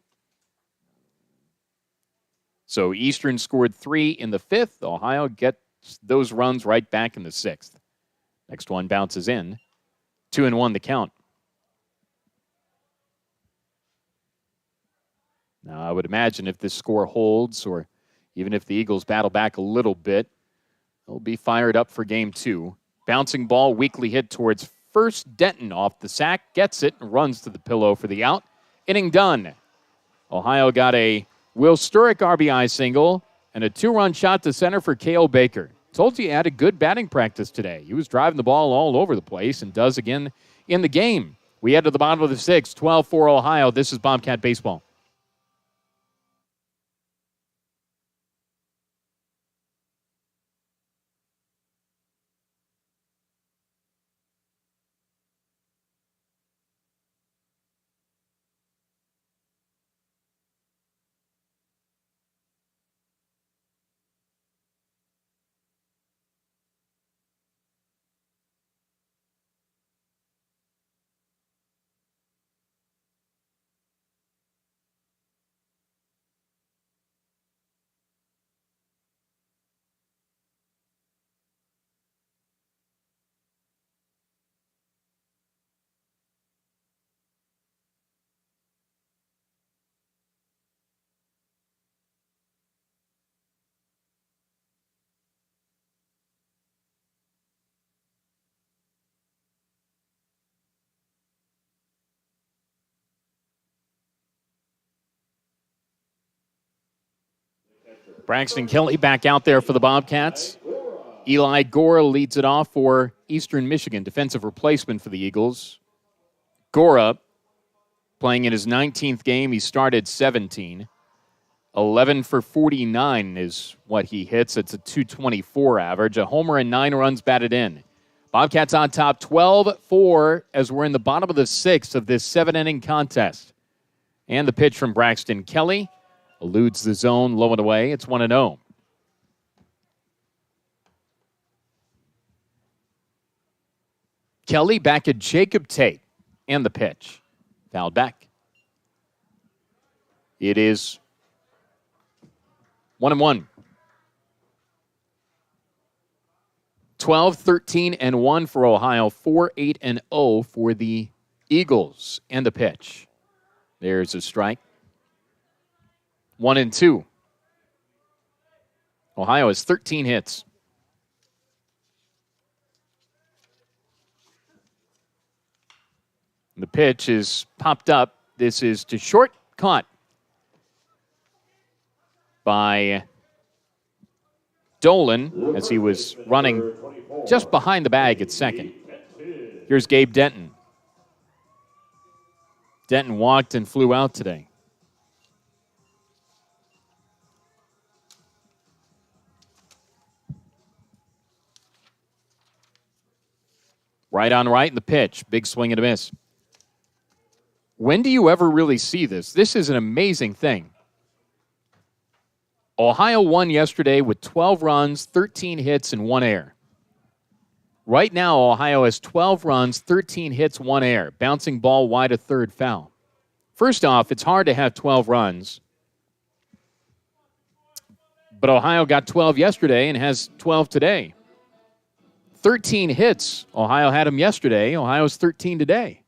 So Eastern scored 3 in the 5th. Ohio gets those runs right back in the 6th. Next one bounces in. 2-1 the count. Now, I would imagine if this score holds, or even if the Eagles battle back a little bit, they'll be fired up for game 2. Bouncing ball, weakly hit towards first. Denton off the sack, gets it, and runs to the pillow for the out. Inning done. Ohio got a Will Sturrock RBI single and a 2-run shot to center for Cale Baker. Told you he had a good batting practice today. He was driving the ball all over the place and does again in the game. We head to the bottom of the 6th, 12-4 Ohio. This is Bobcat Baseball. Braxton Kelly back out there for the Bobcats. Eli Gora leads it off for Eastern Michigan, defensive replacement for the Eagles. Gora playing in his 19th game. He started 17. 11 for 49 is what he hits. It's a .224 average. A homer and 9 runs batted in. Bobcats on top 12-4 as we're in the bottom of the 6th of this 7-inning contest. And the pitch from Braxton Kelly eludes the zone, low and away. It's 1-0. Kelly back at Jacob Tate. And the pitch. Fouled back. It is 1-1. 12-13-1 for Ohio. 4-8-0 for the Eagles. And the pitch. There's a strike. 1-2. Ohio has 13 hits. The pitch is popped up. This is to short, caught by Dolan as he was running just behind the bag at second. Here's Gabe Denton. Denton walked and flew out today. Right on right in the pitch. Big swing and a miss. When do you ever really see this? This is an amazing thing. Ohio won yesterday with 12 runs, 13 hits, and 1 error. Right now, Ohio has 12 runs, 13 hits, 1 error. Bouncing ball wide of third, foul. First off, it's hard to have 12 runs. But Ohio got 12 yesterday and has 12 today. 13 hits. Ohio had them yesterday. Ohio's 13 today.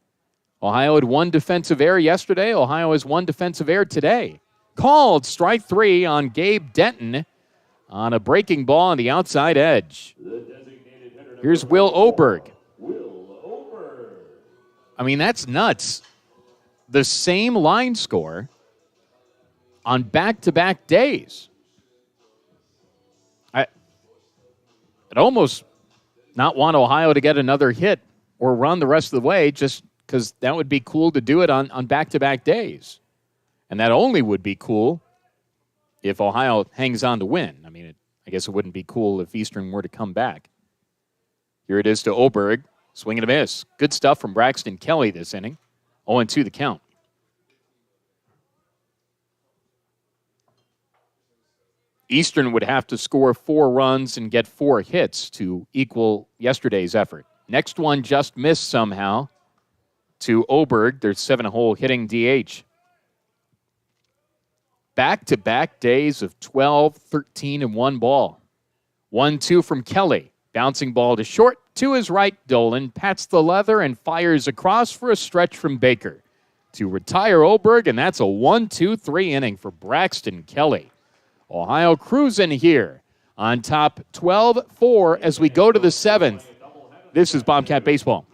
Ohio had 1 defensive error yesterday. Ohio has 1 defensive error today. Called strike 3 on Gabe Denton on a breaking ball on the outside edge. Here's Will Oberg. I mean, that's nuts. The same line score on back-to-back days. I'd almost not want Ohio to get another hit or run the rest of the way just because that would be cool to do it on back-to-back days. And that only would be cool if Ohio hangs on to win. I mean, I guess it wouldn't be cool if Eastern were to come back. Here it is to Oberg. Swing and a miss. Good stuff from Braxton Kelly this inning. 0-2 the count. Eastern would have to score 4 runs and get 4 hits to equal yesterday's effort. Next one just missed somehow to Oberg. There's 7-hole hitting DH. Back-to-back days of 12, 13, and 1 ball. 1-2 from Kelly. Bouncing ball to short. To his right, Dolan pats the leather and fires across for a stretch from Baker. to retire Oberg, and that's a 1-2-3 inning for Braxton Kelly. Ohio cruising here on top 12-4 as we go to the 7th. This is Bobcat Baseball.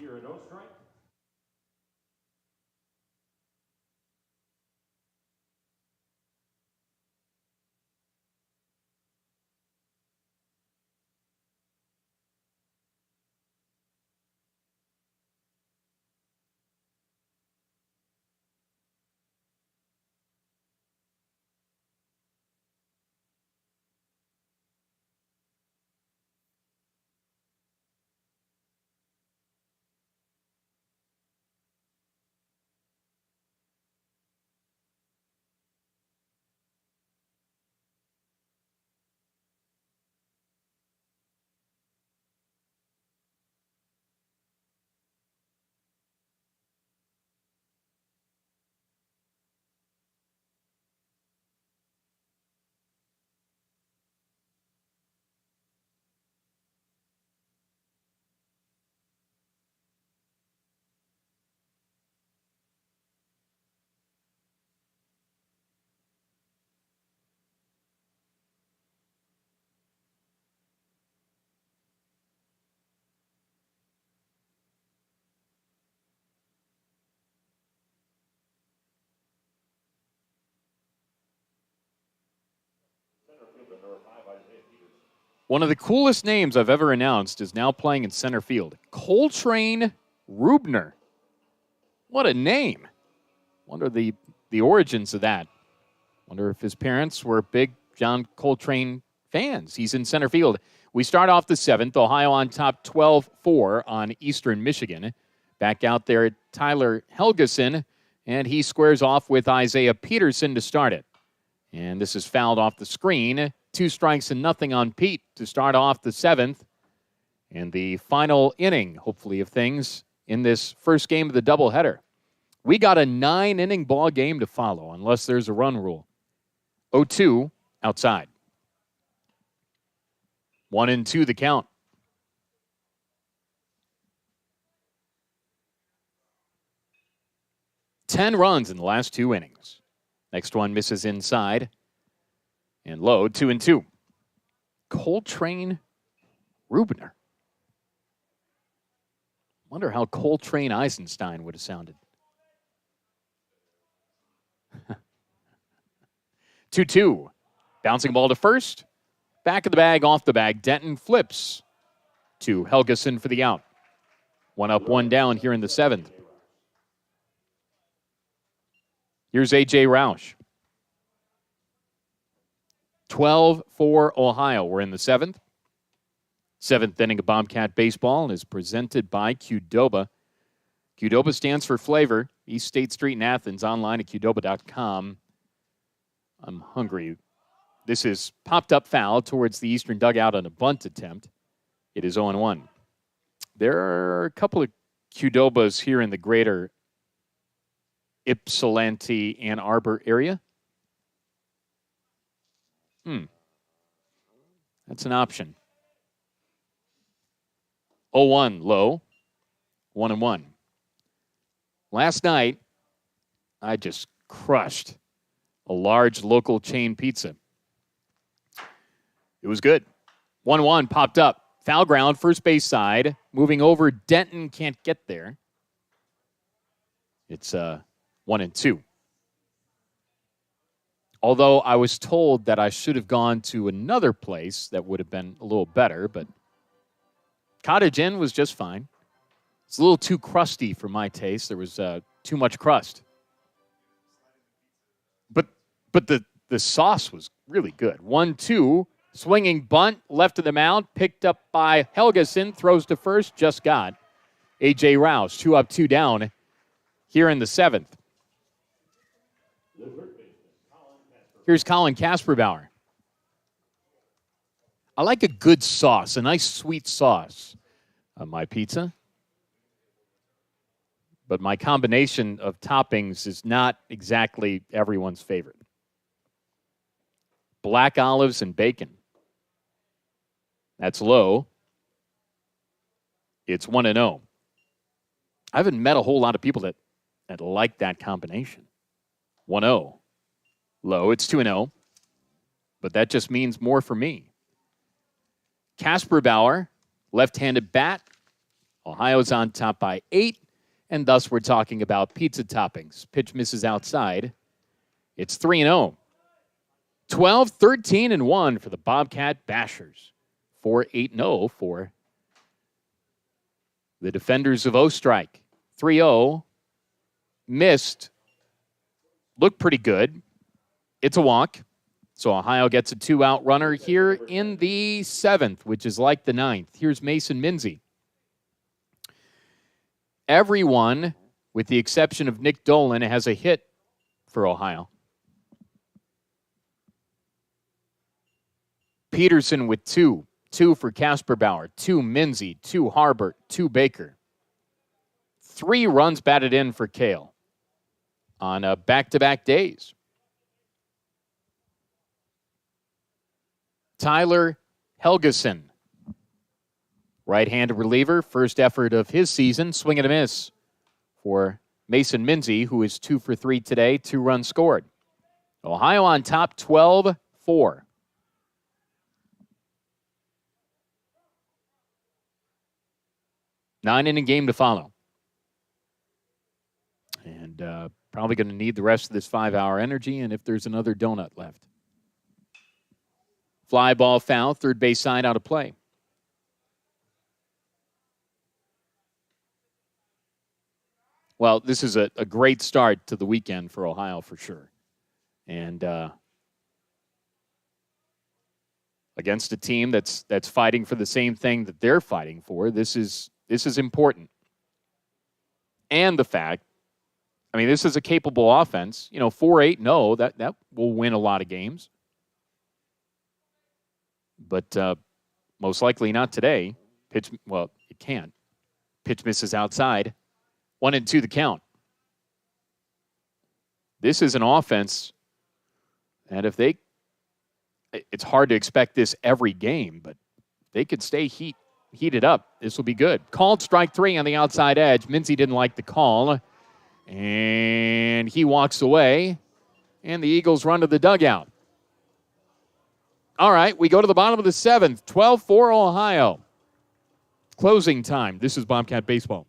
One of the coolest names I've ever announced is now playing in center field. Coltrane Rubner. What a name. Wonder the origins of that. Wonder if his parents were big John Coltrane fans. He's in center field. We start off the 7th. Ohio on top 12-4 on Eastern Michigan. Back out there, Tyler Helgeson, and he squares off with Isaiah Peterson to start it. And this is fouled off the screen. 2 strikes and nothing on Pete to start off the 7th. And the final inning, hopefully, of things in this first game of the doubleheader. We got a 9-inning ball game to follow, unless there's a run rule. 0-2 outside. 1-2 the count. Ten runs in the last 2 innings. Next one misses inside. And low, 2-2. Coltrane Rubner. Wonder how Coltrane Eisenstein would have sounded. 2-2. Bouncing ball to first. Back of the bag, off the bag. Denton flips to Helgeson for the out. 1 up, 1 down here in the 7th. Here's A.J. Roush. 12-4 Ohio. We're in the 7th. 7th inning of Bobcat Baseball is presented by Qdoba. Qdoba stands for flavor. East State Street in Athens. Online at qdoba.com. I'm hungry. This is popped up foul towards the eastern dugout on a bunt attempt. It is 0-1. There are a couple of Qdobas here in the greater Ypsilanti, Ann Arbor area. That's an option. 0-1 low. 1-1. Last night, I just crushed a large local chain pizza. It was good. 1-1 popped up. Foul ground, first base side. Moving over, Denton can't get there. It's 1-2. Although I was told that I should have gone to another place that would have been a little better, but Cottage Inn was just fine. It's a little too crusty for my taste. There was too much crust. But the sauce was really good. 1-2, swinging bunt, left of the mound, picked up by Helgeson, throws to first, just got A.J. Roush, 2 up, 2 down here in the 7th. Here's Colin Kasperbauer. I like a good sauce, a nice sweet sauce on my pizza. But my combination of toppings is not exactly everyone's favorite. Black olives and bacon. That's low. It's 1-0. I haven't met a whole lot of people that that like that combination. 1-0. Low, it's 2-0. But that just means more for me. Casper Bauer, left-handed bat. Ohio's on top by 8. And thus we're talking about pizza toppings. Pitch misses outside. It's 3-0. 12-13-1 for the Bobcat Bashers. 4-8-0 for the defenders of Ostrike. 3-0. Missed. Looked pretty good. It's a walk. So Ohio gets a 2-out runner here in the 7th, which is like the 9th. Here's Mason Minzy. Everyone, with the exception of Nick Dolan, has a hit for Ohio. Peterson with 2. 2 for Casper Bauer. 2 Minzy. 2 Harbert. 2 Baker. 3 runs batted in for Kale on back-to-back days. Tyler Helgeson, right-handed reliever, first effort of his season, swing and a miss for Mason Minzy, who is 2 for 3 today, 2 runs scored. Ohio on top 12-4. 9-inning game to follow. And probably going to need the rest of this 5-hour energy, and if there's another donut left. Fly ball foul, third base side out of play. Well, this is a great start to the weekend for Ohio for sure. And against a team that's fighting for the same thing that they're fighting for, this is important. And the fact, I mean, this is a capable offense. 4-8-0, that will win a lot of games. But most likely not today. It can't. Pitch misses outside. 1-2 the count. This is an offense that it's hard to expect this every game, but they could stay heated up. This will be good. Called strike 3 on the outside edge. Minzy didn't like the call, and he walks away, and the Eagles run to the dugout. All right, we go to the bottom of the 7th, 12-4 Ohio. Closing time. This is Bobcat Baseball.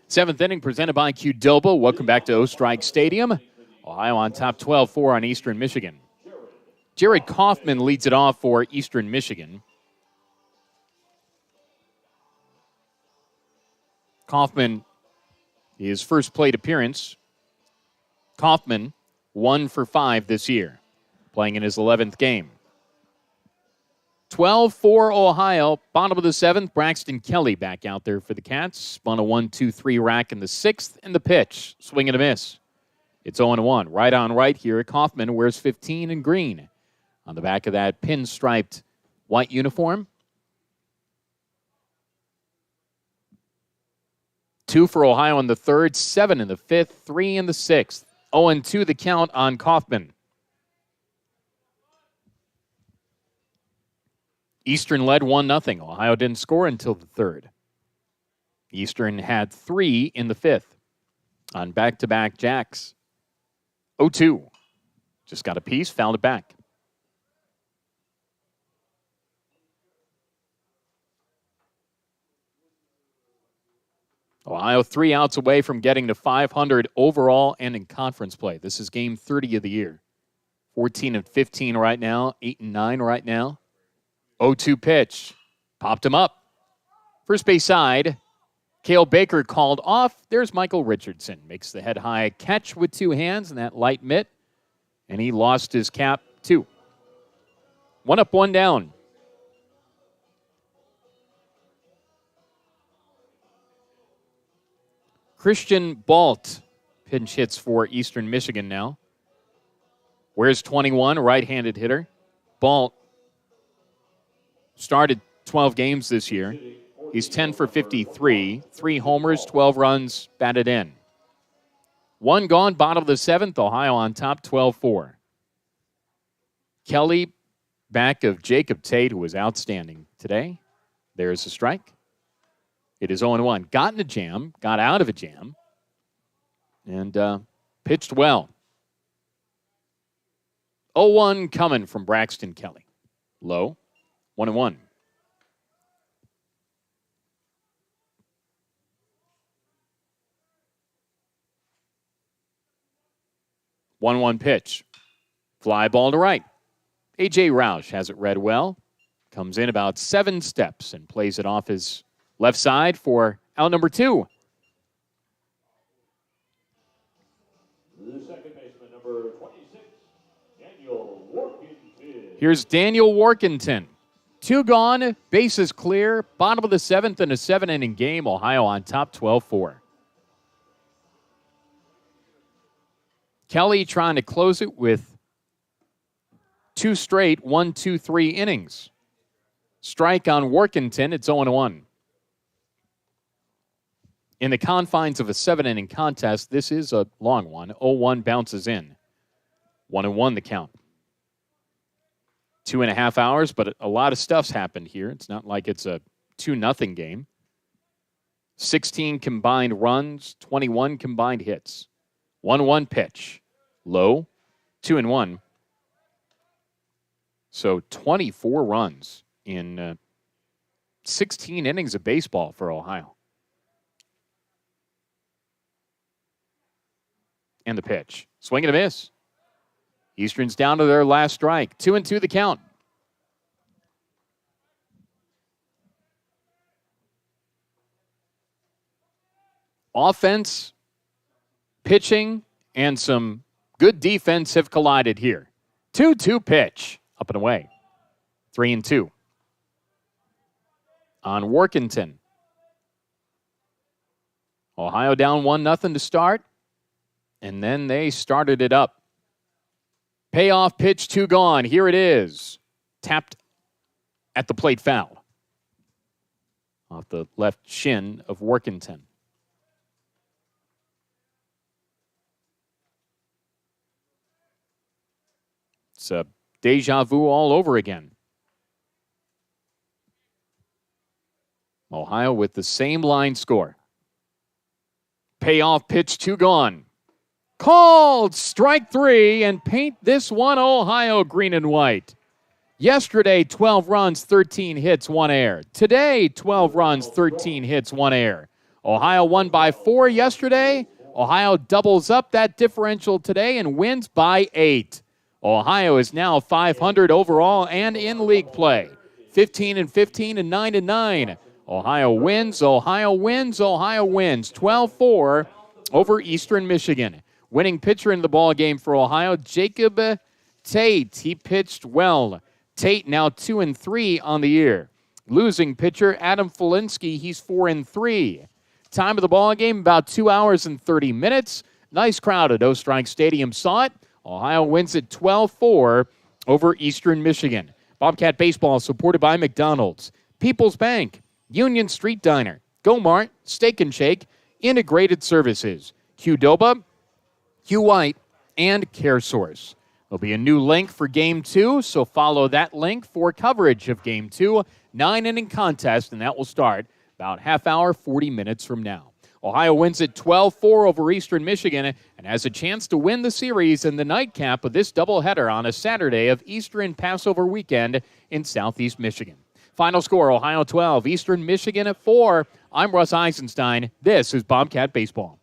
Seventh inning presented by Qdoba. Welcome back to Ostrike Stadium. Ohio on top 12-4 on Eastern Michigan. Jared Kaufman leads it off for Eastern Michigan. Kaufman, his first plate appearance. Kaufman, 1 for 5 this year, playing in his 11th game. 12-4 Ohio, bottom of the 7th. Braxton Kelly back out there for the Cats. Spun a 1-2-3 rack in the 6th, and the pitch, swing and a miss. It's 0-1. Right on right here. Kaufman wears 15 in green on the back of that pinstriped white uniform. 2 for Ohio in the 3rd, 7 in the 5th, 3 in the 6th. 0-2 the count on Kaufman. Eastern led 1-0. Ohio didn't score until the 3rd. Eastern had 3 in the 5th on back-to-back jacks. 0-2. Just got a piece, fouled it back. Ohio 3 outs away from getting to 500 overall and in conference play. This is game 30 of the year. 14-15 right now, 8-9 right now. 0-2 pitch. Popped him up. First base side. Cale Baker called off. There's Michael Richardson. Makes the head-high catch with two hands in that light mitt. And he lost his cap, too. 1 up, 1 down. Christian Balt pinch hits for Eastern Michigan now. Where's 21, right-handed hitter. Balt started 12 games this year. He's 10 for 53, 3 homers, 12 runs batted in. 1 gone, bottom of the 7th, Ohio on top, 12-4. Kelly back of Jacob Tate, who was outstanding today. There's a strike. It is 0-1. Got in a jam, got out of a jam, and pitched well. 0-1 coming from Braxton Kelly. Low, 1-1. One pitch. Fly ball to right. A.J. Roush has it read well. Comes in about 7 steps and plays it off his left side for out number 2. The second baseman, number 26, Daniel Workington. Here's Daniel Workington. 2 gone, bases clear, bottom of the 7th in a 7-inning game. Ohio on top, 12-4. Kelly trying to close it with 2 straight 1-2-3 innings. Strike on Workington, it's 0-1. In the confines of a 7-inning contest, this is a long one. 0-1 bounces in. 1-1 the count. 2.5 hours, but a lot of stuff's happened here. It's not like it's a 2-0 game. 16 combined runs, 21 combined hits. 1-1 pitch. Low, 2-1. So 24 runs in 16 innings of baseball for Ohio. And the pitch. Swing and a miss. Eastern's down to their last strike. 2-2 the count. Offense, pitching, and some good defense have collided here. 2-2 pitch. Up and away. 3-2. On Workington. Ohio down 1-0 to start. And then they started it up. Payoff pitch, 2 gone. Here it is. Tapped at the plate, foul. Off the left shin of Workington. It's a deja vu all over again. Ohio with the same line score. Payoff pitch, 2 gone. Called strike 3 and paint this one Ohio green and white. Yesterday, 12 runs, 13 hits, 1 error. Today, 12 runs, 13 hits, 1 error. Ohio won by 4 yesterday. Ohio doubles up that differential today and wins by 8. Ohio is now 500 overall and in league play. 15-15 and 9-9. Ohio wins, Ohio wins, Ohio wins. 12-4 over Eastern Michigan. Winning pitcher in the ball game for Ohio, Jacob Tate. He pitched well. Tate now 2-3 on the year. Losing pitcher, Adam Felinsky. He's 4-3. Time of the ball game, about 2 hours and 30 minutes. Nice crowd at O-Strike Stadium saw it. Ohio wins it 12-4 over Eastern Michigan. Bobcat Baseball supported by McDonald's, People's Bank, Union Street Diner, Go-Mart, Steak and Shake, Integrated Services, Qdoba, Hugh White, and CareSource. There'll be a new link for Game 2, so follow that link for coverage of Game 2, 9-inning contest, and that will start about half hour, 40 minutes from now. Ohio wins it 12-4 over Eastern Michigan and has a chance to win the series in the nightcap of this doubleheader on a Saturday of Easter and Passover weekend in Southeast Michigan. Final score, Ohio 12, Eastern Michigan at 4. I'm Russ Eisenstein. This is Bobcat Baseball.